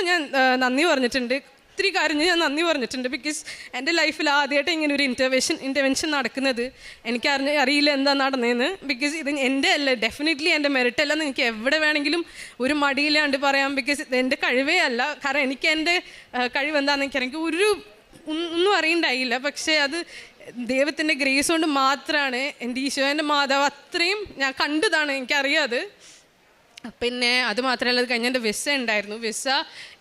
ഞാൻ നന്ദി പറഞ്ഞിട്ടുണ്ട്. ഒത്തിരി കാര്യങ്ങൾ ഞാൻ നന്ദി പറഞ്ഞിട്ടുണ്ട്. ബിക്കോസ് എൻ്റെ ലൈഫിൽ ആദ്യമായിട്ട് ഇങ്ങനെ ഒരു ഇൻ്റർവെൻഷൻ നടക്കുന്നത്. അറിയില്ല എന്താ നടന്നതെന്ന്. ബിക്കോസ് ഇത് എൻ്റെ അല്ല, ഡെഫിനറ്റ്ലി എൻ്റെ മെറിറ്റ് അല്ലെന്ന് എനിക്ക് എവിടെ വേണമെങ്കിലും ഒരു മടിയില്ലാണ്ട് പറയാം. ബിക്കോസ് ഇത് എൻ്റെ കഴിവേ അല്ല. കാരണം എനിക്ക് എൻ്റെ കഴിവെന്താണെന്ന് എനിക്ക് ഒന്നും അറിയണ്ടായില്ല. പക്ഷേ അത് ദൈവത്തിൻ്റെ ഗ്രേസ് കൊണ്ട് മാത്രമാണ്. എൻ്റെ ഈശോൻ്റെ മാതാവ് അത്രയും ഞാൻ കണ്ടതാണ്, എനിക്കറിയാത്. പിന്നെ അത് മാത്രമല്ല, അത് കഴിഞ്ഞ് എൻ്റെ വിസ ഉണ്ടായിരുന്നു. വിസ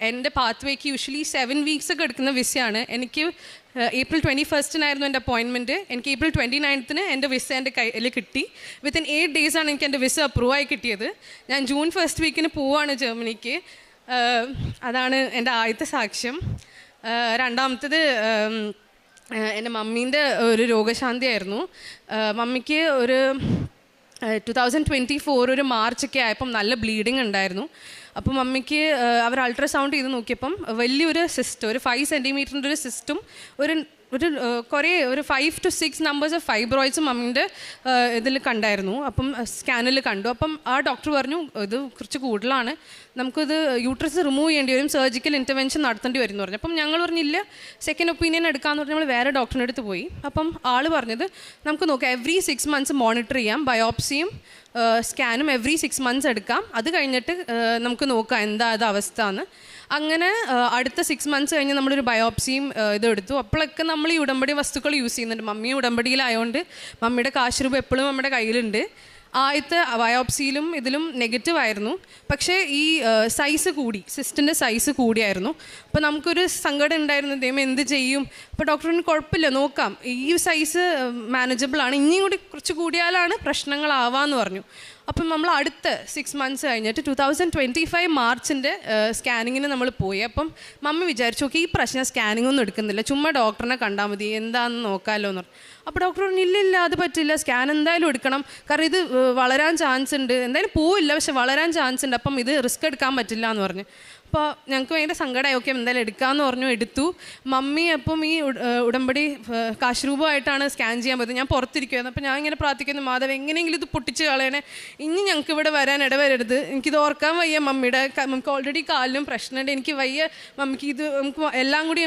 എൻ്റെ പാത്വേക്ക് യൂഷ്വലി 7 വീക്സ് ഒക്കെ എടുക്കുന്ന വിസയാണ്. എനിക്ക് April 21 എൻ്റെ അപ്പോയിൻമെൻറ്റ്. എനിക്ക് April 29 എൻ്റെ വിസ എൻ്റെ കയ്യിൽ കിട്ടി. വിത്തിൻ 8 ഡേയ്സാണ് എനിക്ക് എൻ്റെ വിസ അപ്രൂവായി കിട്ടിയത്. ഞാൻ June 1 വീക്കിന് പോവാണ് ജർമ്മനിക്ക്. അതാണ് എൻ്റെ ആദ്യത്തെ സാക്ഷ്യം. രണ്ടാമത്തേത് എൻ്റെ മമ്മീൻ്റെ ഒരു രോഗശാന്തിയായിരുന്നു. മമ്മിക്ക് ഒരു 2024 ഒരു മാർച്ചൊക്കെ ആയപ്പം നല്ല ബ്ലീഡിങ് ഉണ്ടായിരുന്നു. അപ്പം മമ്മിക്ക് അവർ അൾട്രാസൗണ്ട് ചെയ്ത് നോക്കിയപ്പം വലിയൊരു സിസ്റ്റ്, ഒരു 5 സെൻറ്റിമീറ്ററിൻ്റെ ഒരു സിസ്റ്റും ഒരു 5 to 6 നമ്പേഴ്സ് ഓഫ് ഫൈബ്രോയിഡ്സും മമ്മീൻ്റെ ഇതിൽ കണ്ടായിരുന്നു. അപ്പം സ്കാനിൽ കണ്ടു. അപ്പം ആ ഡോക്ടർ പറഞ്ഞു ഇത് കുറച്ച് കൂടുതലാണ്, നമുക്കിത് യൂട്രസ് റിമൂവ് ചെയ്യേണ്ടി വരും, സർജിക്കൽ ഇൻ്റർവെൻഷൻ നടത്തേണ്ടി വരും എന്ന് പറഞ്ഞു. അപ്പം ഞങ്ങൾ പറഞ്ഞില്ല, സെക്കൻഡ് ഒപ്പീനിയൻ എടുക്കാമെന്ന് പറഞ്ഞാൽ നമ്മൾ വേറെ ഡോക്ടറിൻ്റെ അടുത്ത് പോയി. അപ്പം ആൾ പറഞ്ഞത് നമുക്ക് നോക്കാം, എവറി 6 months മോണിറ്റർ ചെയ്യാം, ബയോപ്സിയും സ്കാനും എവറി 6 months എടുക്കാം, അത് കഴിഞ്ഞിട്ട് നമുക്ക് നോക്കാം എന്താ അത് അവസ്ഥ എന്ന്. അങ്ങനെ അടുത്ത 6 months കഴിഞ്ഞ് നമ്മളൊരു ബയോപ്സിയും ഇതെടുത്തു. അപ്പോഴൊക്കെ നമ്മൾ ഈ ഉടമ്പടി വസ്തുക്കൾ യൂസ് ചെയ്യുന്നുണ്ട്. മമ്മി ഉടമ്പടിയിലായതുകൊണ്ട് മമ്മിയുടെ കാശ് രൂപ എപ്പോഴും നമ്മുടെ കയ്യിലുണ്ട്. ആദ്യത്തെ ബയോപ്സിയിലും ഇതിലും നെഗറ്റീവ് ആയിരുന്നു. പക്ഷേ ഈ സൈസ് കൂടി, സിസ്റ്റിൻ്റെ സൈസ് കൂടിയായിരുന്നു. അപ്പോൾ നമുക്കൊരു സങ്കടം ഉണ്ടായിരുന്നു, ദൈവം എന്ത് ചെയ്യും. അപ്പോൾ ഡോക്ടറിന് കുഴപ്പമില്ല, നോക്കാം, ഈ സൈസ് മാനേജബിൾ ആണ്, ഇനിയും കൂടി കുറച്ച് കൂടിയാലാണ് പ്രശ്നങ്ങളാവാമെന്ന് പറഞ്ഞു. അപ്പം നമ്മൾ അടുത്ത 6 months കഴിഞ്ഞിട്ട് 2025 മാർച്ചിൻ്റെ സ്കാനിങ്ങിന് നമ്മൾ പോയി. അപ്പം മമ്മി വിചാരിച്ചു ഓക്കെ ഈ പ്രശ്നം സ്കാനിങ് ഒന്നും എടുക്കുന്നില്ല, ചുമ്മാ ഡോക്ടറിനെ കണ്ടാൽ മതി, എന്താണെന്ന് നോക്കാമല്ലോ എന്ന് പറഞ്ഞു. അപ്പോൾ ഡോക്ടർ പറഞ്ഞു ഇല്ലില്ല അത് പറ്റില്ല, സ്കാൻ എന്തായാലും എടുക്കണം, കാരണം ഇത് വളരാൻ ചാൻസ് ഉണ്ട്, എന്തായാലും പോവില്ല പക്ഷെ വളരാൻ ചാൻസ് ഉണ്ട്, അപ്പം ഇത് റിസ്ക് എടുക്കാൻ പറ്റില്ല എന്ന് പറഞ്ഞു. അപ്പോൾ ഞങ്ങൾക്ക് ഭയങ്കര സങ്കടമായി. ഓക്കെ എന്തായാലും എടുക്കാമെന്ന് പറഞ്ഞു. എടുത്തു. മമ്മി അപ്പം ഈ ഉടമ്പടി കാശ് രൂപമായിട്ടാണ് സ്കാൻ ചെയ്യാൻ പറ്റുന്നത്. ഞാൻ പുറത്തിരിക്കുമായിരുന്നു. അപ്പോൾ ഞാൻ ഇങ്ങനെ പ്രാർത്ഥിക്കുന്നു, മാധവ് എങ്ങനെയെങ്കിലും ഇത് പൊട്ടിച്ച് കളയണേ, ഇനി ഞങ്ങൾക്ക് ഇവിടെ വരാൻ ഇടവരരുത്, എനിക്കിത് ഓർക്കാൻ വയ്യ, മമ്മിക്ക് ഓൾറെഡി കാലിലും പ്രശ്നമുണ്ട്, എനിക്ക് വയ്യ, മമ്മിക്ക് ഇത് നമുക്ക് എല്ലാം കൂടി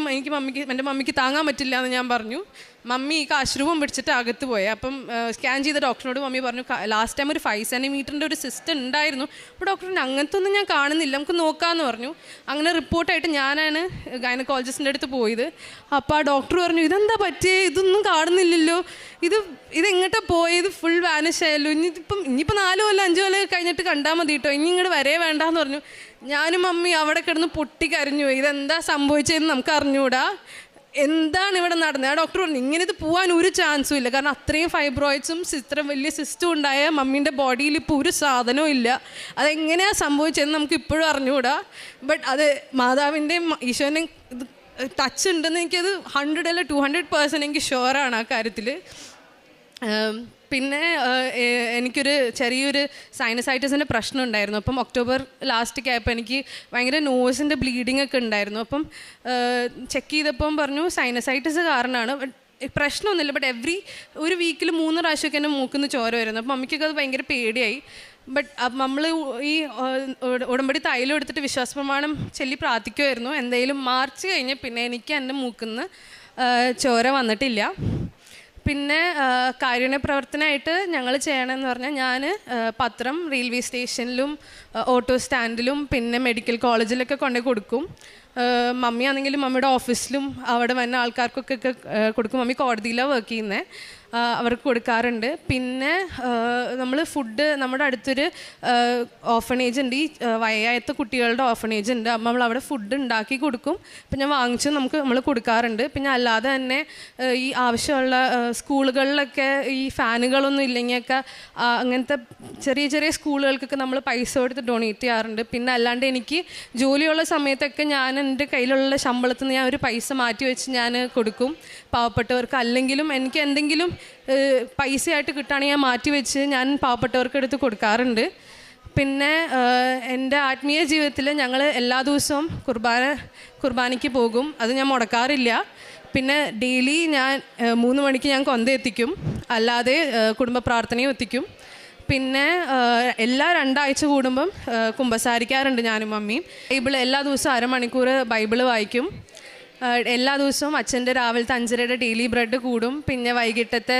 എൻ്റെ മമ്മിക്ക് താങ്ങാൻ പറ്റില്ല എന്ന് ഞാൻ പറഞ്ഞു. മമ്മി ഈ കാശ്രൂപം പിടിച്ചിട്ട് അകത്ത് പോയി. അപ്പം സ്കാൻ ചെയ്ത ഡോക്ടറിനോട് മമ്മി പറഞ്ഞു ലാസ്റ്റ് ടൈം ഒരു 5 centimeter ഒരു സിസ്റ്റം ഉണ്ടായിരുന്നു. അപ്പോൾ ഡോക്ടറിന് അങ്ങനത്തെ ഒന്നും ഞാൻ കാണുന്നില്ല, നമുക്ക് നോക്കാമെന്ന് പറഞ്ഞു. അങ്ങനെ റിപ്പോർട്ടായിട്ട് ഞാനാണ് ഗൈനക്കോളജിസ്റ്റിൻ്റെ അടുത്ത് പോയത്. അപ്പോൾ ആ ഡോക്ടർ പറഞ്ഞു ഇതെന്താ പറ്റിയേ, ഇതൊന്നും കാണുന്നില്ലല്ലോ, ഇതെങ്ങോട്ടാണ് പോയത്, ഫുൾ വാനിഷ് ആയല്ലോ, ഇനിയിപ്പോൾ 4 കൊല്ലം 5 കൊല്ലം കഴിഞ്ഞിട്ട് കണ്ടാൽ മതി കേട്ടോ, ഇനി ഇങ്ങോട്ട് വരേ വേണ്ടാന്ന് പറഞ്ഞു. ഞാനും മമ്മി അവിടെ കിടന്ന് പൊട്ടിക്കരഞ്ഞു പോയി, ഇതെന്താ സംഭവിച്ചതെന്ന് നമുക്ക് അറിഞ്ഞുകൂടാ, എന്താണ് ഇവിടെ നടന്നത്. ആ ഡോക്ടർ പറഞ്ഞു ഇങ്ങനെ ഇത് പോകാൻ ഒരു ചാൻസും ഇല്ല, കാരണം അത്രയും ഫൈബ്രോയിഡ്സും ഇത്ര വലിയ സിസ്റ്റും ഉണ്ടായ മമ്മീൻ്റെ ബോഡിയിൽ ഇപ്പോൾ ഒരു സാധനവും ഇല്ല, അതെങ്ങനെയാണ് സംഭവിച്ചതെന്ന് നമുക്ക് ഇപ്പോഴും അറിഞ്ഞുകൂടാ. ബട്ട് അത് മാതാവിൻ്റെയും ഈശോൻ്റെ ടച്ച് ഉണ്ടെന്ന് എനിക്കത് 100 അല്ല 200% എനിക്ക് ഷുവറാണ് ആ കാര്യത്തിൽ. പിന്നെ എനിക്കൊരു ചെറിയൊരു സൈനസൈറ്റിസിൻ്റെ പ്രശ്നം ഉണ്ടായിരുന്നു. അപ്പം ഒക്ടോബർ ലാസ്റ്റൊക്കെ ആയപ്പോൾ എനിക്ക് ഭയങ്കര നോസിൻ്റെ ബ്ലീഡിങ് ഒക്കെ ഉണ്ടായിരുന്നു. അപ്പം ചെക്ക് ചെയ്തപ്പം പറഞ്ഞു സൈനസൈറ്റിസ് കാരണമാണ്, പ്രശ്നമൊന്നുമില്ല, ബട്ട് ഒരു വീക്കിൽ 3 പ്രാവശ്യമൊക്കെ എൻ്റെ മൂക്കിന്ന് ചോര വരുന്നു. അപ്പം മമ്മിക്കൊക്കെ അത് ഭയങ്കര പേടിയായി. ബട്ട് നമ്മൾ ഈ ഉടമ്പടി തൈലം എടുത്തിട്ട് വിശ്വാസപ്രമാണം ചൊല്ലി പ്രാർത്ഥിക്കുമായിരുന്നു. എന്തായാലും മാർച്ച് കഴിഞ്ഞ് പിന്നെ എനിക്ക് എൻ്റെ മൂക്കിന്ന് ചോര വന്നിട്ടില്ല. പിന്നെ കാരുണ്യ പ്രവർത്തനമായിട്ട് ഞങ്ങൾ ചെയ്യണമെന്ന് പറഞ്ഞാൽ ഞാൻ പത്രം റെയിൽവേ സ്റ്റേഷനിലും ഓട്ടോ സ്റ്റാൻഡിലും പിന്നെ മെഡിക്കൽ കോളേജിലൊക്കെ കൊണ്ടുപോയി കൊടുക്കും. മമ്മി ആണെങ്കിലും മമ്മിയുടെ ഓഫീസിലും അവിടെ വന്ന ആൾക്കാർക്കൊക്കെ കൊടുക്കും. മമ്മി കോടതിയിലാണ് വർക്ക് ചെയ്യുന്നത്, അവർക്ക് കൊടുക്കാറുണ്ട്. പിന്നെ നമ്മൾ ഫുഡ്, നമ്മുടെ അടുത്തൊരു ഓർഫനേജ് ഉണ്ട്, ഈ വയ്യാത്ത കുട്ടികളുടെ ഓർഫനേജ് ഉണ്ട്, അപ്പം നമ്മൾ അവിടെ ഫുഡ് ഉണ്ടാക്കി കൊടുക്കും. അപ്പം ഞാൻ വാങ്ങിച്ച് നമ്മൾ കൊടുക്കാറുണ്ട്. പിന്നെ അല്ലാതെ തന്നെ ഈ ആവശ്യമുള്ള സ്കൂളുകളിലൊക്കെ ഈ ഫാനുകളൊന്നും ഇല്ലെങ്കിലൊക്കെ അങ്ങനത്തെ ചെറിയ ചെറിയ സ്കൂളുകൾക്കൊക്കെ നമ്മൾ പൈസ കൊടുത്ത് ഡൊണേറ്റ് ചെയ്യാറുണ്ട്. പിന്നെ അല്ലാണ്ട് എനിക്ക് ജോലിയുള്ള സമയത്തൊക്കെ ഞാൻ എൻ്റെ കയ്യിലുള്ള ശമ്പളത്തിൽ നിന്ന് ഞാൻ ഒരു പൈസ മാറ്റി വെച്ച് ഞാൻ കൊടുക്കും പാവപ്പെട്ടവർക്ക്. അല്ലെങ്കിലും എനിക്ക് എന്തെങ്കിലും പൈസയായിട്ട് കിട്ടുകയാണെങ്കിൽ ഞാൻ മാറ്റി വെച്ച് ഞാൻ പാവപ്പെട്ടവർക്ക് എടുത്ത് കൊടുക്കാറുണ്ട്. പിന്നെ എൻ്റെ ആത്മീയ ജീവിതത്തിൽ ഞങ്ങൾ എല്ലാ ദിവസവും കുർബാനയ്ക്ക് പോകും, അത് ഞാൻ മുടക്കാറില്ല. പിന്നെ ഡെയിലി ഞാൻ 3 മണിക്ക് ഞാൻ കൊന്ത എത്തിക്കും, അല്ലാതെ കുടുംബ പ്രാർത്ഥനയും എത്തിക്കും. പിന്നെ എല്ലാ 2 ആഴ്ച കൂടുമ്പം കുമ്പസാരിക്കാറുണ്ട് ഞാനും മമ്മിയും. ബൈബിൾ എല്ലാ ദിവസവും 1/2 മണിക്കൂർ ബൈബിള് വായിക്കും. എല്ലാ ദിവസവും അച്ഛൻ്റെ രാവിലത്തെ 5:30 ഡെയിലി ബ്രെഡ് കൂടും. പിന്നെ വൈകിട്ടത്തെ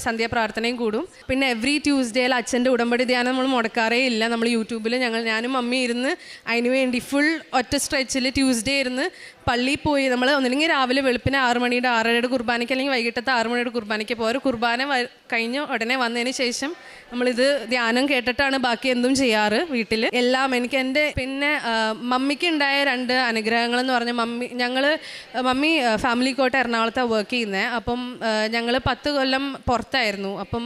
സന്ധ്യാപ്രാർത്ഥനയും കൂടും. പിന്നെ എവറി ട്യൂസ്ഡേയിൽ അച്ഛൻ്റെ ഉടമ്പടി ധ്യാനം നമ്മൾ മുടക്കാറേ ഇല്ല. നമ്മൾ യൂട്യൂബിൽ ഞാനും മമ്മി ഇരുന്ന് അതിന് വേണ്ടി ഫുൾ ഒറ്റ സ്ട്രെച്ചിൽ ട്യൂസ്ഡേ ഇരുന്ന് പള്ളിയിൽ പോയി നമ്മൾ ഒന്നില്ലെങ്കിൽ രാവിലെ വെളുപ്പിന് 6 മണിയുടെ 6:30 കുർബാനയ്ക്ക് അല്ലെങ്കിൽ വൈകിട്ടത്തെ 6 മണിയുടെ കുർബാനയ്ക്ക് പോകാറ്. കുർബാന കഴിഞ്ഞ് ഉടനെ വന്നതിന് ശേഷം നമ്മളിത് ധ്യാനം കേട്ടിട്ടാണ് ബാക്കി എന്തും ചെയ്യാറ് വീട്ടിൽ. എല്ലാം എനിക്ക് എൻ്റെ പിന്നെ മമ്മിക്ക് ഉണ്ടായ 2 അനുഗ്രഹങ്ങളെന്ന് പറഞ്ഞാൽ മമ്മി ഫാമിലി കോട്ട് എറണാകുളത്താണ് വർക്ക് ചെയ്യുന്നത്. അപ്പം ഞങ്ങൾ 10 കൊല്ലം പുറത്തായിരുന്നു. അപ്പം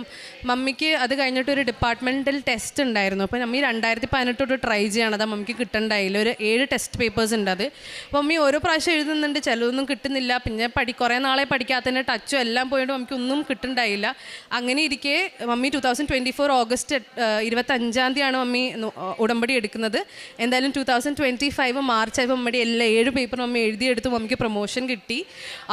മമ്മിക്ക് അത് കഴിഞ്ഞിട്ടൊരു ഡിപ്പാർട്ട്മെൻറ്റൽ ടെസ്റ്റ് ഉണ്ടായിരുന്നു. അപ്പം മമ്മി 2018 ട്രൈ ചെയ്യണം, അത് മമ്മിക്ക് കിട്ടണ്ടായില്ല. ഒരു 7 ടെസ്റ്റ് പേപ്പേഴ്സ് ഉണ്ട് അത്. അപ്പം മമ്മി ഓരോ പ്രാവശ്യം എഴുതുന്നുണ്ട്, ചിലതൊന്നും കിട്ടുന്നില്ല. പിന്നെ കുറേ നാളെ പഠിക്കാത്തതിൻ്റെ ടച്ചും എല്ലാം പോയിട്ട് മമ്മിക്ക് ഒന്നും കിട്ടുന്നുണ്ടായില്ല. അങ്ങനെ ഇരിക്കെ മമ്മി 2024 ഓഗസ്റ്റ് 25 മമ്മി ഉടമ്പടി എടുക്കുന്നത്. എന്തായാലും 2025 മാർച്ച് ആയപ്പോൾ മമ്മിയുടെ എല്ലാ 7 പേപ്പർ മമ്മി എഴുതിയെടുത്ത് മമ്മിക്ക് പ്രൊമോഷൻ കിട്ടി.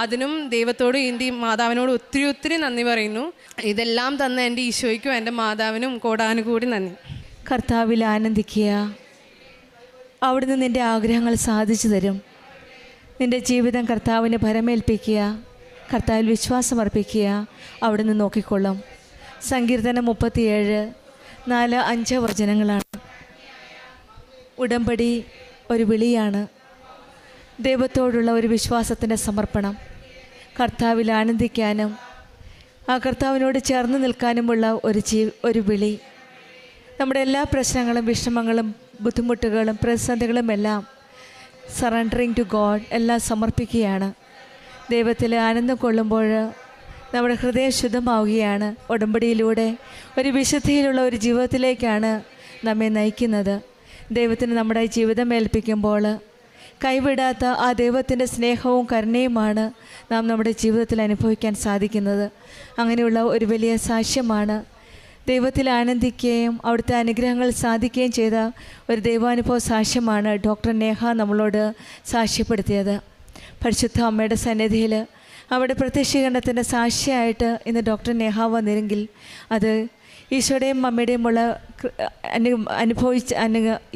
അതിനും ദൈവത്തോടും എൻ്റെ മാതാവിനോട് ഒത്തിരി ഒത്തിരി നന്ദി പറയുന്നു. ഇതെല്ലാം തന്ന എൻ്റെ ഈശോയ്ക്കും എൻ്റെ മാതാവിനും കോടാനുകൂടി നന്ദി. കർത്താവിൽ ആനന്ദിക്കുക, അവിടുന്ന് നിൻ്റെ ആഗ്രഹങ്ങൾ സാധിച്ചു തരും. നിൻ്റെ ജീവിതം കർത്താവിന് ഭരമേൽപ്പിക്കുക, കർത്താവിൽ വിശ്വാസമർപ്പിക്കുക, അവിടുന്ന് നോക്കിക്കൊള്ളും. സങ്കീർത്തനം 37, 4, 5 വചനങ്ങളാണ്. ഉടമ്പടി ഒരു വിളിയാണ്, ദൈവത്തോടുള്ള ഒരു വിശ്വാസത്തിൻ്റെ സമർപ്പണം, കർത്താവിൽ ആനന്ദിക്കാനും ആ കർത്താവിനോട് ചേർന്ന് നിൽക്കാനുമുള്ള ഒരു വിളി. നമ്മുടെ എല്ലാ പ്രശ്നങ്ങളും വിഷമങ്ങളും ബുദ്ധിമുട്ടുകളും പ്രതിസന്ധികളും എല്ലാം സറണ്ടറിങ് ടു ഗോഡ്, എല്ലാം സമർപ്പിക്കുകയാണ്. ദൈവത്തിൽ ആനന്ദം കൊള്ളുമ്പോൾ നമ്മുടെ ഹൃദയം ശുദ്ധമാവുകയാണ്. ഉടമ്പടിയിലൂടെ ഒരു വിശുദ്ധിയിലുള്ള ഒരു ജീവിതത്തിലേക്കാണ് നമ്മെ നയിക്കുന്നത്. ദൈവത്തിന് നമ്മുടെ ജീവിതം ഏൽപ്പിക്കുമ്പോൾ കൈവിടാത്ത ആ ദൈവത്തിൻ്റെ സ്നേഹവും കരുണയുമാണ് നാം നമ്മുടെ ജീവിതത്തിൽ അനുഭവിക്കാൻ സാധിക്കുന്നത്. അങ്ങനെയുള്ള ഒരു വലിയ സാക്ഷ്യമാണ്. ദൈവത്തിൽ ആനന്ദിക്കുകയും അവിടുത്തെ അനുഗ്രഹങ്ങൾ സാധിക്കുകയും ചെയ്ത ഒരു ദൈവാനുഭവ സാക്ഷ്യമാണ് ഡോക്ടർ നേഹ നമ്മളോട് സാക്ഷ്യപ്പെടുത്തിയത്. പരിശുദ്ധ അമ്മയുടെ സന്നിധിയിൽ അവിടെ പ്രത്യക്ഷീകരണത്തിൻ്റെ സാക്ഷിയായിട്ട് ഇന്ന് ഡോക്ടർ നേഹ വന്നിരുന്നെങ്കിൽ അത് ഈശോയുടെയും അമ്മയുടെയും ഉള്ള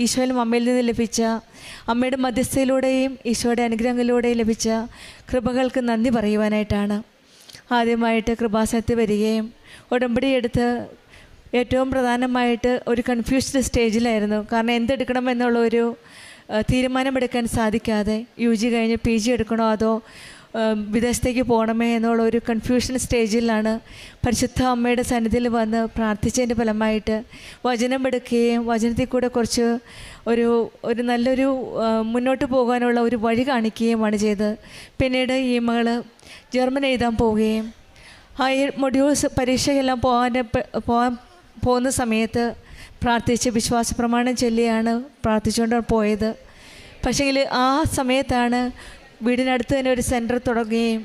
ഈശോയിലും അമ്മയിൽ നിന്ന് ലഭിച്ച അമ്മയുടെ മധ്യസ്ഥയിലൂടെയും ഈശോയുടെ അനുഗ്രഹങ്ങളിലൂടെയും ലഭിച്ച കൃപകൾക്ക് നന്ദി പറയുവാനായിട്ടാണ്. ആദ്യമായിട്ട് കൃപാസനത്തിൽ വരികയും ഉടമ്പടി എടുത്ത് ഏറ്റവും പ്രധാനമായിട്ട് ഒരു കൺഫ്യൂസ്ഡ് സ്റ്റേജിലായിരുന്നു. കാരണം എന്തെടുക്കണം എന്നുള്ളൊരു തീരുമാനമെടുക്കാൻ സാധിക്കാതെ UG കഴിഞ്ഞ് PG എടുക്കണോ അതോ വിദേശത്തേക്ക് പോകണമേ എന്നുള്ള ഒരു കൺഫ്യൂഷൻ സ്റ്റേജിലാണ് പരിശുദ്ധ അമ്മയുടെ സന്നിധിയിൽ വന്ന് പ്രാർത്ഥിച്ചതിൻ്റെ ഫലമായിട്ട് വചനമെടുക്കുകയും വചനത്തിൽ കൂടെ കുറച്ച് ഒരു നല്ലൊരു മുന്നോട്ട് പോകാനുള്ള ഒരു വഴി കാണിക്കുകയുമാണ് ചെയ്തത്. പിന്നീട് ഈ മകൾ ജർമ്മൻ എഴുതാൻ പോവുകയും ആ മൊഡ്യൂൾസ് പരീക്ഷയെല്ലാം പോകുന്ന സമയത്ത് പ്രാർത്ഥിച്ച് വിശ്വാസ പ്രമാണം ചൊല്ലിയാണ് പ്രാർത്ഥിച്ചുകൊണ്ട് പോയത്. പക്ഷേങ്കിൽ ആ സമയത്താണ് വീടിനടുത്ത് തന്നെ ഒരു സെൻറ്റർ തുടങ്ങുകയും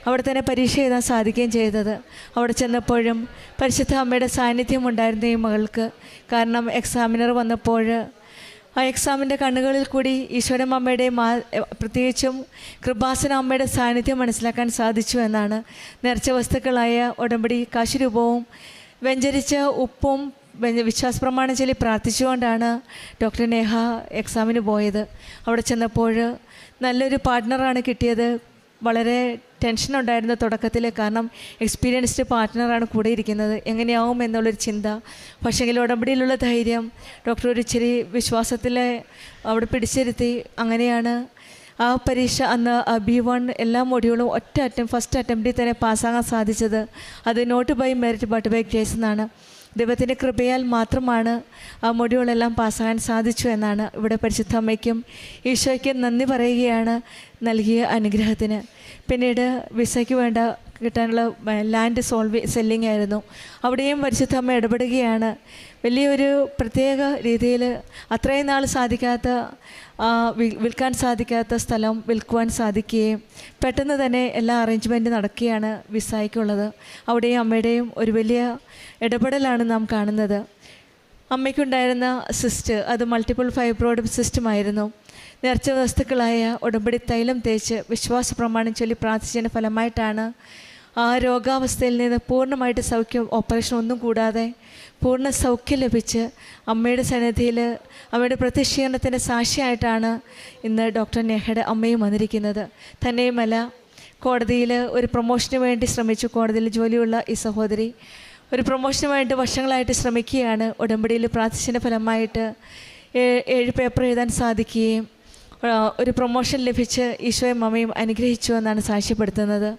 അവിടെ തന്നെ പരീക്ഷ എഴുതാൻ സാധിക്കുകയും ചെയ്തത്. അവിടെ ചെന്നപ്പോഴും പരിശുദ്ധ അമ്മയുടെ സാന്നിധ്യം ഉണ്ടായിരുന്നു ഈ മകൾക്ക്. കാരണം എക്സാമിനർ വന്നപ്പോൾ ആ എക്സാമിൻ്റെ കണ്ണുകളിൽ കൂടി ഈശോയുടെ അമ്മയുടെയും പ്രത്യേകിച്ചും കൃപാസന അമ്മയുടെ സാന്നിധ്യം മനസ്സിലാക്കാൻ സാധിച്ചു എന്നാണ്. നേർച്ച വസ്തുക്കളായ ഉടമ്പടി കാശുരൂപവും വെഞ്ചരിച്ച ഉപ്പും വിശ്വാസപ്രമാണം ചൊല്ലി പ്രാർത്ഥിച്ചുകൊണ്ടാണ് ഡോക്ടർ നേഹ എക്സാമിന് പോയത്. അവിടെ ചെന്നപ്പോൾ നല്ലൊരു പാർട്ട്ണറാണ് കിട്ടിയത്. വളരെ ടെൻഷനുണ്ടായിരുന്നു തുടക്കത്തിൽ. കാരണം എക്സ്പീരിയൻസ്ഡ് പാർട്ട്ണറാണ് കൂടെ ഇരിക്കുന്നത്, എങ്ങനെയാവും എന്നുള്ളൊരു ചിന്ത. പക്ഷേങ്കിൽ ഉടമ്പടിയിലുള്ള ധൈര്യം ഡോക്ടർ ഒരു ഇച്ചിരി വിശ്വാസത്തിൽ അവിടെ പിടിച്ചിരുത്തി. അങ്ങനെയാണ് ആ പരീക്ഷ അന്ന് B1 എല്ലാ മൊഡ്യൂളും ഫസ്റ്റ് അറ്റംപ്റ്റിൽ തന്നെ പാസ്സാകാൻ സാധിച്ചത്. അത് not by merit but by grace എന്നാണ്. ദൈവത്തിൻ്റെ കൃപയാൽ മാത്രമാണ് ആ മൊഡ്യൂളെല്ലാം പാസ്സാകാൻ സാധിച്ചു എന്നാണ്. ഇവിടെ പരിശുദ്ധ അമ്മയ്ക്കും ഈശോയ്ക്കും നന്ദി പറയുകയാണ് നൽകിയ അനുഗ്രഹത്തിന്. പിന്നീട് വിസയ്ക്ക് വേണ്ട കിട്ടാനുള്ള ലാൻഡ് സെല്ലിംഗ് ആയിരുന്നു. അവിടെയും പരിശുദ്ധ അമ്മ ഇടപെടുകയാണ്. വലിയൊരു പ്രത്യേക രീതിയിൽ അത്രയും നാൾ സാധിക്കാത്ത വിൽക്കാൻ സാധിക്കാത്ത സ്ഥലം വിൽക്കുവാൻ സാധിക്കുകയും പെട്ടെന്ന് തന്നെ എല്ലാ അറേഞ്ച്മെൻറ്റ് നടക്കുകയാണ് വിസയ്ക്കുള്ളത്. അവിടെയും അമ്മയുടെയും ഒരു വലിയ ഇടപെടലാണ് നാം കാണുന്നത്. അമ്മയ്ക്കുണ്ടായിരുന്ന സിസ്റ്റ് അത് മൾട്ടിപ്പിൾ ഫൈബ്രോയിഡ് സിസ്റ്റമായിരുന്നു. നേർച്ച വസ്തുക്കളായ ഉടമ്പടി തൈലം തേച്ച് വിശ്വാസ പ്രമാണം ചൊല്ലി പ്രാർത്ഥിച്ചതിൻ്റെ ഫലമായിട്ടാണ് ആ രോഗാവസ്ഥയിൽ നിന്ന് പൂർണ്ണമായിട്ട് സൗഖ്യം, ഓപ്പറേഷൻ ഒന്നും കൂടാതെ പൂർണ്ണ സൗഖ്യം ലഭിച്ച് അമ്മയുടെ സന്നിധിയിൽ അമ്മയുടെ പ്രത്യക്ഷീകരണത്തിൻ്റെ സാക്ഷിയായിട്ടാണ് ഇന്ന് ഡോക്ടർ നേഹയുടെ അമ്മയും വന്നിരിക്കുന്നത്. തന്നെയുമല്ല, കോടതിയിൽ ഒരു പ്രൊമോഷന് വേണ്ടി ശ്രമിച്ചു. കോടതിയിൽ ജോലിയുള്ള ഈ സഹോദരി ഒരു പ്രൊമോഷന് വേണ്ടി വർഷങ്ങളായിട്ട് ശ്രമിക്കുകയാണ്. ഉടമ്പടിയിൽ പ്രാർത്ഥിച്ചതിൻ്റെ ഫലമായിട്ട് 7 പേപ്പർ എഴുതാൻ സാധിക്കുകയും ഒരു പ്രൊമോഷൻ ലഭിച്ച് ഈശോയും അമ്മയും അനുഗ്രഹിച്ചു എന്നാണ് സാക്ഷ്യപ്പെടുത്തുന്നത്.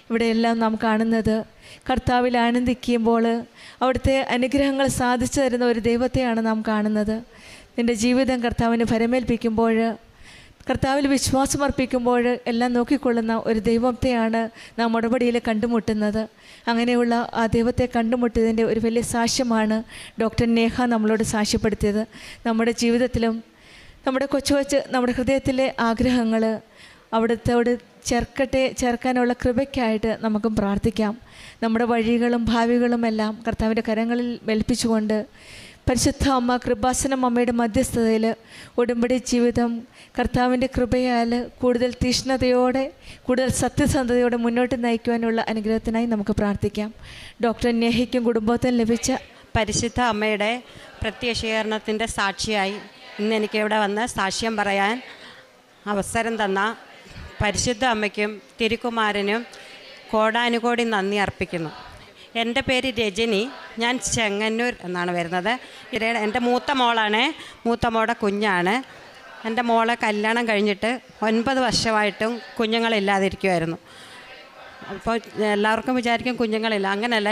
ഇവിടെയെല്ലാം നാം കാണുന്നത് കർത്താവിൽ ആനന്ദിക്കുമ്പോൾ അവിടുത്തെ അനുഗ്രഹങ്ങൾ സാധിച്ചു തരുന്ന ഒരു ദൈവത്തെയാണ് നാം കാണുന്നത്. നിൻ്റെ ജീവിതം കർത്താവിന് ഫലമേൽപ്പിക്കുമ്പോൾ, കർത്താവിൽ വിശ്വാസമർപ്പിക്കുമ്പോൾ എല്ലാം നോക്കിക്കൊള്ളുന്ന ഒരു ദൈവത്തെയാണ് നാം ഉടമ്പടിയിൽ കണ്ടുമുട്ടുന്നത്. അങ്ങനെയുള്ള ആ ദൈവത്തെ കണ്ടുമുട്ടിയതിൻ്റെ ഒരു വലിയ സാക്ഷ്യമാണ് ഡോക്ടർ നേഹ നമ്മളോട് സാക്ഷ്യപ്പെടുത്തിയത്. നമ്മുടെ ജീവിതത്തിലും നമ്മുടെ നമ്മുടെ ഹൃദയത്തിലെ ആഗ്രഹങ്ങൾ അവിടുത്തോട് ചേർക്കാനുള്ള കൃപയ്ക്കായിട്ട് നമുക്കും പ്രാർത്ഥിക്കാം. നമ്മുടെ വഴികളും ഭാവികളുമെല്ലാം കർത്താവിൻ്റെ കരങ്ങളിൽ ഏൽപ്പിച്ചുകൊണ്ട് പരിശുദ്ധ അമ്മ കൃപാസനം അമ്മയുടെ മധ്യസ്ഥതയിൽ ഉടമ്പടി ജീവിതം കർത്താവിൻ്റെ കൃപയാൽ കൂടുതൽ തീഷ്ണതയോടെ കൂടുതൽ സത്യസന്ധതയോടെ മുന്നോട്ട് നയിക്കുവാനുള്ള അനുഗ്രഹത്തിനായി നമുക്ക് പ്രാർത്ഥിക്കാം. ഡോക്ടർ നേഹയ്ക്കും കുടുംബത്തിനും ലഭിച്ച പരിശുദ്ധ അമ്മയുടെ പ്രത്യക്ഷീകരണത്തിൻ്റെ സാക്ഷിയായി ഇന്ന് എനിക്കിവിടെ വന്ന് സാക്ഷ്യം പറയാൻ അവസരം തന്ന പരിശുദ്ധ അമ്മയ്ക്കും തിരുക്കുമാരനും കോടാനുകോടി നന്ദി അർപ്പിക്കുന്നു. എൻ്റെ പേര് രജനി, ഞാൻ ചെങ്ങന്നൂർ എന്നാണ് വരുന്നത്. എൻ്റെ മൂത്ത മോളുടെ കുഞ്ഞാണ്. എൻ്റെ മോളെ കല്യാണം കഴിഞ്ഞിട്ട് 9 വർഷമായിട്ടും കുഞ്ഞുങ്ങളില്ലാതിരിക്കുമായിരുന്നു. അപ്പോൾ എല്ലാവർക്കും വിചാരിക്കും കുഞ്ഞുങ്ങളില്ല. അങ്ങനെയല്ല,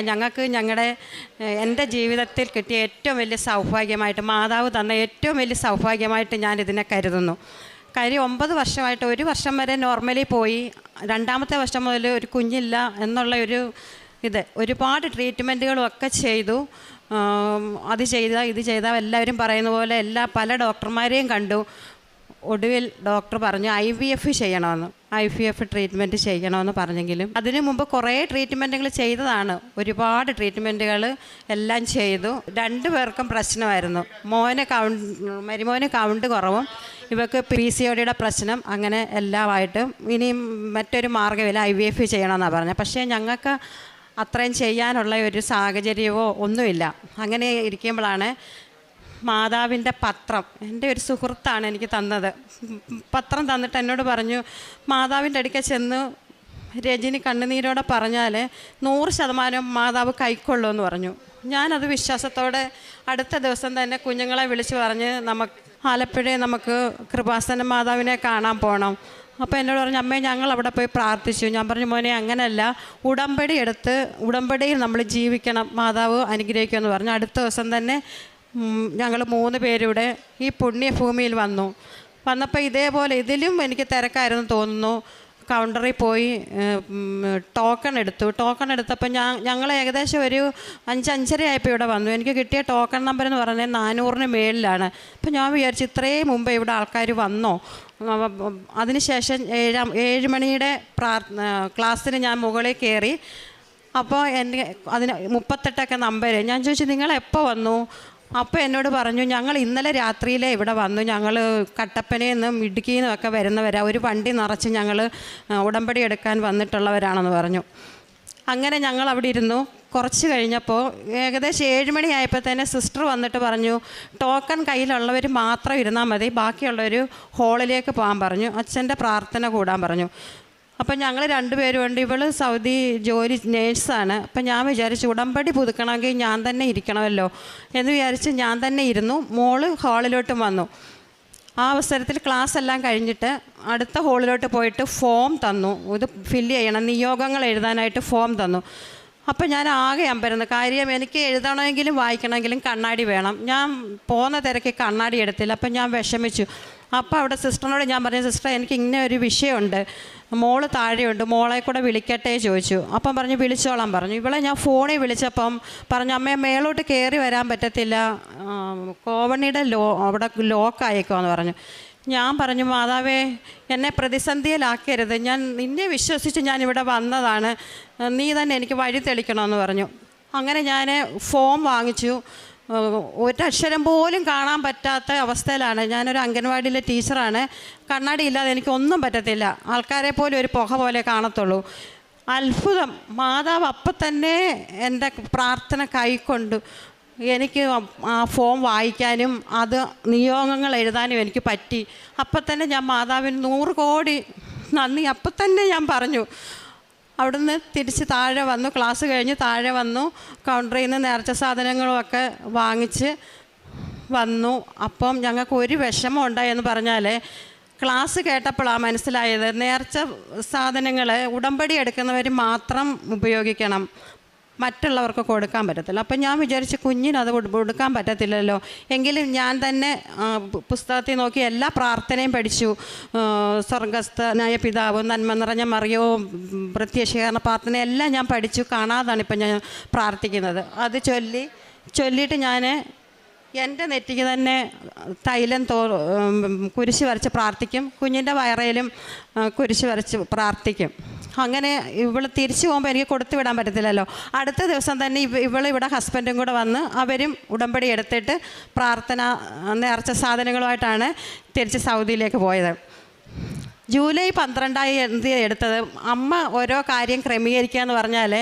എൻ്റെ ജീവിതത്തിൽ കിട്ടിയ ഏറ്റവും വലിയ സൗഭാഗ്യമായിട്ട്, മാതാവ് തന്ന ഏറ്റവും വലിയ സൗഭാഗ്യമായിട്ട് ഞാൻ ഇതിനെ കരുതുന്നു. കാര്യം 9 വർഷമായിട്ട് 1 വർഷം വരെ നോർമലി പോയി, 2ാമത്തെ വർഷം മുതൽ ഒരു കുഞ്ഞില്ല എന്നുള്ള ഒരു ഒരുപാട് ട്രീറ്റ്മെൻറ്റുകളും ഒക്കെ ചെയ്തു. അത് ചെയ്താൽ ഇത് ചെയ്താൽ എല്ലാവരും പറയുന്ന പോലെ പല ഡോക്ടർമാരെയും കണ്ടു. ഒടുവിൽ ഡോക്ടർ പറഞ്ഞു IVF ചെയ്യണമെന്ന്, IVF ട്രീറ്റ്മെൻറ്റ് ചെയ്യണമെന്ന് പറഞ്ഞെങ്കിലും അതിനു മുമ്പ് കുറേ ട്രീറ്റ്മെൻറ്റുകൾ ചെയ്തതാണ്. ഒരുപാട് ട്രീറ്റ്മെൻറ്റുകൾ എല്ലാം ചെയ്തു. 2 പേർക്കും പ്രശ്നമായിരുന്നു. മരുമോന് കൗണ്ട് കുറവും ഇവർക്ക് PCODയുടെ പ്രശ്നം. അങ്ങനെ എല്ലാമായിട്ടും ഇനിയും മറ്റൊരു മാർഗ്ഗമില്ല, IVF ചെയ്യണമെന്നാണ് പറഞ്ഞത്. പക്ഷേ ഞങ്ങൾക്ക് അത്രയും ചെയ്യാനുള്ള ഒരു സാഹചര്യമോ ഒന്നുമില്ല. അങ്ങനെ ഇരിക്കുമ്പോഴാണ് മാതാവിൻ്റെ പത്രം, എൻ്റെ ഒരു സുഹൃത്താണ് എനിക്ക് തന്നത്. പത്രം തന്നിട്ട് എന്നോട് പറഞ്ഞു, മാതാവിൻ്റെ അടുക്കൽ ചെന്ന് രജനി കണ്ണുനീരോടെ പറഞ്ഞാൽ 100% മാതാവ് കൈക്കൊള്ളുമെന്ന് പറഞ്ഞു. ഞാനത് വിശ്വാസത്തോടെ അടുത്ത ദിവസം തന്നെ കുഞ്ഞുങ്ങളെ വിളിച്ച് പറഞ്ഞ് ആലപ്പുഴയിൽ നമുക്ക് കൃപാസന മാതാവിനെ കാണാൻ പോകണം. അപ്പോൾ എന്നോട് പറഞ്ഞു, അമ്മേ ഞങ്ങൾ അവിടെ പോയി പ്രാർത്ഥിച്ചു. ഞാൻ പറഞ്ഞു, മോനെ അങ്ങനെയല്ല, ഉടമ്പടി എടുത്ത് ഉടമ്പടിയിൽ നമ്മൾ ജീവിക്കണം, മാതാവ് അനുഗ്രഹിക്കുമെന്ന് പറഞ്ഞു. അടുത്ത ദിവസം തന്നെ ഞങ്ങൾ 3 പേരൂടെ ഈ പുണ്യഭൂമിയിൽ വന്നപ്പോൾ ഇതേപോലെ ഇതിലും എനിക്ക് തിരക്കായിരുന്നു തോന്നുന്നു. കൗണ്ടറിൽ പോയി ടോക്കൺ എടുത്തപ്പോൾ ഞങ്ങൾ ഏകദേശം ഒരു 5-5:30 ആയപ്പോൾ ഇവിടെ വന്നു. എനിക്ക് കിട്ടിയ ടോക്കൺ നമ്പർ എന്ന് പറഞ്ഞാൽ 400-ന് മേളിലാണ്. അപ്പോൾ ഞാൻ വിചാരിച്ചു ഇത്രയും മുമ്പ് ഇവിടെ ആൾക്കാർ വന്നോ. അതിനുശേഷം 7 മണിയുടെ ക്ലാസ്സിന് ഞാൻ മുകളിൽ കയറി. അപ്പോൾ അതിന് 38 നമ്പർ. ഞാൻ ചോദിച്ചു നിങ്ങളെപ്പോൾ വന്നു? അപ്പോൾ എന്നോട് പറഞ്ഞു, ഞങ്ങൾ ഇന്നലെ രാത്രിയിലേ ഇവിടെ വന്നു, ഞങ്ങൾ കട്ടപ്പനയിൽ നിന്നും ഇടുക്കിയിൽ നിന്നൊക്കെ വരുന്നവരാണ്, ഒരു വണ്ടി നിറച്ച് ഞങ്ങൾ ഉടമ്പടി എടുക്കാൻ വന്നിട്ടുള്ളവരാണെന്ന് പറഞ്ഞു. അങ്ങനെ ഞങ്ങൾ അവിടെ ഇരുന്നു. കുറച്ച് കഴിഞ്ഞപ്പോൾ ഏകദേശം 7 മണിയായപ്പോൾ തന്നെ സിസ്റ്റർ വന്നിട്ട് പറഞ്ഞു, ടോക്കൺ കയ്യിലുള്ളവർ മാത്രം ഇരുന്നാൽ മതി, ബാക്കിയുള്ളവർ ഹാളിലേക്ക് പോകാൻ പറഞ്ഞു, അച്ഛൻ്റെ പ്രാർത്ഥന കൂടാൻ പറഞ്ഞു. അപ്പം ഞങ്ങൾ 2 പേരുമുണ്ട്. ഇവള് സൗദി ജോലി നേഴ്സാണ്. അപ്പം ഞാൻ വിചാരിച്ചു ഉടമ്പടി പുതുക്കണമെങ്കിൽ ഞാൻ തന്നെ ഇരിക്കണമല്ലോ എന്ന് വിചാരിച്ച് ഞാൻ തന്നെ ഇരുന്നു. മോള് ഹാളിലോട്ടും വന്നു. ആ അവസരത്തിൽ ക്ലാസ് എല്ലാം കഴിഞ്ഞിട്ട് അടുത്ത ഹാളിലോട്ട് പോയിട്ട് ഫോം തന്നു, ഇത് ഫില്ല് ചെയ്യണം, നിയോഗങ്ങൾ എഴുതാനായിട്ട് ഫോം തന്നു. അപ്പം ഞാൻ ആകെ അമ്പരുന്നു. കാര്യം എനിക്ക് എഴുതണമെങ്കിലും വായിക്കണമെങ്കിലും കണ്ണാടി വേണം. ഞാൻ പോകുന്ന തിരക്ക് കണ്ണാടി എടുത്തില്ല. അപ്പം ഞാൻ വിഷമിച്ചു. അപ്പോൾ അവിടെ സിസ്റ്ററിനോട് ഞാൻ പറഞ്ഞു, സിസ്റ്റർ എനിക്ക് ഇങ്ങനെ ഒരു വിഷയമുണ്ട്, മോള് താഴെയുണ്ട്, മോളെ കൂടെ വിളിക്കട്ടെ ചോദിച്ചു. അപ്പം പറഞ്ഞു വിളിച്ചോളാൻ പറഞ്ഞു. ഇവളെ ഞാൻ ഫോണിൽ വിളിച്ചപ്പം പറഞ്ഞു, അമ്മയെ മേലോട്ട് കയറി വരാൻ പറ്റത്തില്ല, കോവണിയുടെ അവിടെ ലോക്കായേക്കുമെന്ന് പറഞ്ഞു. ഞാൻ പറഞ്ഞു, മാതാവേ എന്നെ പ്രതിസന്ധിയിലാക്കരുത്, ഞാൻ നിന്നെ വിശ്വസിച്ച് ഞാനിവിടെ വന്നതാണ്, നീ തന്നെ എനിക്ക് വഴി തെളിക്കണമെന്ന് പറഞ്ഞു. അങ്ങനെ ഞാൻ ഫോം വാങ്ങിച്ചു. ഒരക്ഷരം പോലും കാണാൻ പറ്റാത്ത അവസ്ഥയിലാണ്. ഞാനൊരു അംഗൻവാടിയിലെ ടീച്ചറാണ്. കണ്ണാടി ഇല്ലാതെ എനിക്കൊന്നും പറ്റത്തില്ല. ആൾക്കാരെ പോലും ഒരു പുക പോലെ കാണത്തുള്ളൂ. അത്ഭുതം, മാതാവ് അപ്പം തന്നെ എൻ്റെ പ്രാർത്ഥന കൈക്കൊണ്ടു. എനിക്ക് ആ ഫോം വായിക്കാനും അത് നിയോഗങ്ങൾ എഴുതാനും എനിക്ക് പറ്റി. അപ്പം തന്നെ ഞാൻ മാതാവിന് 100 കോടി നന്ദി അപ്പം തന്നെ ഞാൻ പറഞ്ഞു. അവിടുന്ന് തിരിച്ച് താഴെ വന്നു. ക്ലാസ് കഴിഞ്ഞ് താഴെ വന്നു. കൗണ്ടറിൽ നിന്ന് നേർച്ച സാധനങ്ങളുമൊക്കെ വാങ്ങിച്ച് വന്നു. അപ്പം ഞങ്ങൾക്ക് ഒരു വിഷമം ഉണ്ടായെന്ന് പറഞ്ഞാൽ ക്ലാസ് കേട്ടപ്പോഴാണ് മനസ്സിലായത്, നേർച്ച സാധനങ്ങൾ ഉടമ്പടി എടുക്കുന്നവർ മാത്രം ഉപയോഗിക്കണം, മറ്റുള്ളവർക്ക് കൊടുക്കാൻ പറ്റത്തില്ല. അപ്പം ഞാൻ വിചാരിച്ച് കുഞ്ഞിനത് കൊടുക്കാൻ പറ്റത്തില്ലല്ലോ. എങ്കിലും ഞാൻ തന്നെ പുസ്തകത്തിൽ നോക്കി എല്ലാ പ്രാർത്ഥനയും പഠിച്ചു. സ്വർഗസ്ഥനായ പിതാവ്, നന്മ നിറഞ്ഞ മറിയവും, പ്രത്യക്ഷീകരണ പ്രാർത്ഥന എല്ലാം ഞാൻ പഠിച്ചു. കാണാതാണ് ഇപ്പം ഞാൻ പ്രാർത്ഥിക്കുന്നത്. അത് ചൊല്ലിയിട്ട് ഞാൻ എൻ്റെ നെറ്റിക്ക് തന്നെ തൈലം കുരിശ് വരച്ച് പ്രാർത്ഥിക്കും. കുഞ്ഞിൻ്റെ വയറയിലും കുരിശ് വരച്ച് പ്രാർത്ഥിക്കും. അങ്ങനെ ഇവൾ തിരിച്ചു പോകുമ്പോൾ എനിക്ക് കൊടുത്തു വിടാൻ പറ്റത്തില്ലല്ലോ. അടുത്ത ദിവസം തന്നെ ഇവിടെ ഹസ്ബൻഡും കൂടെ വന്ന് അവരും ഉടമ്പടി എടുത്തിട്ട് പ്രാർത്ഥന നേർച്ച സാധനങ്ങളുമായിട്ടാണ് തിരിച്ച് സൗദിയിലേക്ക് പോയത്. ജൂലൈ 12 എടുത്തത്. അമ്മ ഓരോ കാര്യം ക്രമീകരിക്കുക എന്ന് പറഞ്ഞാൽ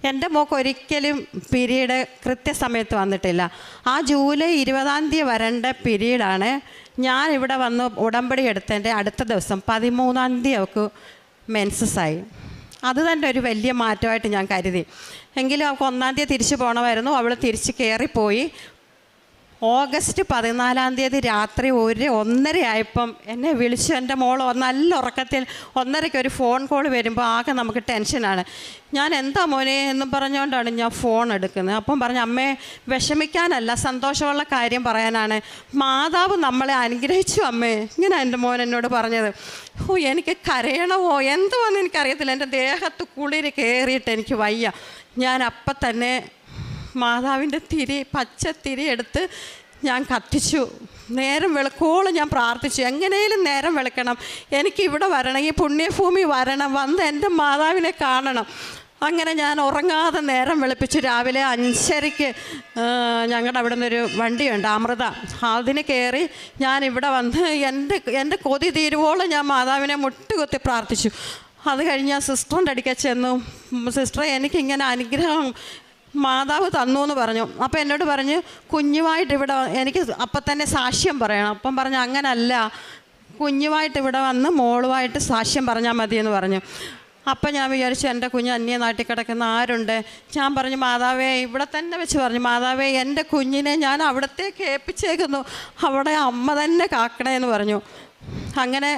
എൻ്റെ മോൾക്ക് ഒരിക്കലും പീരീഡ് കൃത്യസമയത്ത് വന്നിട്ടില്ല. ആ ജൂലൈ 20 വരേണ്ട പീരീഡാണ്. ഞാൻ ഇവിടെ വന്ന് ഉടമ്പടി എടുത്തതിൻ്റെ അടുത്ത ദിവസം 13 അവൾക്ക് മെൻസസ്സായി. അത് തന്നെ ഒരു വലിയ മാറ്റമായിട്ട് ഞാൻ കരുതി. എങ്കിലും അവൾക്ക് 1 തിരിച്ചു പോകണമായിരുന്നു. അവൾ തിരിച്ച് കയറിപ്പോയി. ഓഗസ്റ്റ് 14 രാത്രി 1:30 ആയപ്പം എന്നെ വിളിച്ചു. എൻ്റെ മോൾ നല്ല ഉറക്കത്തിൽ 1:30 ഒരു ഫോൺ കോൾ വരുമ്പോൾ ആകെ നമുക്ക് ടെൻഷനാണ്. ഞാൻ എന്താ മോനെ എന്നും പറഞ്ഞുകൊണ്ടാണ് ഞാൻ ഫോൺ എടുക്കുന്നത്. അപ്പം പറഞ്ഞു, അമ്മേ വിഷമിക്കാനല്ല, സന്തോഷമുള്ള കാര്യം പറയാനാണ്. മാതാവ് നമ്മളെ അനുഗ്രഹിച്ചു അമ്മേ. ഇങ്ങനെ എൻ്റെ മോൻ എന്നോട് പറഞ്ഞത്. എനിക്ക് കരയണമോ എന്തുവാന്ന് എനിക്കറിയത്തില്ല. എൻ്റെ ദേഹത്ത് കുളിര് കയറിയിട്ട് എനിക്ക് വയ്യ. ഞാൻ അപ്പം തന്നെ മാതാവിൻ്റെ പച്ചത്തിരി എടുത്ത് ഞാൻ കത്തിച്ചു. നേരം വെളുക്കോളം ഞാൻ പ്രാർത്ഥിച്ചു, എങ്ങനെയും നേരം വെളുക്കണം, എനിക്കിവിടെ വരണം, ഈ പുണ്യഭൂമി വരണം, വന്ന് എൻ്റെ മാതാവിനെ കാണണം. അങ്ങനെ ഞാൻ ഉറങ്ങാതെ നേരം വെളുപ്പിച്ചു. രാവിലെ 5:30 ഞങ്ങളുടെ അവിടെ നിന്നൊരു വണ്ടിയുണ്ട്, അമൃത, അതിന് കയറി ഞാൻ ഇവിടെ വന്ന് എൻ്റെ കൊതി തീരുവോളം ഞാൻ മാതാവിനെ മുട്ടുകുത്തി പ്രാർത്ഥിച്ചു. അത് കഴിഞ്ഞ് ഞാൻ സിസ്റ്ററിൻ്റെ അടുക്കൽ ചെന്നു. സിസ്റ്ററെ, എനിക്കിങ്ങനെ അനുഗ്രഹം മാതാവ് തന്നു എന്ന് പറഞ്ഞു. അപ്പോൾ എന്നോട് പറഞ്ഞു, കുഞ്ഞുമായിട്ട് ഇവിടെ എനിക്ക് അപ്പം തന്നെ സാക്ഷ്യം പറയണം. അപ്പം പറഞ്ഞു, അങ്ങനല്ല, കുഞ്ഞുമായിട്ട് ഇവിടെ വന്ന് മോളുമായിട്ട് സാക്ഷ്യം പറഞ്ഞാൽ മതിയെന്ന് പറഞ്ഞു. അപ്പം ഞാൻ വിചാരിച്ചു, എൻ്റെ കുഞ്ഞ് അന്യനാട്ടിൽ കിടക്കുന്ന ആരുണ്ട്? ഞാൻ പറഞ്ഞു, മാതാവേ, ഇവിടെ തന്നെ വെച്ച് പറഞ്ഞു, മാതാവേ, എൻ്റെ കുഞ്ഞിനെ ഞാൻ അവിടത്തേക്ക് ഏൽപ്പിച്ചേക്കുന്നു, അവിടെ അമ്മ തന്നെ കാക്കണേ എന്ന് പറഞ്ഞു. അങ്ങനെ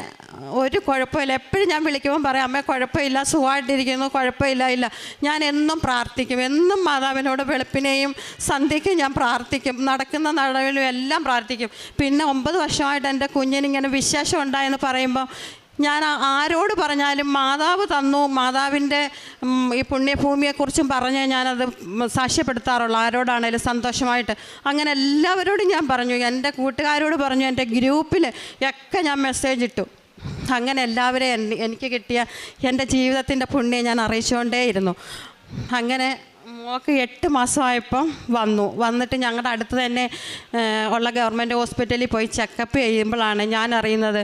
ഒരു കുഴപ്പമില്ല. എപ്പോഴും ഞാൻ വിളിക്കുമ്പം പറയാം, അമ്മ കുഴപ്പമില്ല, സുഖമായിട്ടിരിക്കുന്നു, കുഴപ്പമില്ല. ഞാൻ എന്നും പ്രാർത്ഥിക്കും, എന്നും മാതാവിനോട് വെളുപ്പിനെയും സന്ധ്യയ്ക്കും ഞാൻ പ്രാർത്ഥിക്കും, നടക്കുന്ന നടവിലും എല്ലാം പ്രാർത്ഥിക്കും. പിന്നെ 9 വർഷമായിട്ട് എൻ്റെ കുഞ്ഞിനിങ്ങനെ വിശേഷം ഉണ്ടായെന്ന് പറയുമ്പോൾ ഞാൻ ആരോട് പറഞ്ഞാലും മാതാവ് തന്നു, മാതാവിൻ്റെ ഈ പുണ്യഭൂമിയെക്കുറിച്ചും പറഞ്ഞ് ഞാനത് സാക്ഷ്യപ്പെടുത്താറുള്ളൂ, ആരോടാണേലും സന്തോഷമായിട്ട്. അങ്ങനെ എല്ലാവരോടും ഞാൻ പറഞ്ഞു, എൻ്റെ കൂട്ടുകാരോട് പറഞ്ഞു, എൻ്റെ ഗ്രൂപ്പിൽ ഒക്കെ ഞാൻ മെസ്സേജ് ഇട്ടു. അങ്ങനെ എല്ലാവരെയും എനിക്ക് കിട്ടിയ എൻ്റെ ജീവിതത്തിൻ്റെ പുണ്യം ഞാൻ അറിയിച്ചുകൊണ്ടേയിരുന്നു. അങ്ങനെ മോൾക്ക് 8 മാസമായപ്പം വന്നിട്ട് ഞങ്ങളുടെ അടുത്ത് തന്നെ ഉള്ള ഗവൺമെൻറ് ഹോസ്പിറ്റലിൽ പോയി ചെക്കപ്പ് ചെയ്യുമ്പോഴാണ് ഞാൻ അറിയുന്നത്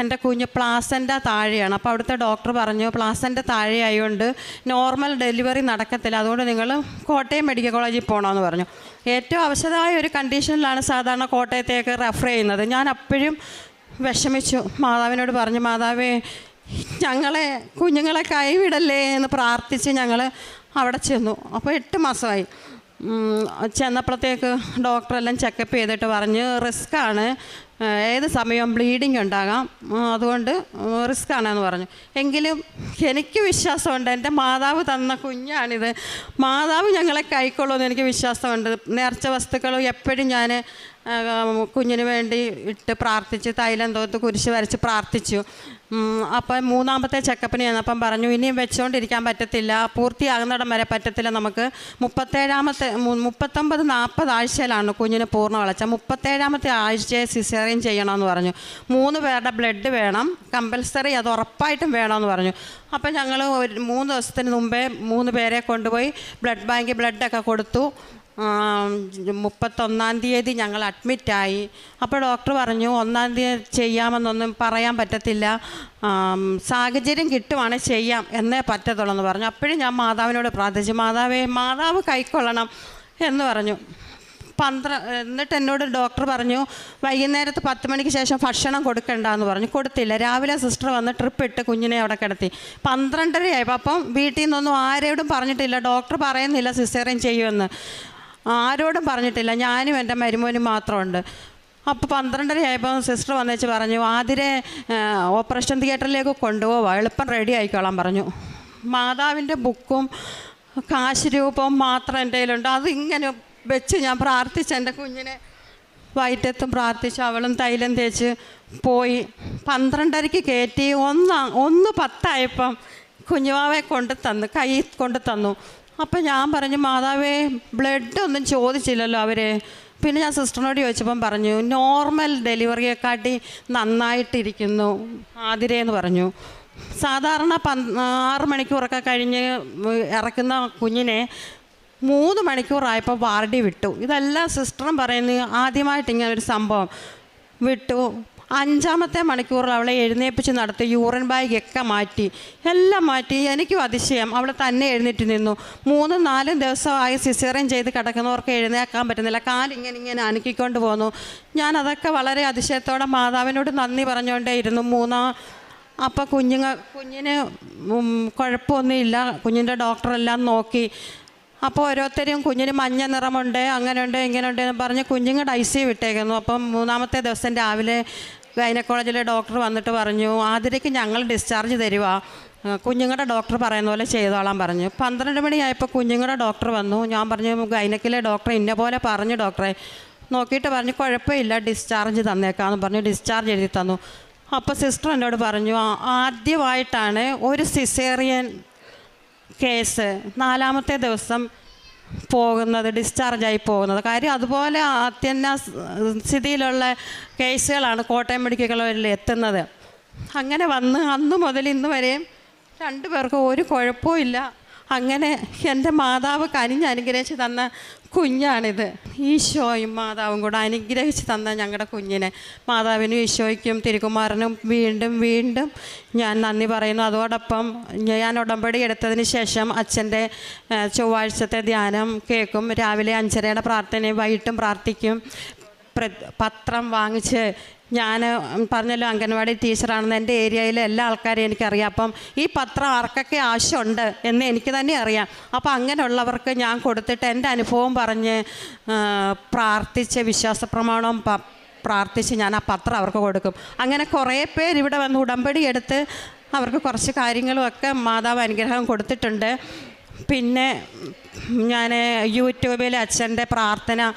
എൻ്റെ കുഞ്ഞ് പ്ലാസൻ്റ താഴെയാണ്. അപ്പോൾ അവിടുത്തെ ഡോക്ടർ പറഞ്ഞു, പ്ലാസൻ്റ താഴെ ആയതുകൊണ്ട് നോർമൽ ഡെലിവറി നടക്കത്തില്ല, അതുകൊണ്ട് നിങ്ങൾ കോട്ടയം മെഡിക്കൽ കോളേജിൽ പോകണമെന്ന് പറഞ്ഞു. ഏറ്റവും അവശമായ ഒരു കണ്ടീഷനിലാണ് സാധാരണ കോട്ടയത്തേക്ക് റെഫർ ചെയ്യുന്നത്. ഞാൻ അപ്പോഴും വിഷമിച്ചു. മാതാവിനോട് പറഞ്ഞു, മാതാവേ, കുഞ്ഞുങ്ങളെ കൈവിടല്ലേ എന്ന് പ്രാർത്ഥിച്ച് ഞങ്ങൾ അവിടെ ചെന്നു. അപ്പോൾ 8 മാസമായി. ചെന്നപ്പോഴത്തേക്ക് ഡോക്ടറെല്ലാം ചെക്കപ്പ് ചെയ്തിട്ട് പറഞ്ഞ് റിസ്ക്കാണ്, ഏത് സമയവും ബ്ലീഡിങ് ഉണ്ടാകാം, അതുകൊണ്ട് റിസ്ക് ആണെന്ന് പറഞ്ഞു. എങ്കിലും എനിക്ക് വിശ്വാസമുണ്ട്, എൻ്റെ മാതാവ് തന്ന കുഞ്ഞാണിത്, മാതാവ് ഞങ്ങളെ കൈക്കൊള്ളുമെന്ന് എനിക്ക് വിശ്വാസമുണ്ട്. നേർച്ച വസ്തുക്കളും എപ്പോഴും ഞാൻ കുഞ്ഞിന് വേണ്ടി ഇട്ട് പ്രാർത്ഥിച്ച്, തൈലം തോത്ത് കുരിശ് വരച്ച് പ്രാർത്ഥിച്ചു. അപ്പം 3ാമത്തെ ചെക്കപ്പിന് ചെന്നപ്പം പറഞ്ഞു, ഇനിയും വെച്ചുകൊണ്ടിരിക്കാൻ പറ്റത്തില്ല, പൂർത്തിയാകുന്നിടം വരെ പറ്റത്തില്ല, നമുക്ക് 39-40 ആഴ്ചയിലാണ് കുഞ്ഞിന് പൂർണ്ണ വളർച്ച, 37ാമത്തെ ആഴ്ചയെ സിസേറിയൻ ചെയ്യണമെന്ന് പറഞ്ഞു. 3 പേരുടെ ബ്ലഡ് വേണം, കമ്പൽസറി, അത് ഉറപ്പായിട്ടും വേണമെന്ന് പറഞ്ഞു. അപ്പം ഞങ്ങൾ 3 ദിവസത്തിന് മുമ്പേ 3 പേരെ കൊണ്ടുപോയി ബ്ലഡ് ബാങ്കിൽ ബ്ലഡൊക്കെ കൊടുത്തു. 31-ാം തീയതി ഞങ്ങൾ അഡ്മിറ്റായി. അപ്പോൾ ഡോക്ടർ പറഞ്ഞു, 1-ാം തീയതി ചെയ്യാമെന്നൊന്നും പറയാൻ പറ്റത്തില്ല, സാഹചര്യം കിട്ടുവാണെങ്കിൽ ചെയ്യാം എന്നേ പറ്റത്തുള്ളൂ എന്ന് പറഞ്ഞു. അപ്പോഴും ഞാൻ മാതാവിനോട് പ്രാർത്ഥിച്ചു, മാതാവ് കൈക്കൊള്ളണം എന്ന് പറഞ്ഞു. എന്നിട്ട് എന്നോട് ഡോക്ടർ പറഞ്ഞു, വൈകുന്നേരത്ത് 10 മണിക്ക് ശേഷം ഭക്ഷണം കൊടുക്കണ്ടെന്ന് പറഞ്ഞു. കൊടുത്തില്ല. രാവിലെ സിസ്റ്റർ വന്ന് ട്രിപ്പ് ഇട്ട് കുഞ്ഞിനെ അവിടെ കിടത്തി. 12:30 അപ്പം വീട്ടിൽ നിന്നൊന്നും ആരോടും പറഞ്ഞിട്ടില്ല, ഡോക്ടർ പറയുന്നില്ല സിസേറിയൻ ചെയ്യുമെന്ന്, ആരോടും പറഞ്ഞിട്ടില്ല, ഞാനും എൻ്റെ മരുമോനും മാത്രമുണ്ട്. അപ്പോൾ 12:30 സിസ്റ്റർ വന്നേച്ച് പറഞ്ഞു, ആതിരെ ഓപ്പറേഷൻ തിയേറ്ററിലേക്ക് കൊണ്ടുപോവാ, എളുപ്പം റെഡി ആയിക്കോളാൻ പറഞ്ഞു. മാതാവിൻ്റെ ബുക്കും കാശ് രൂപവും മാത്രം എൻ്റെ കയ്യിലുണ്ട്, അതിങ്ങനെ വെച്ച് ഞാൻ പ്രാർത്ഥിച്ച് എൻ്റെ കുഞ്ഞിനെ വയറ്റത്തും പ്രാർത്ഥിച്ചു. അവളും തൈലം തേച്ച് പോയി. 12:30 കയറ്റി 1:10 കുഞ്ഞുമാവെ കൈ കൊണ്ട് തന്നു. അപ്പം ഞാൻ പറഞ്ഞു, മാതാവേ, ബ്ലഡ് ഒന്നും ചോദിച്ചില്ലല്ലോ അവർ. പിന്നെ ഞാൻ സിസ്റ്ററിനോട് ചോദിച്ചപ്പം പറഞ്ഞു, നോർമൽ ഡെലിവറിയെക്കാട്ടി നന്നായിട്ടിരിക്കുന്നു ആതിരയെന്ന് പറഞ്ഞു. സാധാരണ 6 മണിക്കൂറൊക്കെ കഴിഞ്ഞ് ഇറക്കുന്ന കുഞ്ഞിനെ 3 മണിക്കൂറായപ്പോൾ വാർഡി വിട്ടു. ഇതെല്ലാം സിസ്റ്ററും പറയുന്നു, ആദ്യമായിട്ട് ഇങ്ങനൊരു സംഭവം വിട്ടു. 5-ാമത്തെ മണിക്കൂറിൽ അവളെ എഴുന്നേൽപ്പിച്ച് നടത്തി, യൂറിൻ ബാഗൊക്കെ മാറ്റി, എല്ലാം മാറ്റി. എനിക്കും അതിശയം, അവൾ തന്നെ എഴുന്നേറ്റ് നിന്നു. 3-4 ദിവസമായി സിസേറിയൻ ചെയ്ത് കിടക്കുന്നവർക്ക് എഴുന്നേൽക്കാൻ പറ്റുന്നില്ല, കാലിങ്ങനെ അനക്കിക്കൊണ്ട് പോന്നു. ഞാൻ അതൊക്കെ വളരെ അതിശയത്തോടെ മാതാവിനോട് നന്ദി പറഞ്ഞുകൊണ്ടേ ഇരുന്നു. അപ്പോൾ കുഞ്ഞിന് കുഴപ്പമൊന്നുമില്ല, കുഞ്ഞിൻ്റെ ഡോക്ടറെല്ലാം നോക്കി. അപ്പോൾ ഓരോരുത്തരും കുഞ്ഞിന് മഞ്ഞ നിറമുണ്ട്, അങ്ങനെയുണ്ട് ഇങ്ങനെയുണ്ട് എന്ന് പറഞ്ഞ് കുഞ്ഞുങ്ങളുടെ ICU വിട്ടേക്കുന്നു. അപ്പം 3-ാമത്തെ ദിവസം രാവിലെ ഗൈനക്കോളേജിലെ ഡോക്ടർ വന്നിട്ട് പറഞ്ഞു, ആതിരയ്ക്ക് ഞങ്ങൾ ഡിസ്ചാർജ് തരുക, കുഞ്ഞുങ്ങളുടെ ഡോക്ടർ പറയുന്ന പോലെ ചെയ്തോളാൻ പറഞ്ഞു. 12 മണിയായപ്പോൾ കുഞ്ഞുങ്ങളുടെ ഡോക്ടർ വന്നു. ഞാൻ പറഞ്ഞു, ഗൈനക്കിലെ ഡോക്ടർ ഇന്ന പോലെ പറഞ്ഞു ഡോക്ടറെ. നോക്കിയിട്ട് പറഞ്ഞു, കുഴപ്പമില്ല, ഡിസ്ചാർജ് തന്നേക്കാമെന്ന് പറഞ്ഞു. ഡിസ്ചാർജ് എഴുതി തന്നു. അപ്പോൾ സിസ്റ്റർ എന്നോട് പറഞ്ഞു, ആദ്യമായിട്ടാണ് ഒരു സിസേറിയൻ കേസ് 4-ാമത്തെ ദിവസം പോകുന്നത്, ഡിസ്ചാർജായി പോകുന്നത്. കാര്യം അതുപോലെ സ്ഥിതിയിലുള്ള കേസുകളാണ് കോട്ടയം മെഡിക്കൽ കോളേജിൽ എത്തുന്നത്. അങ്ങനെ വന്ന് അന്ന് മുതൽ ഇന്ന് വരെയും 2 പേർക്കും ഒരു കുഴപ്പവും ഇല്ല. അങ്ങനെ എൻ്റെ മാതാവ് കനിഞ്ഞ് അനുഗ്രഹിച്ച് തന്ന കുഞ്ഞാണിത്. ഈശോയും മാതാവും കൂടെ അനുഗ്രഹിച്ച് തന്ന ഞങ്ങളുടെ കുഞ്ഞിനെ മാതാവിനും ഈശോയ്ക്കും തിരുക്കുമാരനും വീണ്ടും വീണ്ടും ഞാൻ നന്ദി പറയുന്നു. അതോടൊപ്പം ഞാൻ ഉടമ്പടി എടുത്തതിന് ശേഷം അച്ഛൻ്റെ ചൊവ്വാഴ്ചത്തെ ധ്യാനം കേൾക്കും. രാവിലെ 5:30 പ്രാർത്ഥനയും വൈകിട്ടും പ്രാർത്ഥിക്കും. പത്രം വാങ്ങിച്ച്, ഞാൻ പറഞ്ഞല്ലോ അംഗൻവാടി ടീച്ചറാണെന്ന്, എൻ്റെ ഏരിയയിലെ എല്ലാ ആൾക്കാരെയും എനിക്കറിയാം. അപ്പം ഈ പത്രം ആർക്കൊക്കെ ആവശ്യമുണ്ട് എന്ന് എനിക്ക് തന്നെ അറിയാം. അപ്പോൾ അങ്ങനെയുള്ളവർക്ക് ഞാൻ കൊടുത്തിട്ട് എൻ്റെ അനുഭവം പറഞ്ഞ് പ്രാർത്ഥിച്ച് വിശ്വാസ പ്രമാണം പ്രാർത്ഥിച്ച് ഞാൻ ആ പത്രം അവർക്ക് കൊടുക്കും. അങ്ങനെ കുറേ പേര് ഇവിടെ വന്ന് ഉടമ്പടി എടുത്ത് അവർക്ക് കുറച്ച് കാര്യങ്ങളുമൊക്കെ മാതാവ് അനുഗ്രഹം കൊടുത്തിട്ടുണ്ട്. പിന്നെ ഞാൻ യൂട്യൂബിൽ അച്ഛൻ്റെ പ്രാർത്ഥന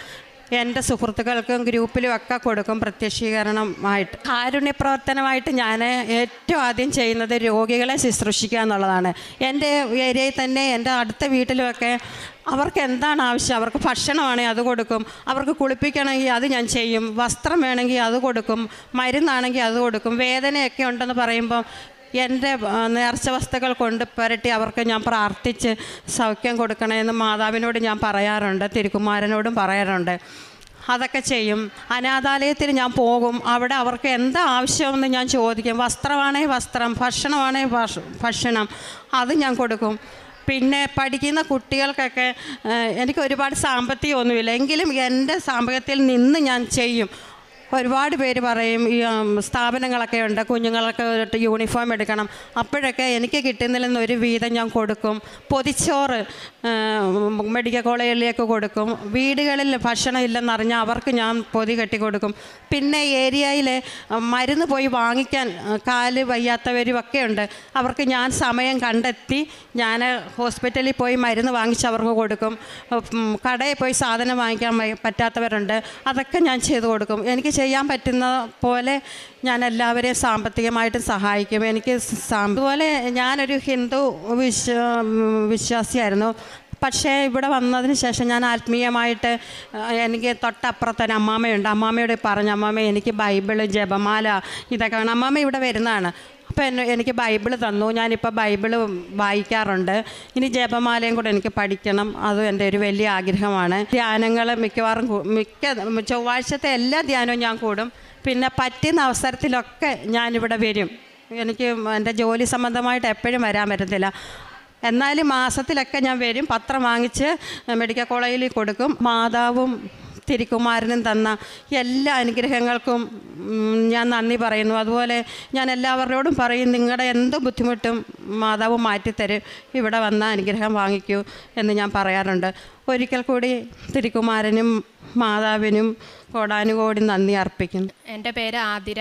എൻ്റെ സുഹൃത്തുക്കൾക്കും ഗ്രൂപ്പിലും ഒക്കെ കൊടുക്കും പ്രത്യക്ഷീകരണമായിട്ട്. കാരുണ്യ പ്രവർത്തനമായിട്ട് ഞാൻ ഏറ്റവും ആദ്യം ചെയ്യുന്നത് രോഗികളെ ശുശ്രൂഷിക്കുക എന്നുള്ളതാണ്. എൻ്റെ ഏരിയയിൽ തന്നെ എൻ്റെ അടുത്ത വീട്ടിലുമൊക്കെ അവർക്ക് എന്താണ് ആവശ്യം, അവർക്ക് ഭക്ഷണമാണെങ്കിൽ അത് കൊടുക്കും, അവർക്ക് കുളിപ്പിക്കണമെങ്കിൽ അത് ഞാൻ ചെയ്യും, വസ്ത്രം വേണമെങ്കിൽ അത് കൊടുക്കും, മരുന്നാണെങ്കിൽ അത് കൊടുക്കും. വേദനയൊക്കെ ഉണ്ടെന്ന് പറയുമ്പം എൻ്റെ നേർച്ച വസ്തുക്കൾ കൊണ്ട് പുരട്ടി അവർക്ക് ഞാൻ പ്രാർത്ഥിച്ച് സൗഖ്യം കൊടുക്കണമെന്ന് മാതാവിനോട് ഞാൻ പറയാറുണ്ട്, തിരുക്കുമാരനോടും പറയാറുണ്ട്. അതൊക്കെ ചെയ്യും. അനാഥാലയത്തിൽ ഞാൻ പോകും. അവിടെ അവർക്ക് എന്താ ആവശ്യമെന്ന് ഞാൻ ചോദിക്കും. വസ്ത്രമാണെങ്കിൽ വസ്ത്രം, ഭക്ഷണമാണെങ്കിൽ ഭക്ഷണം, അത് ഞാൻ കൊടുക്കും. പിന്നെ പഠിക്കുന്ന കുട്ടികൾക്കൊക്കെ എനിക്ക് ഒരുപാട് സാമ്പത്തികമൊന്നുമില്ല, എങ്കിലും എൻ്റെ സാമ്പത്തികത്തിൽ നിന്ന് ഞാൻ ചെയ്യും. ഒരുപാട് പേര് പറയും ഈ സ്ഥാപനങ്ങളൊക്കെ ഉണ്ട്, കുഞ്ഞുങ്ങളൊക്കെ യൂണിഫോം എടുക്കണം, അപ്പോഴൊക്കെ എനിക്ക് കിട്ടുന്നതിൽ വീതം ഞാൻ കൊടുക്കും. പൊതിച്ചോറ് മെഡിക്കൽ കോളേജിലേക്ക് കൊടുക്കും. വീടുകളിൽ ഭക്ഷണം ഇല്ലെന്നറിഞ്ഞാൽ അവർക്ക് ഞാൻ പൊതി കെട്ടി കൊടുക്കും. പിന്നെ ഏരിയയിൽ മരുന്ന് പോയി വാങ്ങിക്കാൻ കാല് വയ്യാത്തവരും ഒക്കെ ഉണ്ട്, അവർക്ക് ഞാൻ സമയം കണ്ടെത്തി ഞാൻ ഹോസ്പിറ്റലിൽ പോയി മരുന്ന് വാങ്ങിച്ച് അവർക്ക് കൊടുക്കും. കടയിൽ പോയി സാധനം വാങ്ങിക്കാൻ പറ്റാത്തവരുണ്ട്, അതൊക്കെ ഞാൻ ചെയ്തു കൊടുക്കും. എനിക്ക് ചെയ്യാൻ പറ്റുന്ന പോലെ ഞാൻ എല്ലാവരെയും സാമ്പത്തികമായിട്ടും സഹായിക്കും. എനിക്ക് അതുപോലെ ഞാനൊരു ഹിന്ദു വിശ്വാസിയായിരുന്നു. പക്ഷേ ഇവിടെ വന്നതിന് ശേഷം ഞാൻ ആത്മീയമായിട്ട് എനിക്ക് തൊട്ടപ്പുറത്തന്നെ അമ്മാമ്മയുണ്ട്. അമ്മാമ്മയോട് പറഞ്ഞു, അമ്മാമ്മ എനിക്ക് ബൈബിള്, ജപമാല ഇതൊക്കെ വേണം. അമ്മാമ്മ ഇവിടെ വരുന്നതാണ്. അപ്പോൾ എനിക്ക് ബൈബിള് തന്നു. ഞാനിപ്പോൾ ബൈബിള് വായിക്കാറുണ്ട്. ഇനി ജപമാലയും കൂടെ എനിക്ക് പഠിക്കണം, അതും എൻ്റെ ഒരു വലിയ ആഗ്രഹമാണ്. ധ്യാനങ്ങൾ മിക്കവാറും ചൊവ്വാഴ്ചത്തെ എല്ലാ ധ്യാനവും ഞാൻ കൂടും. പിന്നെ പറ്റുന്ന അവസരത്തിലൊക്കെ ഞാനിവിടെ വരും. എനിക്ക് എൻ്റെ ജോലി സംബന്ധമായിട്ട് എപ്പോഴും വരാൻ പറ്റത്തില്ല, എന്നാലും മാസത്തിലൊക്കെ ഞാൻ വരും. പത്രം വാങ്ങിച്ച് മെഡിക്കൽ കോളേജിൽ കൊടുക്കും. മാതാവും തിരുക്കുമാരനും തന്ന എല്ലാ അനുഗ്രഹങ്ങൾക്കും ഞാൻ നന്ദി പറയുന്നു. അതുപോലെ ഞാൻ എല്ലാവരോടും പറയും, നിങ്ങളുടെ എന്ത് ബുദ്ധിമുട്ടും മാതാവ് മാറ്റിത്തരും, ഇവിടെ വന്ന അനുഗ്രഹം വാങ്ങിക്കൂ എന്ന് ഞാൻ പറയാറുണ്ട്. ഒരിക്കൽ കൂടി തിരുക്കുമാരനും മാതാവിനും കോടാനുകോടി നന്ദി അർപ്പിക്കുന്നു. എൻ്റെ പേര് ആതിര.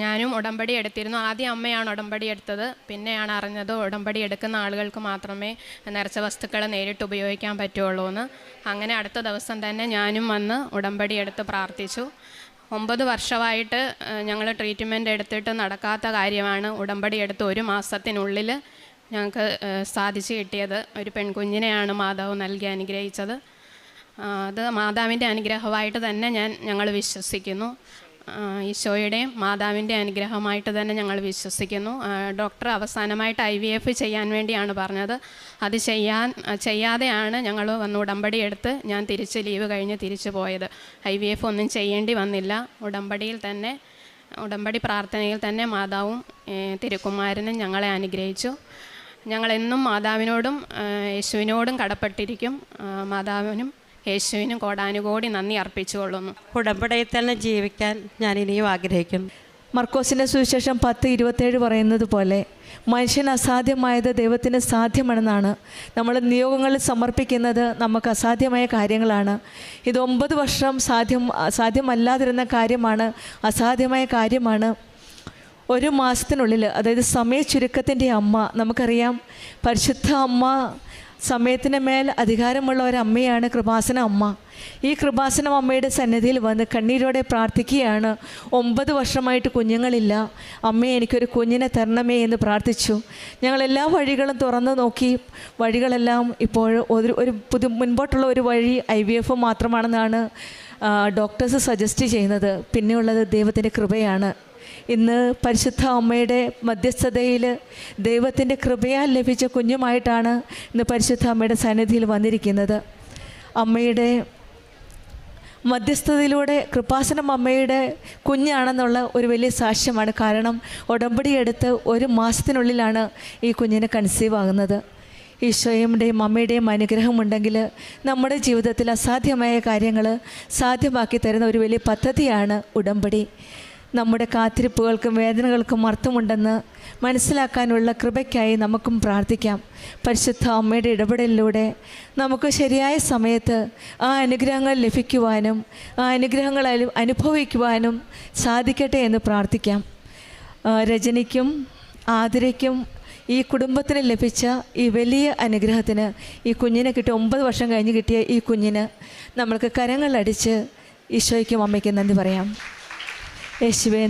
ഞാനും ഉടമ്പടി എടുത്തിരുന്നു. ആദ്യം അമ്മയാണ് ഉടമ്പടി എടുത്തത്. പിന്നെയാണ് അറിഞ്ഞത് ഉടമ്പടി എടുക്കുന്ന ആളുകൾക്ക് മാത്രമേ നേർച്ച വസ്തുക്കൾ നേരിട്ട് ഉപയോഗിക്കാൻ പറ്റുള്ളൂ എന്ന്. അങ്ങനെ അടുത്ത ദിവസം തന്നെ ഞാനും വന്ന് ഉടമ്പടി എടുത്ത് പ്രാർത്ഥിച്ചു. 9 വർഷമായിട്ട് ഞങ്ങൾ ട്രീറ്റ്മെൻറ്റ് എടുത്തിട്ട് നടക്കാത്ത കാര്യമാണ് ഉടമ്പടി എടുത്ത് 1 മാസത്തിനുള്ളിൽ ഞങ്ങൾക്ക് സാധിച്ചു കിട്ടിയത്. ഒരു പെൺകുഞ്ഞിനെയാണ് മാതാവ് നൽകി അനുഗ്രഹിച്ചത്. അത് മാതാവിൻ്റെ അനുഗ്രഹമായിട്ട് തന്നെ ഞങ്ങൾ വിശ്വസിക്കുന്നു. ഈശോയുടെയും മാതാവിൻ്റെ അനുഗ്രഹമായിട്ട് തന്നെ ഞങ്ങൾ വിശ്വസിക്കുന്നു. ഡോക്ടർ അവസാനമായിട്ട് IVF ചെയ്യാൻ വേണ്ടിയാണ് പറഞ്ഞത്. അത് ചെയ്യാതെയാണ് ഞങ്ങൾ വന്ന് ഉടമ്പടി എടുത്ത് ഞാൻ തിരിച്ച് ലീവ് കഴിഞ്ഞ് തിരിച്ചു പോയത്. IVF ഒന്നും ചെയ്യേണ്ടി വന്നില്ല. ഉടമ്പടി പ്രാർത്ഥനയിൽ തന്നെ മാതാവും തിരുക്കുമാരനും ഞങ്ങളെ അനുഗ്രഹിച്ചു. ഞങ്ങളെന്നും മാതാവിനോടും യേശുവിനോടും കടപ്പെട്ടിരിക്കും. മാതാവിനും യേശുവിനും കോടാനുകോടി നന്ദി അർപ്പിച്ചുകൊള്ളുന്നു. ഉടമ്പടിയിൽ തന്നെ ജീവിക്കാൻ ഞാൻ ഇനിയും ആഗ്രഹിക്കുന്നു. മർക്കോസിൻ്റെ സുവിശേഷം 10:27 പറയുന്നത് പോലെ മനുഷ്യന് അസാധ്യമായത് ദൈവത്തിന് സാധ്യമാണെന്നാണ്. നമ്മൾ നിയോഗങ്ങളിൽ സമർപ്പിക്കുന്നത് നമുക്ക് അസാധ്യമായ കാര്യങ്ങളാണ്. ഇത് 9 വർഷം സാധ്യമല്ലാതിരുന്ന കാര്യമാണ്, അസാധ്യമായ കാര്യമാണ്. 1 മാസത്തിനുള്ളിൽ, അതായത് സമയ ചുരുക്കത്തിൻ്റെ അമ്മ, നമുക്കറിയാം പരിശുദ്ധ അമ്മ സമയത്തിന് മേൽ അധികാരമുള്ള ഒരമ്മയാണ് കൃപാസന അമ്മ. ഈ കൃപാസന അമ്മയുടെ സന്നിധിയിൽ വന്ന് കണ്ണീരോടെ പ്രാർത്ഥിക്കുകയാണ്. 9 വർഷമായിട്ട് കുഞ്ഞുങ്ങളില്ല, അമ്മയെ എനിക്കൊരു കുഞ്ഞിനെ തരണമേ എന്ന് പ്രാർത്ഥിച്ചു. ഞങ്ങളെല്ലാ വഴികളും തുറന്നു നോക്കി. വഴികളെല്ലാം ഇപ്പോൾ ഒരു മുൻപോട്ടുള്ള ഒരു വഴി IVF മാത്രമാണെന്നാണ് ഡോക്ടേഴ്സ് സജസ്റ്റ് ചെയ്യുന്നത്. പിന്നെയുള്ളത് ദൈവത്തിൻ്റെ കൃപയാണ്. ഇന്ന് പരിശുദ്ധ അമ്മയുടെ മധ്യസ്ഥതയിൽ ദൈവത്തിൻ്റെ കൃപയാൽ ലഭിച്ച കുഞ്ഞുമായിട്ടാണ് ഇന്ന് പരിശുദ്ധ അമ്മയുടെ സന്നിധിയിൽ വന്നിരിക്കുന്നത്. അമ്മയുടെ മധ്യസ്ഥതയിലൂടെ കൃപാസനം അമ്മയുടെ കുഞ്ഞാണെന്നുള്ള ഒരു വലിയ സാക്ഷ്യമാണ്. കാരണം ഉടമ്പടി എടുത്ത് 1 മാസത്തിനുള്ളിലാണ് ഈ കുഞ്ഞിനെ കൺസീവ് ആകുന്നത്. ഈശോയുടെയും അമ്മയുടെയും അനുഗ്രഹമുണ്ടെങ്കിൽ നമ്മുടെ ജീവിതത്തിൽ അസാധ്യമായ കാര്യങ്ങൾ സാധ്യമാക്കി തരുന്ന ഒരു വലിയ പദ്ധതിയാണ് ഉടമ്പടി. നമ്മുടെ കാത്തിരിപ്പുകൾക്കും വേദനകൾക്കും അർത്ഥമുണ്ടെന്ന് മനസ്സിലാക്കാനുള്ള കൃപയ്ക്കായി നമുക്കും പ്രാർത്ഥിക്കാം. പരിശുദ്ധ അമ്മയുടെ ഇടപെടലിലൂടെ നമുക്ക് ശരിയായ സമയത്ത് ആ അനുഗ്രഹങ്ങൾ ലഭിക്കുവാനും ആ അനുഗ്രഹങ്ങൾ അനുഭവിക്കുവാനും സാധിക്കട്ടെ എന്ന് പ്രാർത്ഥിക്കാം. രജനിക്കും ആതിരയ്ക്കും ഈ കുടുംബത്തിന് ലഭിച്ച ഈ വലിയ അനുഗ്രഹത്തിന്, ഈ കുഞ്ഞിനെ കിട്ടിയ 9 വർഷം കഴിഞ്ഞ് കിട്ടിയ ഈ കുഞ്ഞിന് നമ്മൾക്ക് കരങ്ങളടിച്ച് ഈശോയ്ക്കും അമ്മയ്ക്കും നന്ദി പറയാം. യേശുവേ